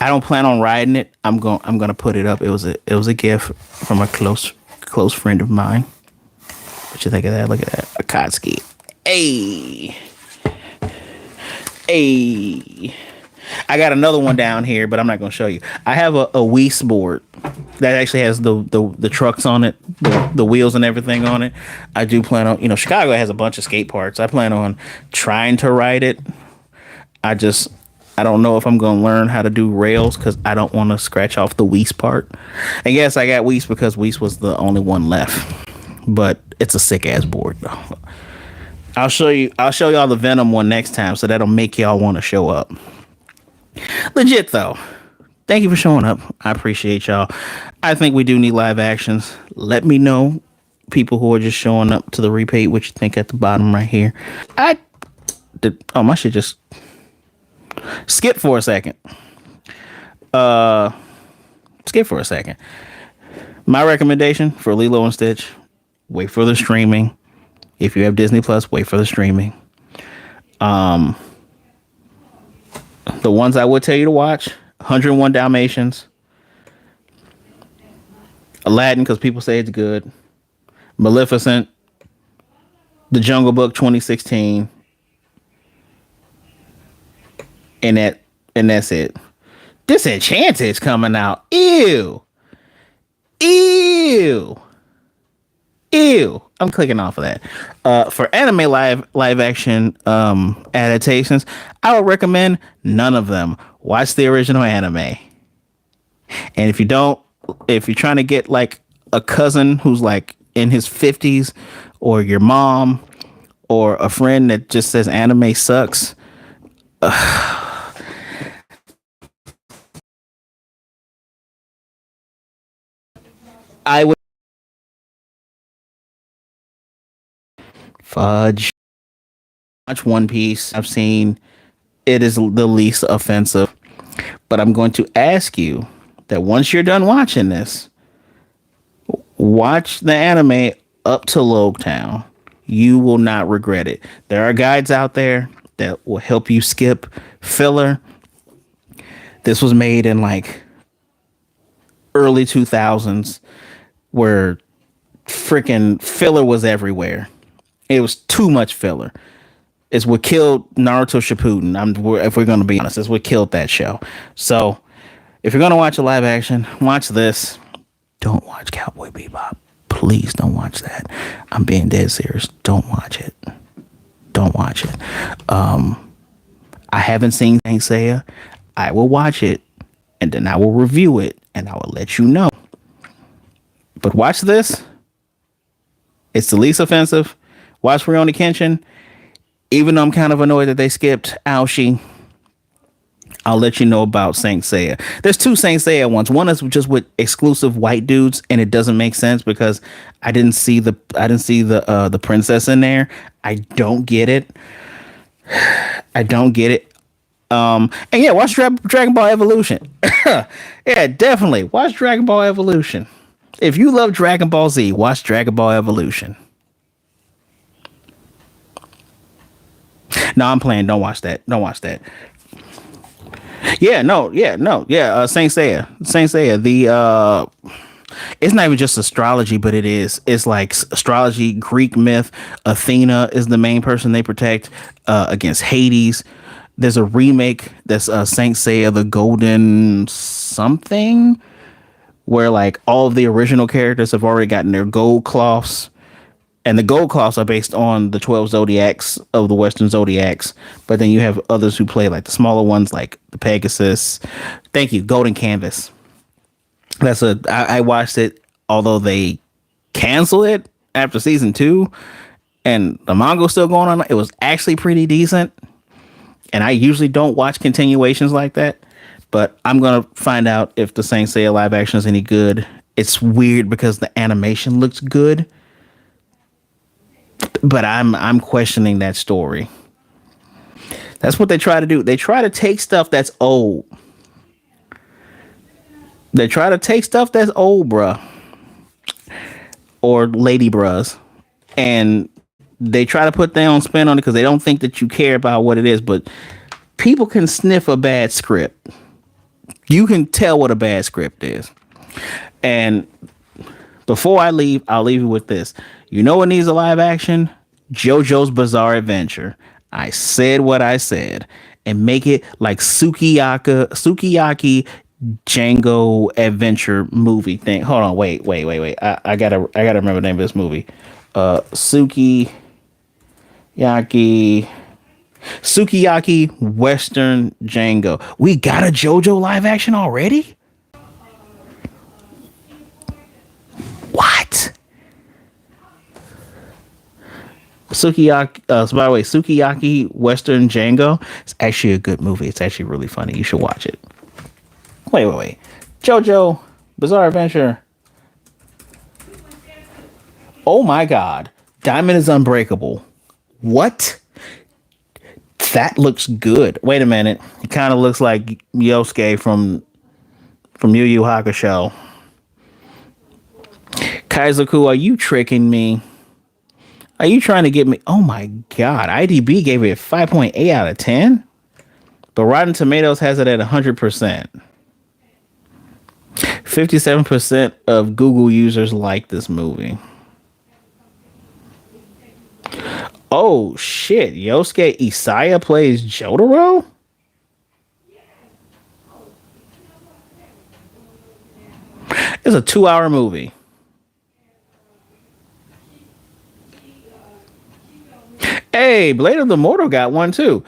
I don't plan on riding it. I'm gonna put it up. It was a gift from a close friend of mine. What you think of that? Look at that. Akatsuki. Hey. Hey. I got another one down here, but I'm not going to show you. I have a Weiss board that actually has the trucks on it, the wheels and everything on it. I do plan on, Chicago has a bunch of skate parks. I plan on trying to ride it. I just, I don't know if I'm going to learn how to do rails because I don't want to scratch off the Weiss part. And yes, I got Weiss because Weiss was the only one left, but it's a sick ass board though. I'll show y'all the Venom one next time, so that'll make y'all want to show up. Legit though. Thank you for showing up. I appreciate y'all. I think we do need live actions. Let me know, people who are just showing up to the repeat, what you think at the bottom right here. I did. Oh, my shit just skip for a second. Skip for a second. My recommendation for Lilo and Stitch: wait for the streaming. If you have Disney Plus, wait for the streaming. The ones I would tell you to watch: 101 Dalmatians, Aladdin, because people say it's good, Maleficent, The Jungle Book 2016, and that's it. Disenchanted's coming out. Ew. Ew. Ew. I'm clicking off of that. For anime live action adaptations, I would recommend none of them. Watch the original anime. And if you're trying to get like a cousin who's like in his 50s, or your mom, or a friend that just says anime sucks, I would fudge. Watch One Piece. I've seen it is the least offensive. But I'm going to ask you that once you're done watching this, watch the anime up to Logtown. You will not regret it. There are guides out there that will help you skip filler. This was made in like early 2000s where freaking filler was everywhere. It was too much filler. It's what killed Naruto Shippuden. If we're going to be honest, it's what killed that show. So if you're going to watch a live action, watch this. Don't watch Cowboy Bebop. Please don't watch that. I'm being dead serious. Don't watch it. Don't watch it. I haven't seen Saint Seiya. I will watch it, and then I will review it, and I will let you know. But watch this. It's the least offensive. Watch Rurouni Kenshin. Even though I'm kind of annoyed that they skipped Aoshi, I'll let you know about Saint Seiya. There's two Saint Seiya ones. One is just with exclusive white dudes, and it doesn't make sense because I didn't see the princess in there. I don't get it. I don't get it. And yeah, watch Dragon Ball Evolution. Yeah, definitely watch Dragon Ball Evolution. If you love Dragon Ball Z, watch Dragon Ball Evolution. No, I'm playing. Don't watch that. Don't watch that. Yeah, no, yeah, no, yeah. Saint Seiya, Saint Seiya. It's not even just astrology, but it is. It's like astrology, Greek myth. Athena is the main person they protect against Hades. There's a remake that's Saint Seiya, the Golden something, where like all of the original characters have already gotten their gold cloths. And the gold cloths are based on the 12 zodiacs of the Western zodiacs. But then you have others who play like the smaller ones, like the Pegasus. Thank you, Golden Canvas. I watched it, although they canceled it after season 2, and the manga's still going on. It was actually pretty decent. And I usually don't watch continuations like that, but I'm gonna find out if the Saint Seiya live action is any good. It's weird because the animation looks good, but I'm questioning that story. That's what they try to do. They try to take stuff that's old They try to take stuff that's old, bruh, or lady bruhs, and they try to put their own spin on it because they don't think that you care about what it is. But people can sniff a bad script. You can tell what a bad script is. And before I leave, I'll leave you with this. You know what needs a live action? JoJo's Bizarre Adventure. I said what I said. And make it like Sukiyaki Django adventure movie thing. Hold on, wait. I gotta remember the name of this movie. Sukiyaki Sukiyaki Western Django. We got a JoJo live action already? What? Sukiyaki. So by the way, Sukiyaki Western Django. It's actually a good movie. It's actually really funny. You should watch it. Wait. JoJo Bizarre Adventure. Oh my God. Diamond is Unbreakable. What? That looks good. Wait a minute. It kind of looks like Yosuke from Yu Yu Hakusho. Kaizoku, are you tricking me? Are you trying to get me? Oh my God. IDB gave it 5.8 out of 10, but Rotten Tomatoes has it at 100%. 57% of Google users like this movie. Oh shit. Yosuke Isaya plays Jotaro? It's a 2-hour movie. Hey, Blade of the Mortal got one too.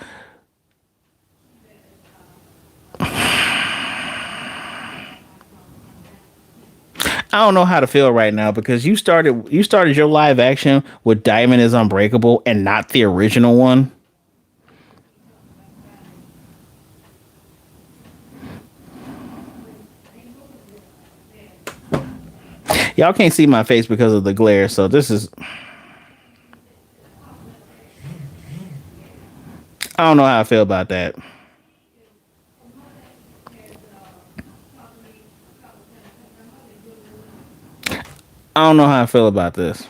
I don't know how to feel right now because you started your live action with Diamond is Unbreakable and not the original one. Y'all can't see my face because of the glare, so this is I don't know how I feel about that. I don't know how I feel about this.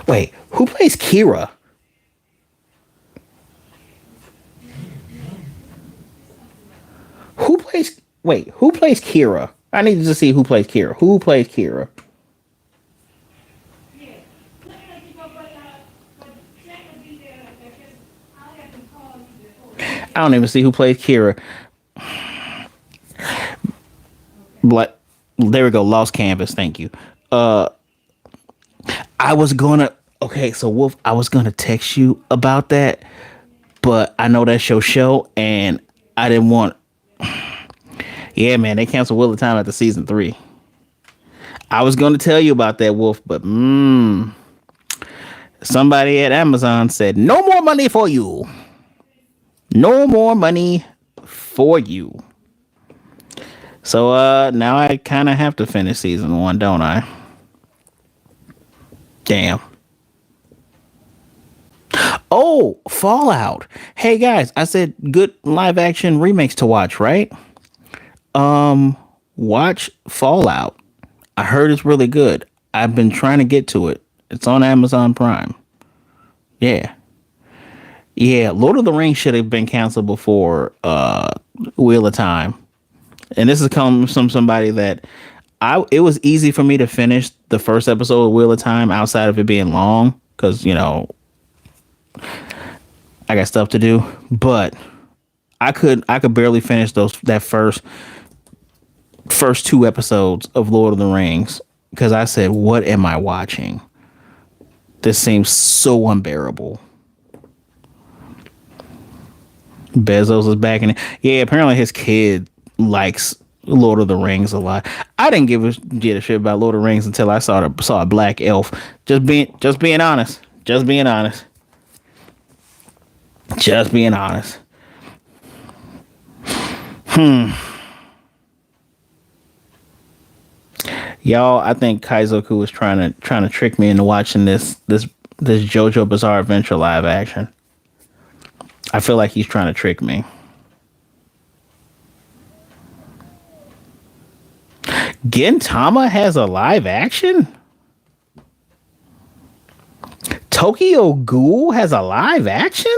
Wait, who plays Kira? Who plays Kira? I need to see who plays Kira. Who plays Kira? I don't even see who plays Kira. But there we go. Lost Canvas. Thank you. Uh, I was gonna. Okay, so Wolf, I was gonna text you about that, but I know that's your show, and I didn't want. Yeah, man, they canceled Wheel of Time after season 3. I was gonna tell you about that, Wolf, but somebody at Amazon said no more money for you. No more money for you. So now I kind of have to finish season 1, don't I? Damn. Oh, Fallout. Hey guys, I said good live action remakes to watch, right? Watch Fallout. I heard it's really good. I've been trying to get to it. It's on Amazon Prime. Yeah. Yeah, Lord of the Rings should have been canceled before Wheel of Time. And this is coming from somebody that it was easy for me to finish the first episode of Wheel of Time outside of it being long because, I got stuff to do, but I could barely finish that first 2 episodes of Lord of the Rings because I said, what am I watching? This seems so unbearable. Bezos is back in it. Yeah, apparently his kid likes Lord of the Rings a lot. I didn't give a shit about Lord of the Rings until I saw a black elf. Just being honest. Just being honest. Just being honest. Y'all, I think Kaizoku was trying to trick me into watching this JoJo Bizarre Adventure live action. I feel like he's trying to trick me. Gintama has a live action? Tokyo Ghoul has a live action?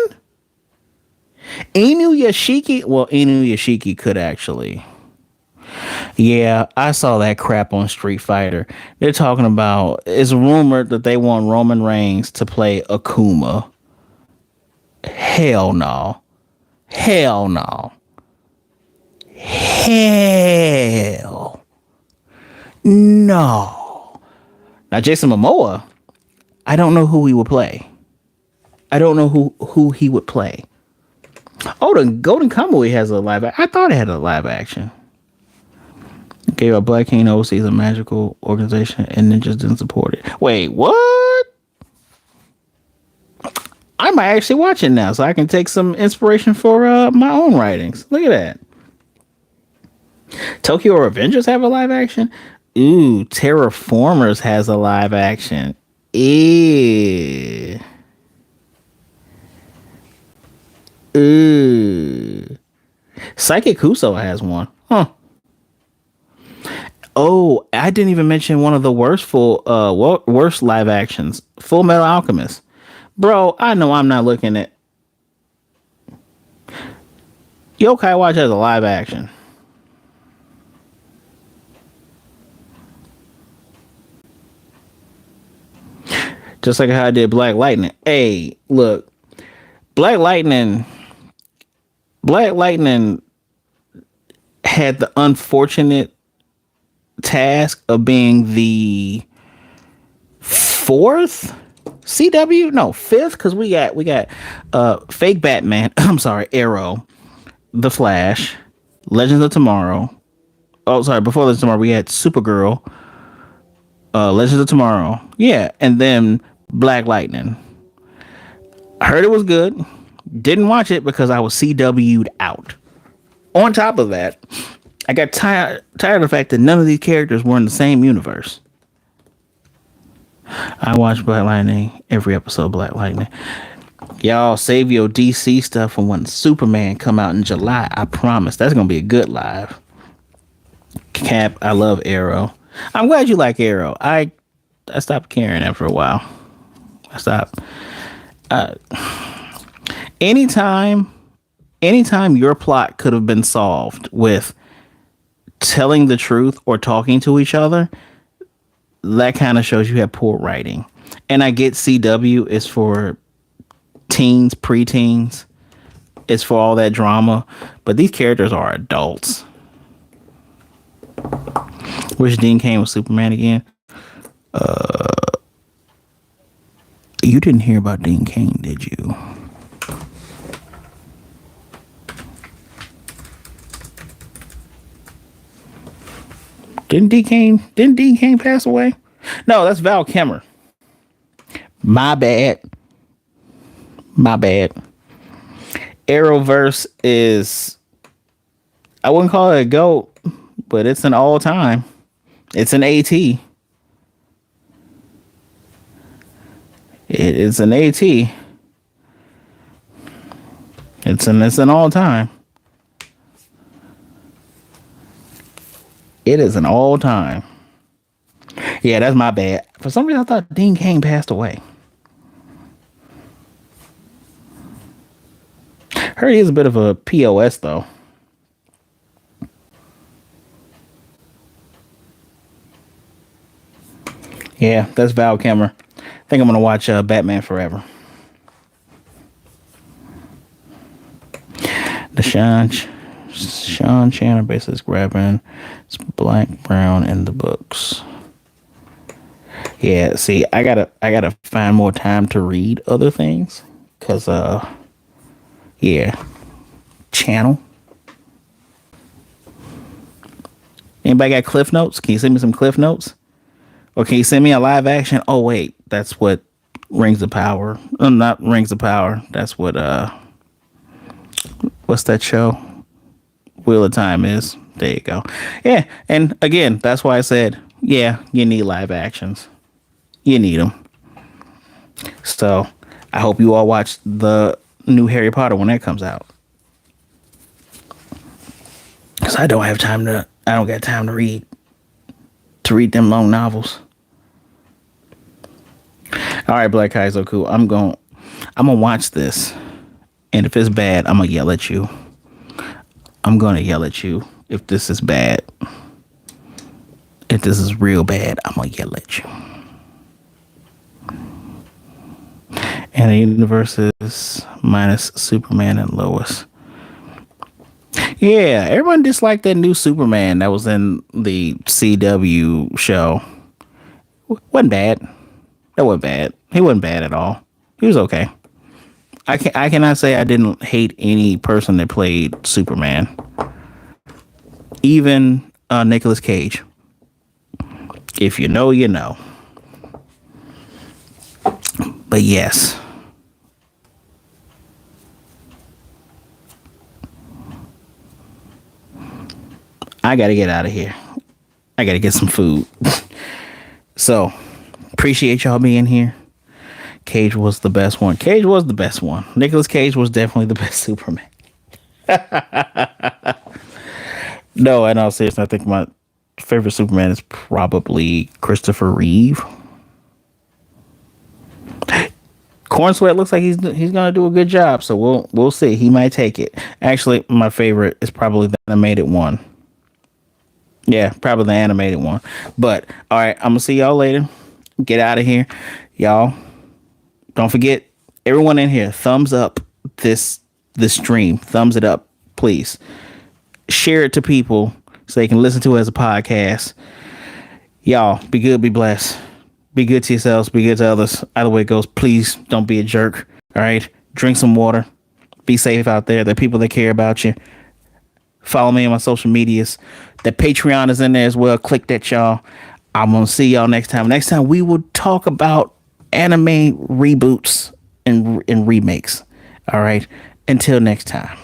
Inu Yashiki? Well, Inu Yashiki could actually. Yeah, I saw that crap on Street Fighter. They're talking about, it's rumored that they want Roman Reigns to play Akuma. Hell no. Hell no. Hell no. Now, Jason Momoa, I don't know who he would play. I don't know who he would play. Oh, the Golden Kamuy has a live. I thought it had a live action. Gave up Black King oversees a magical organization and then just didn't support it. Wait, what? I might actually watch it now so I can take some inspiration for my own writings. Look at that. Tokyo Revengers have a live action? Ooh, Terraformers has a live action. Ew. Ooh. Psychic Kuso has one. Huh. Oh, I didn't even mention one of the worst live actions. Full Metal Alchemist. Bro, I know I'm not looking at Yokai Watch has a live action. Just like how I did Black Lightning. Hey, look. Black Lightning had the unfortunate task of being the fourth CW, no, fifth, because we got fake Batman. I'm sorry, Arrow, The Flash, Legends of Tomorrow. Oh, sorry, before Legends of Tomorrow, we had Supergirl, Legends of Tomorrow, yeah, and then Black Lightning. I heard it was good. Didn't watch it because I was CW'd out. On top of that, I got tired of the fact that none of these characters were in the same universe. I watch Black Lightning, every episode of Black Lightning. Y'all save your DC stuff for when Superman come out in July. I promise. That's going to be a good live. Cap, I love Arrow. I'm glad you like Arrow. I stopped caring after a while. I stopped. Anytime your plot could have been solved with telling the truth or talking to each other, that kind of shows you have poor writing. And I get CW is for teens, preteens. It's for all that drama. But these characters are adults. Wish Dean Cain was Superman again. You didn't hear about Dean Cain, did you? Didn't Dean Cain pass away? No, that's Val Kilmer. My bad. Arrowverse is, I wouldn't call it a GOAT, but it's an all time. It's an AT. It is an AT. It's an all time. It is an all time. Yeah, that's my bad. For some reason, I thought Dean Cain passed away. Heard he's a bit of a POS though. Yeah, that's Val Kilmer. I think I'm gonna watch Batman Forever. The Sean Chandler basically is grabbing it's black brown in the books. Yeah, see, I gotta find more time to read other things. Cause yeah. Channel. Anybody got Cliff Notes? Can you send me some Cliff Notes? Or can you send me a live action? Oh wait, that's what Rings of Power. Not Rings of Power. That's what what's that show? Wheel of Time is. There you go. Yeah, and again, that's why I said, yeah, you need live actions. You need them. So, I hope you all watch the new Harry Potter when that comes out. Because I don't got time to read. to read them long novels. All right, Black Kaizo, cool. I'm gonna watch this, and if it's bad, I'm gonna yell at you. I'm gonna yell at you if this is bad. If this is real bad, I'm gonna yell at you. And the universe is minus Superman and Lois. Yeah, everyone disliked that new Superman that was in the CW show. Wasn't bad. That wasn't bad. He wasn't bad at all. He was okay. I cannot say I didn't hate any person that played Superman. Even Nicolas Cage. If you know, you know. But yes. I gotta get out of here. I gotta get some food. So, appreciate y'all being here. Cage was the best one. Cage was the best one. Nicolas Cage was definitely the best Superman. No, in all seriousness, I think my favorite Superman is probably Christopher Reeve. Corn Sweat looks like he's gonna do a good job, so we'll see. He might take it. Actually, my favorite is probably the animated one. Yeah, probably the animated one. But all right, I'm gonna see y'all later. Get out of here, y'all. Don't forget, everyone in here, thumbs up this stream. Thumbs it up, please. Share it to people so they can listen to it as a podcast. Y'all, be good, be blessed. Be good to yourselves, be good to others. Either way it goes, please don't be a jerk. All right? Drink some water. Be safe out there. There are people that care about you. Follow me on my social medias. The Patreon is in there as well. Click that, y'all. I'm going to see y'all next time. Next time, we will talk about anime reboots and remakes. All right? Until next time.